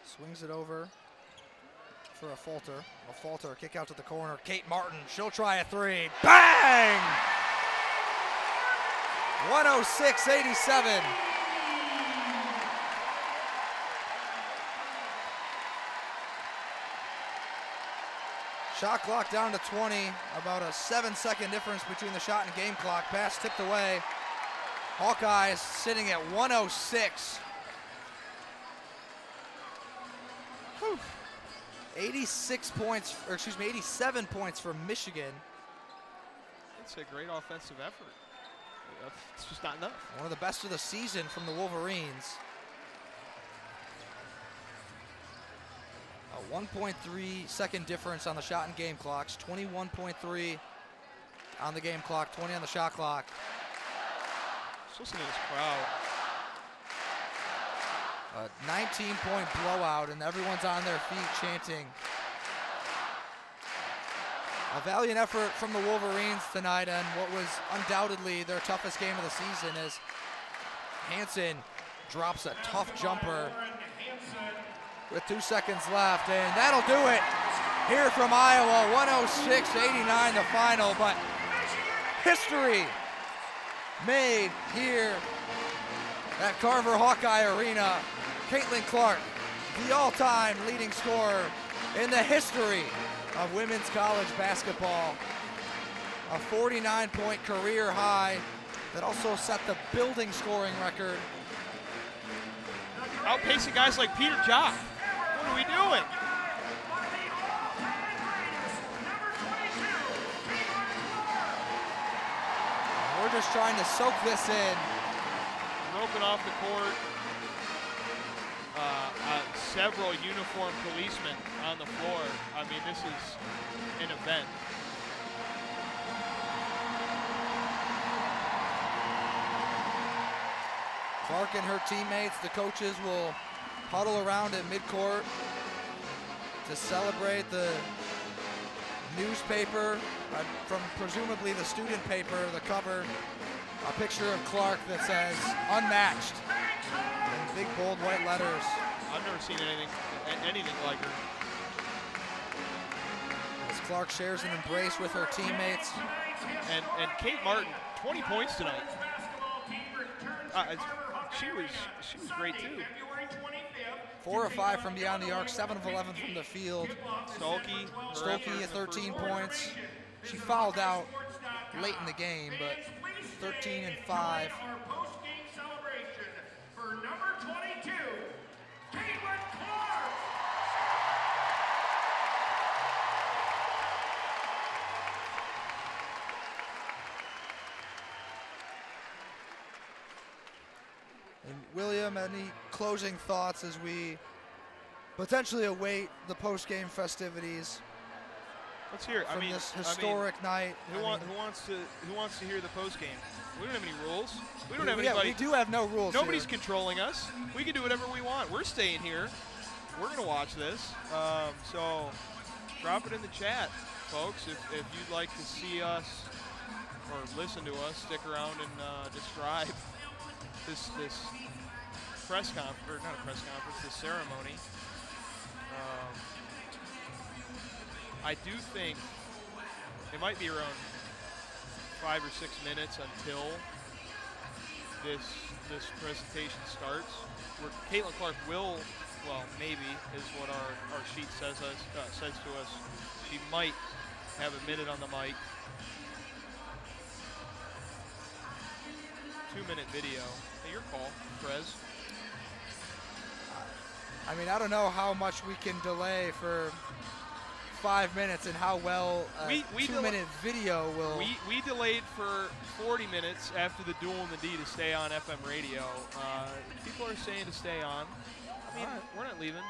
Swings it over for a falter, kick out to the corner. Kate Martin, she'll try a three. Bang! 106-87. Shot clock down to 20, about a 7-second difference between the shot and game clock. Pass tipped away. Hawkeyes sitting at 106. 87 points for Michigan. It's a great offensive effort. It's just not enough. One of the best of the season from the Wolverines. A 1.3 second difference on the shot and game clocks. 21.3 on the game clock, 20 on the shot clock. Just listen to this crowd. A 19-point blowout, and everyone's on their feet chanting. A valiant effort from the Wolverines tonight on what was undoubtedly their toughest game of the season, as Hansen drops a tough jumper with 2 seconds left, and that'll do it here from Iowa. 106-89 the final, but history made here at Carver Hawkeye Arena. Caitlin Clark, the all-time leading scorer in the history of women's college basketball. A 49-point career high that also set the building scoring record. Outpacing guys like Peter Jock. What are we doing? We're just trying to soak this in. Roping off the court. Several uniformed policemen on the floor. I mean, this is an event. Clark and her teammates, the coaches, will huddle around at midcourt to celebrate the newspaper from presumably the student paper, the cover, a picture of Clark that says unmatched in big bold white letters. I've never seen anything like her. As Clark shares an embrace with her teammates. And Kate Martin, 20 points tonight. She was great too. 4 of 5 from beyond the arc, 7 of 11 from the field. Stolke at 13 points. She fouled out late in the game, but 13 and 5. William, any closing thoughts as we potentially await the post-game festivities Let's hear it. from this historic night? Who wants to hear the post game? We don't have any rules. We don't have anybody. We do have no rules. Nobody's here. controlling us. We can do whatever we want. We're staying here. We're gonna watch this. So drop it in the chat, folks. If you'd like to see us or listen to us, stick around and describe this press conference, or not a press conference, this ceremony. I do think it might be around 5 or 6 minutes until this presentation starts. Where Caitlin Clark will, well, maybe is what our sheet says to us. She might have a minute on the mic. 2-minute video. Hey, your call, Prez. I mean, I don't know how much we can delay for 5 minutes and how well a 2-minute video will. We delayed for 40 minutes after the duel in the D to stay on FM radio. People are saying to stay on. I mean, we're not leaving.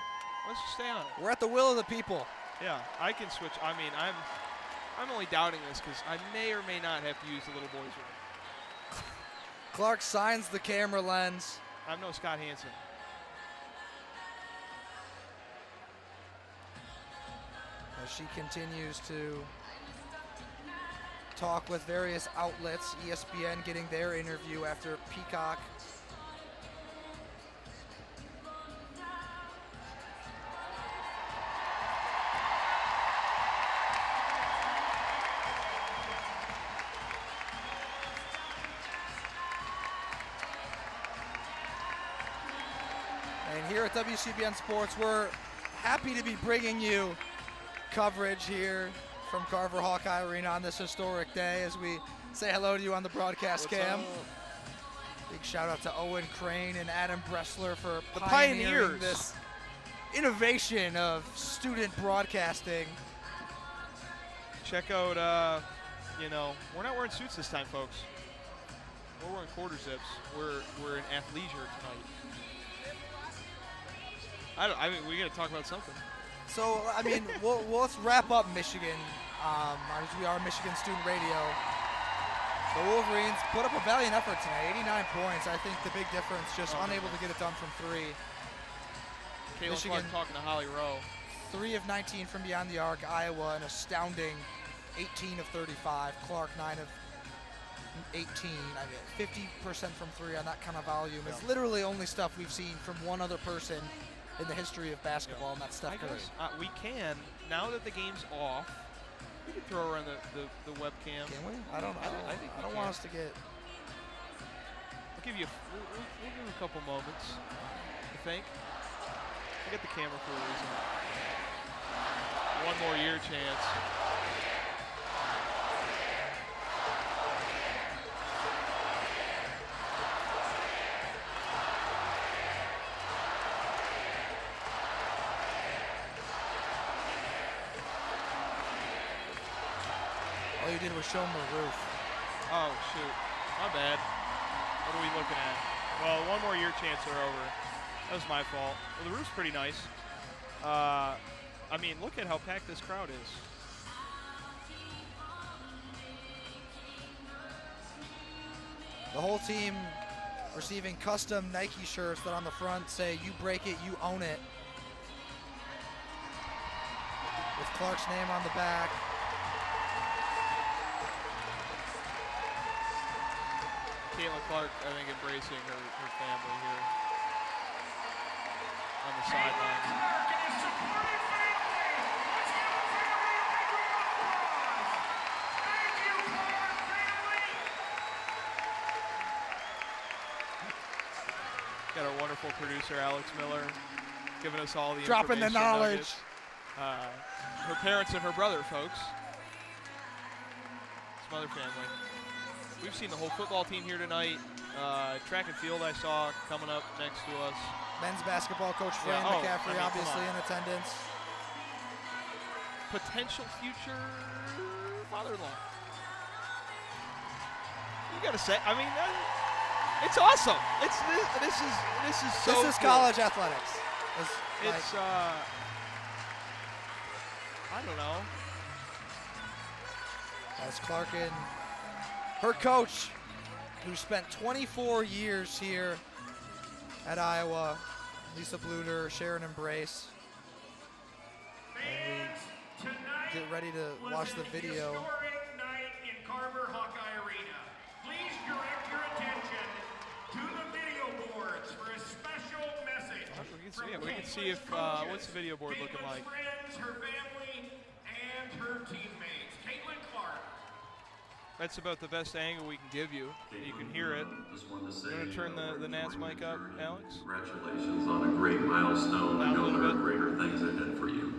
Let's just stay on. We're at the will of the people. Yeah, I can switch. I mean, I'm only doubting this because I may or may not have to use the little boys' room. Clark signs the camera lens. I'm no Scott Hansen. As she continues to talk with various outlets, ESPN getting their interview after Peacock. And here at WCBN Sports, we're happy to be bringing you coverage here from Carver Hawkeye Arena on this historic day as we say hello to you on the broadcast cam. Big shout out to Owen Crane and Adam Bressler for the pioneering pioneers. This innovation of student broadcasting. Check out, we're not wearing suits this time, folks. We're wearing quarter zips. We're in athleisure tonight. I mean, we got to talk about something. So, I mean, let's wrap up Michigan, as we are Michigan Student Radio. The Wolverines put up a valiant effort tonight, 89 points. I think the big difference, just unable to get it done from three. Caitlin Clark talking to Holly Rowe. 3 of 19 from beyond the arc. Iowa an astounding 18 of 35. Clark 9 of 18. I mean, 50% from three on that kind of volume. It's literally only stuff we've seen from one other person in the history of basketball, and that's Steph Curry. We can, now that the game's off, we can throw around the webcam. Can we? I don't want us to get. I'll give you we'll give you a couple moments, I think. I get the camera for a reason. One more year chance. All you did was show them the roof. Oh, shoot. My bad. What are we looking at? Well, one more year chance are over. That was my fault. Well, the roof's pretty nice. I mean, look at how packed this crowd is. The whole team receiving custom Nike shirts that on the front say, "You break it, you own it." With Clark's name on the back. Caitlin Clark, I think, embracing her family here on the sideline. Got our wonderful producer, Alex Miller, giving us all the dropping the knowledge. Her parents and her brother, folks. It's Mother family. We've seen the whole football team here tonight. Track and field I saw coming up next to us. Men's basketball coach Fran McCaffrey obviously in attendance. Potential future father-in-law. You got to say, I mean, It's awesome. This is so This is cool. college athletics. It's I don't know. As Clark and her coach, who spent 24 years here at Iowa, Lisa Bluter, Sharon Embrace. And we get ready to watch the video. Historic night in Carver Hawkeye Arena. Please direct your attention to the video boards for a special message. We can see if what's the video board looking like. Friends, her family, and her teammates. Caitlin Clark. That's about the best angle we can give you. You can hear it. Just wanted to say, You want to turn the NAS mic up, Alex? Congratulations on a great milestone. I know there are greater things ahead for you.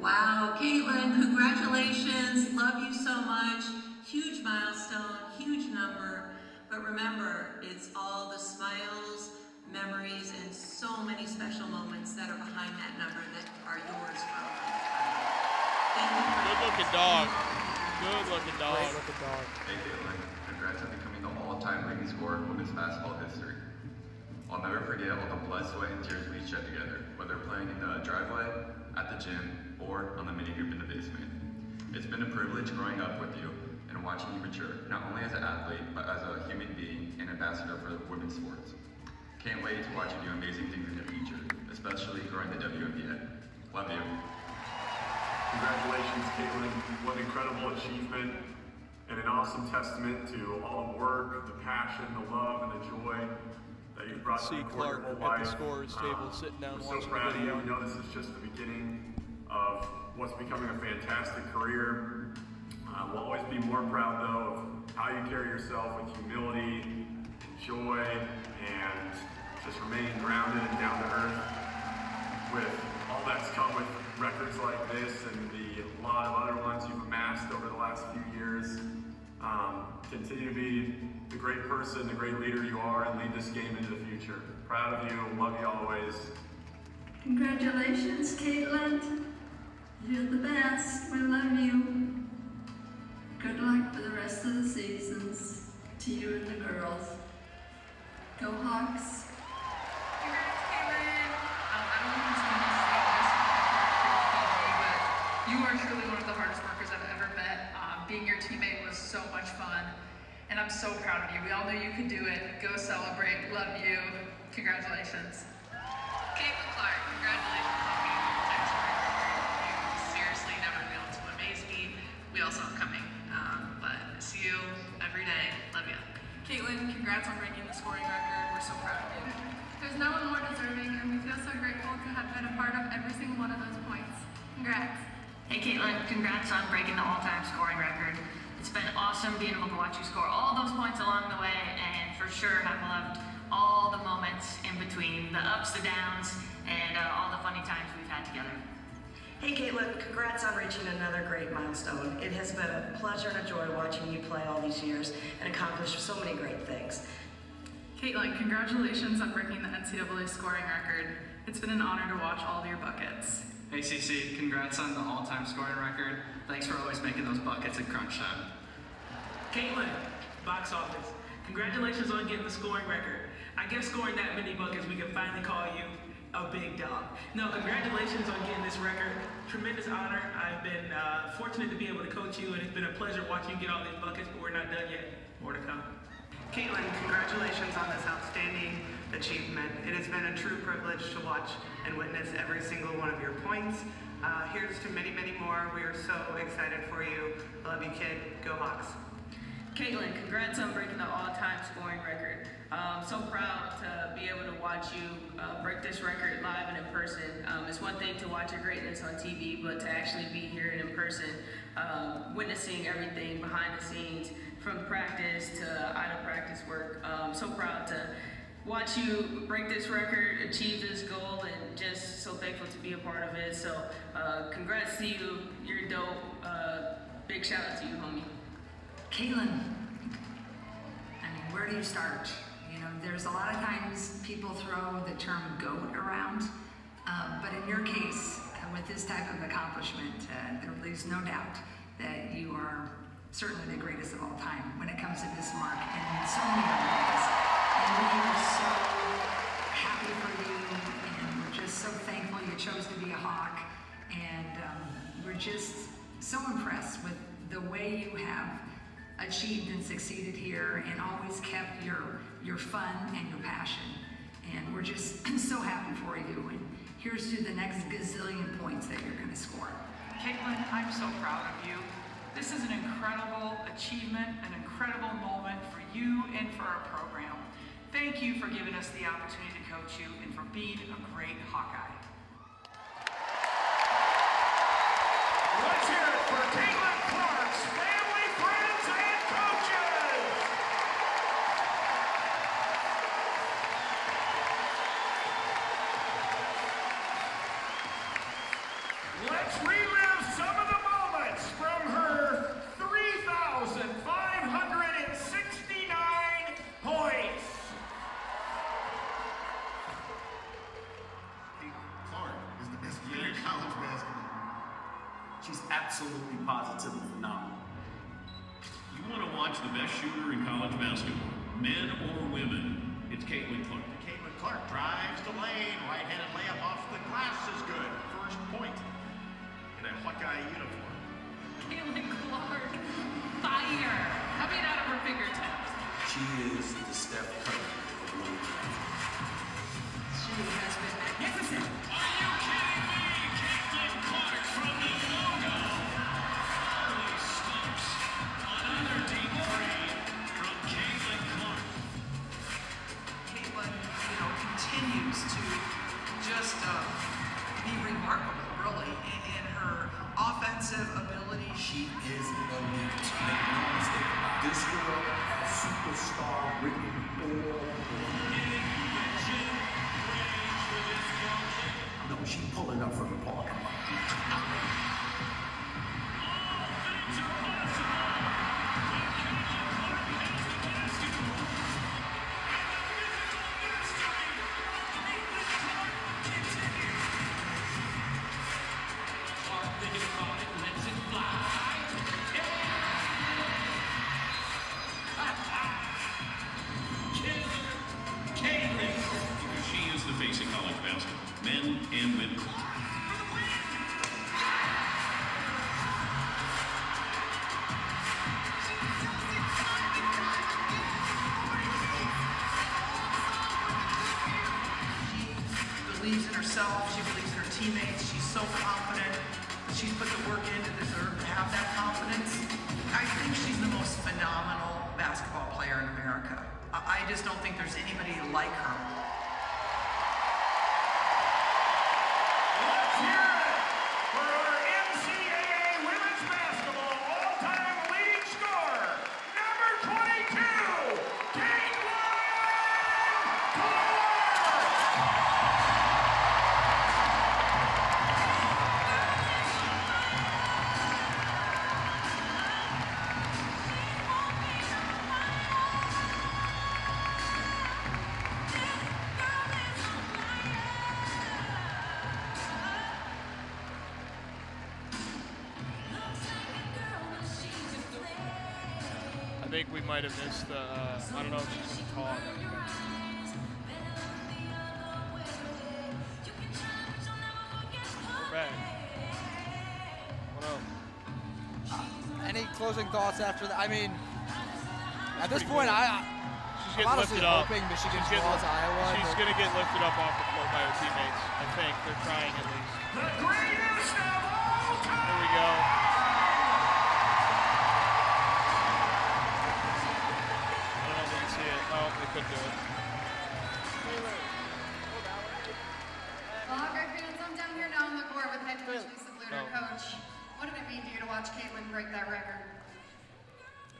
Wow, Caitlin, congratulations. Love you so much. Huge milestone, huge number. But remember, it's all the smiles, memories, and so many special moments that are behind that number that are yours for a lifetime. Thank you. Good looking dog. Good looking dog. Great looking dog. Hey Caitlin, congrats on becoming the all-time leading scorer in women's basketball history. I'll never forget all the blood, sweat, and tears we shed together, whether playing in the driveway, at the gym, or on the mini hoop in the basement. It's been a privilege growing up with you and watching you mature, not only as an athlete, but as a human being and ambassador for women's sports. Can't wait to watch you do amazing things in the future, especially growing the WNBA. Love you. Congratulations, Caitlin. What an incredible achievement and an awesome testament to all the work, the passion, the love, and the joy that you've brought to See the court your Clark whole at the life. scores table sitting down We're so watching proud the of you. video. We know this is just the beginning of what's becoming a fantastic career. We'll always be more proud, though, of how you carry yourself with humility, joy, and just remaining grounded and down to earth with all that's come with records like this and the lot of other ones you've amassed over the last few years. Continue to be the great person, the great leader you are, and lead this game into the future. Proud of you, love you always. Congratulations, Caitlin. You're the best. We love you. Good luck for the rest of the seasons to you and the girls. Go Hawks. Congrats, Caitlin. I don't know who's going to say this, but you are truly one of the hardest workers I've ever met. Being your teammate was so much fun, and I'm so proud of you. We all knew you could do it. Go celebrate. Love you. Congratulations. Caitlin Clark, congratulations on being the next record. You seriously never failed to amaze me. We all saw it coming, but see you every day. Love you. Caitlin, congrats on breaking the scoring record. We're so proud of you. There's no one more deserving, and we feel so grateful to have been a part of every single one of those points. Congrats. Hey Caitlin, congrats on breaking the all-time scoring record. It's been awesome being able to watch you score all those points along the way, and for sure have loved all the moments in between, the ups, the downs, and all the funny times we've had together. Hey Caitlin, congrats on reaching another great milestone. It has been a pleasure and a joy watching you play all these years and accomplish so many great things. Caitlin, congratulations on breaking the NCAA scoring record. It's been an honor to watch all of your buckets. Hey CC, congrats on the all-time scoring record. Thanks for always making those buckets at crunch time. Caitlin, box office, congratulations on getting the scoring record. I guess scoring that many buckets, we can finally call you a big dog. No, congratulations on getting this record. Tremendous honor. I've been fortunate to be able to coach you, and it's been a pleasure watching you get all these buckets, but we're not done yet. More to come. Caitlin, congratulations on this outstanding achievement. It has been a true privilege to watch and witness every single one of your points. Here's to many, many more. We are so excited for you. Love you, kid. Go Hawks. Caitlin, congrats on breaking the all-time scoring record. So proud to be able to watch you break this record live and in person. It's one thing to watch your greatness on TV, but to actually be here and in person, witnessing everything behind the scenes, from practice to out of practice work. So proud to watch you break this record, achieve this goal, and just so thankful to be a part of it. So congrats to you, you're dope. Big shout out to you, homie. Caitlin, I mean, where do you start? You know, there's a lot of times people throw the term GOAT around, but in your case, with this type of accomplishment, there's no doubt that you are certainly the greatest of all time when it comes to this mark and so many other ways. And we are so happy for you, and we're just so thankful you chose to be a Hawk. And we're just so impressed with the way you have achieved and succeeded here and always kept your fun and your passion. And we're just so happy for you. And here's to the next gazillion points that you're going to score. Caitlin, I'm so proud of you. This is an incredible achievement, an incredible moment for you and for our program. Thank you for giving us the opportunity to coach you and for being a great Hawkeye. Let's hear it for Caitlin Clark's family, friends, and coaches. Let's relive some of the moments from her 3,569 points. Clark is the best player in college basketball. She's absolutely positively phenomenal. You want to watch the best shooter in college basketball, men or women, it's Caitlin Clark. Caitlin Clark drives the lane, right-handed layup off the glass is good. First point in a Hawkeye uniform. Caitlin Clark, fire, coming out of her fingertips. She is the Steph Curry of women's basketball. She has been magnificent. Are you kidding me? Caitlin Clark from the logo. Holy stumps. Another deep three from Caitlin Clark. Caitlin, continues to just be remarkable, really, in her offensive ability. She is elite. Make no mistake about this girl, superstar, written all. No, she's pulling up from the parking lot. She is the face of college basketball, men and women. Believes in herself, she believes in her teammates, she's so confident that she's put the work in to deserve to have that confidence. I think she's the most phenomenal basketball player in America. I just don't think there's anybody like her. Let's hear it for our NCAA women's basketball all-time leading scorer, number 22, Caitlin Clark. I think we might have missed the, I don't know if she's going to talk. We're back. What up? Any closing thoughts after that? I mean, at this Pretty point, good. I'm She's getting honestly lifted up. hoping Michigan She's getting- draws Iowa. She's but- going to get lifted up off the floor by her teammates. I think they're trying at least. The greatest of all time. There we go. I don't know if we can see it. Oh, they couldn't do it. Well, Hawkeye fans, I'm down here now on the court with head coach Lisa Luter. Oh. Coach, what did it mean to you to watch Caitlin break that record?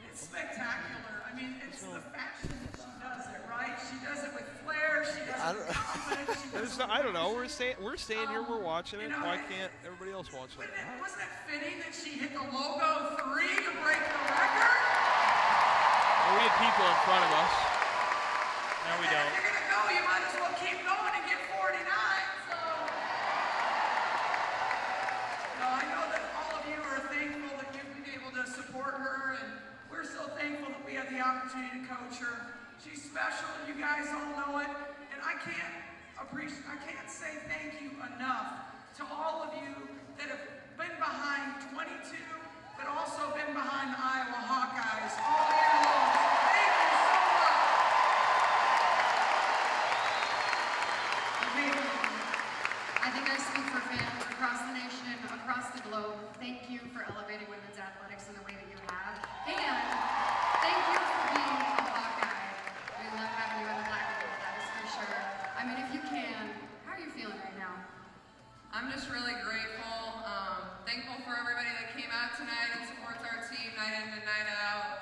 It's spectacular. I mean, it's the fashion that she does it, right? She does it with flair. She does it with confidence. She does I don't know. We're staying here. We're watching it. you know, Why can't everybody else watch it? Wasn't it fitting that she hit the logo 3 to break the record? Well, we had people in front of us. Now we If don't. you're gonna go, you might as well keep going and get 49. So, no, I know that all of you are thankful that you've been able to support her, and we're so thankful that we had the opportunity to coach her. She's special. You guys can't say thank you enough to all of you that have been behind 22, but also been behind the Iowa Hawkeyes all year long. Thank you so much. I think I speak for fans across the nation, across the globe. Thank you for elevating women's athletics in the way that you have. And thank you for being a Hawkeye. We love having you in the black and gold, that is for sure. I mean, if you can, how are you feeling right now? I'm just really grateful, thankful for everybody that came out tonight and supports our team night in and night out.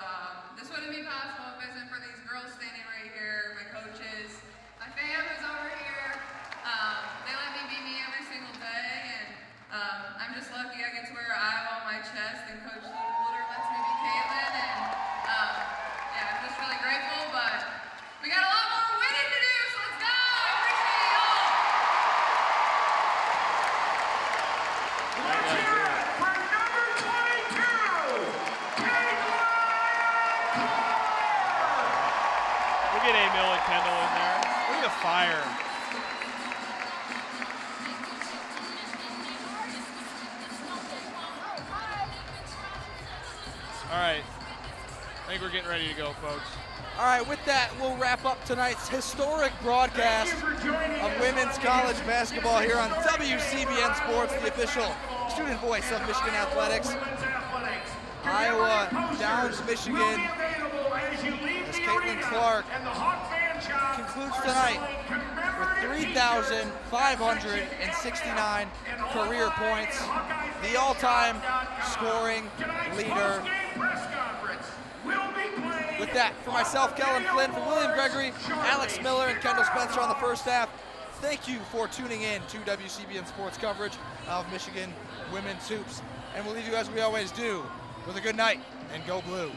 This wouldn't be possible if it wasn't for these girls standing right here, my coaches, my fam is over here. They let me be me every single day, and I'm just lucky I get to wear Iowa on my chest, and Coach Luter lets me be Caitlin, and yeah, I'm just really grateful, but we got a lot more winning to do, so let's go! I appreciate y'all! Let's hear it for number 22, Caitlin! We'll get Emil and Kendall in there. Look at the fire. All right, I think we're getting ready to go, folks. All right, with that, we'll wrap up tonight's historic broadcast of women's college basketball here on WCBN Sports, the official student voice of Michigan Athletics. Iowa downs Michigan as Caitlin Clark concludes tonight with 3,569 career points, the all-time scoring leader. With that, for myself, Kellen Flynn, for William Gregory, Alex Miller, and Kendall Spencer on the first half, thank you for tuning in to WCBN Sports coverage of Michigan women's hoops. And we'll leave you as we always do with a good night, and go blue.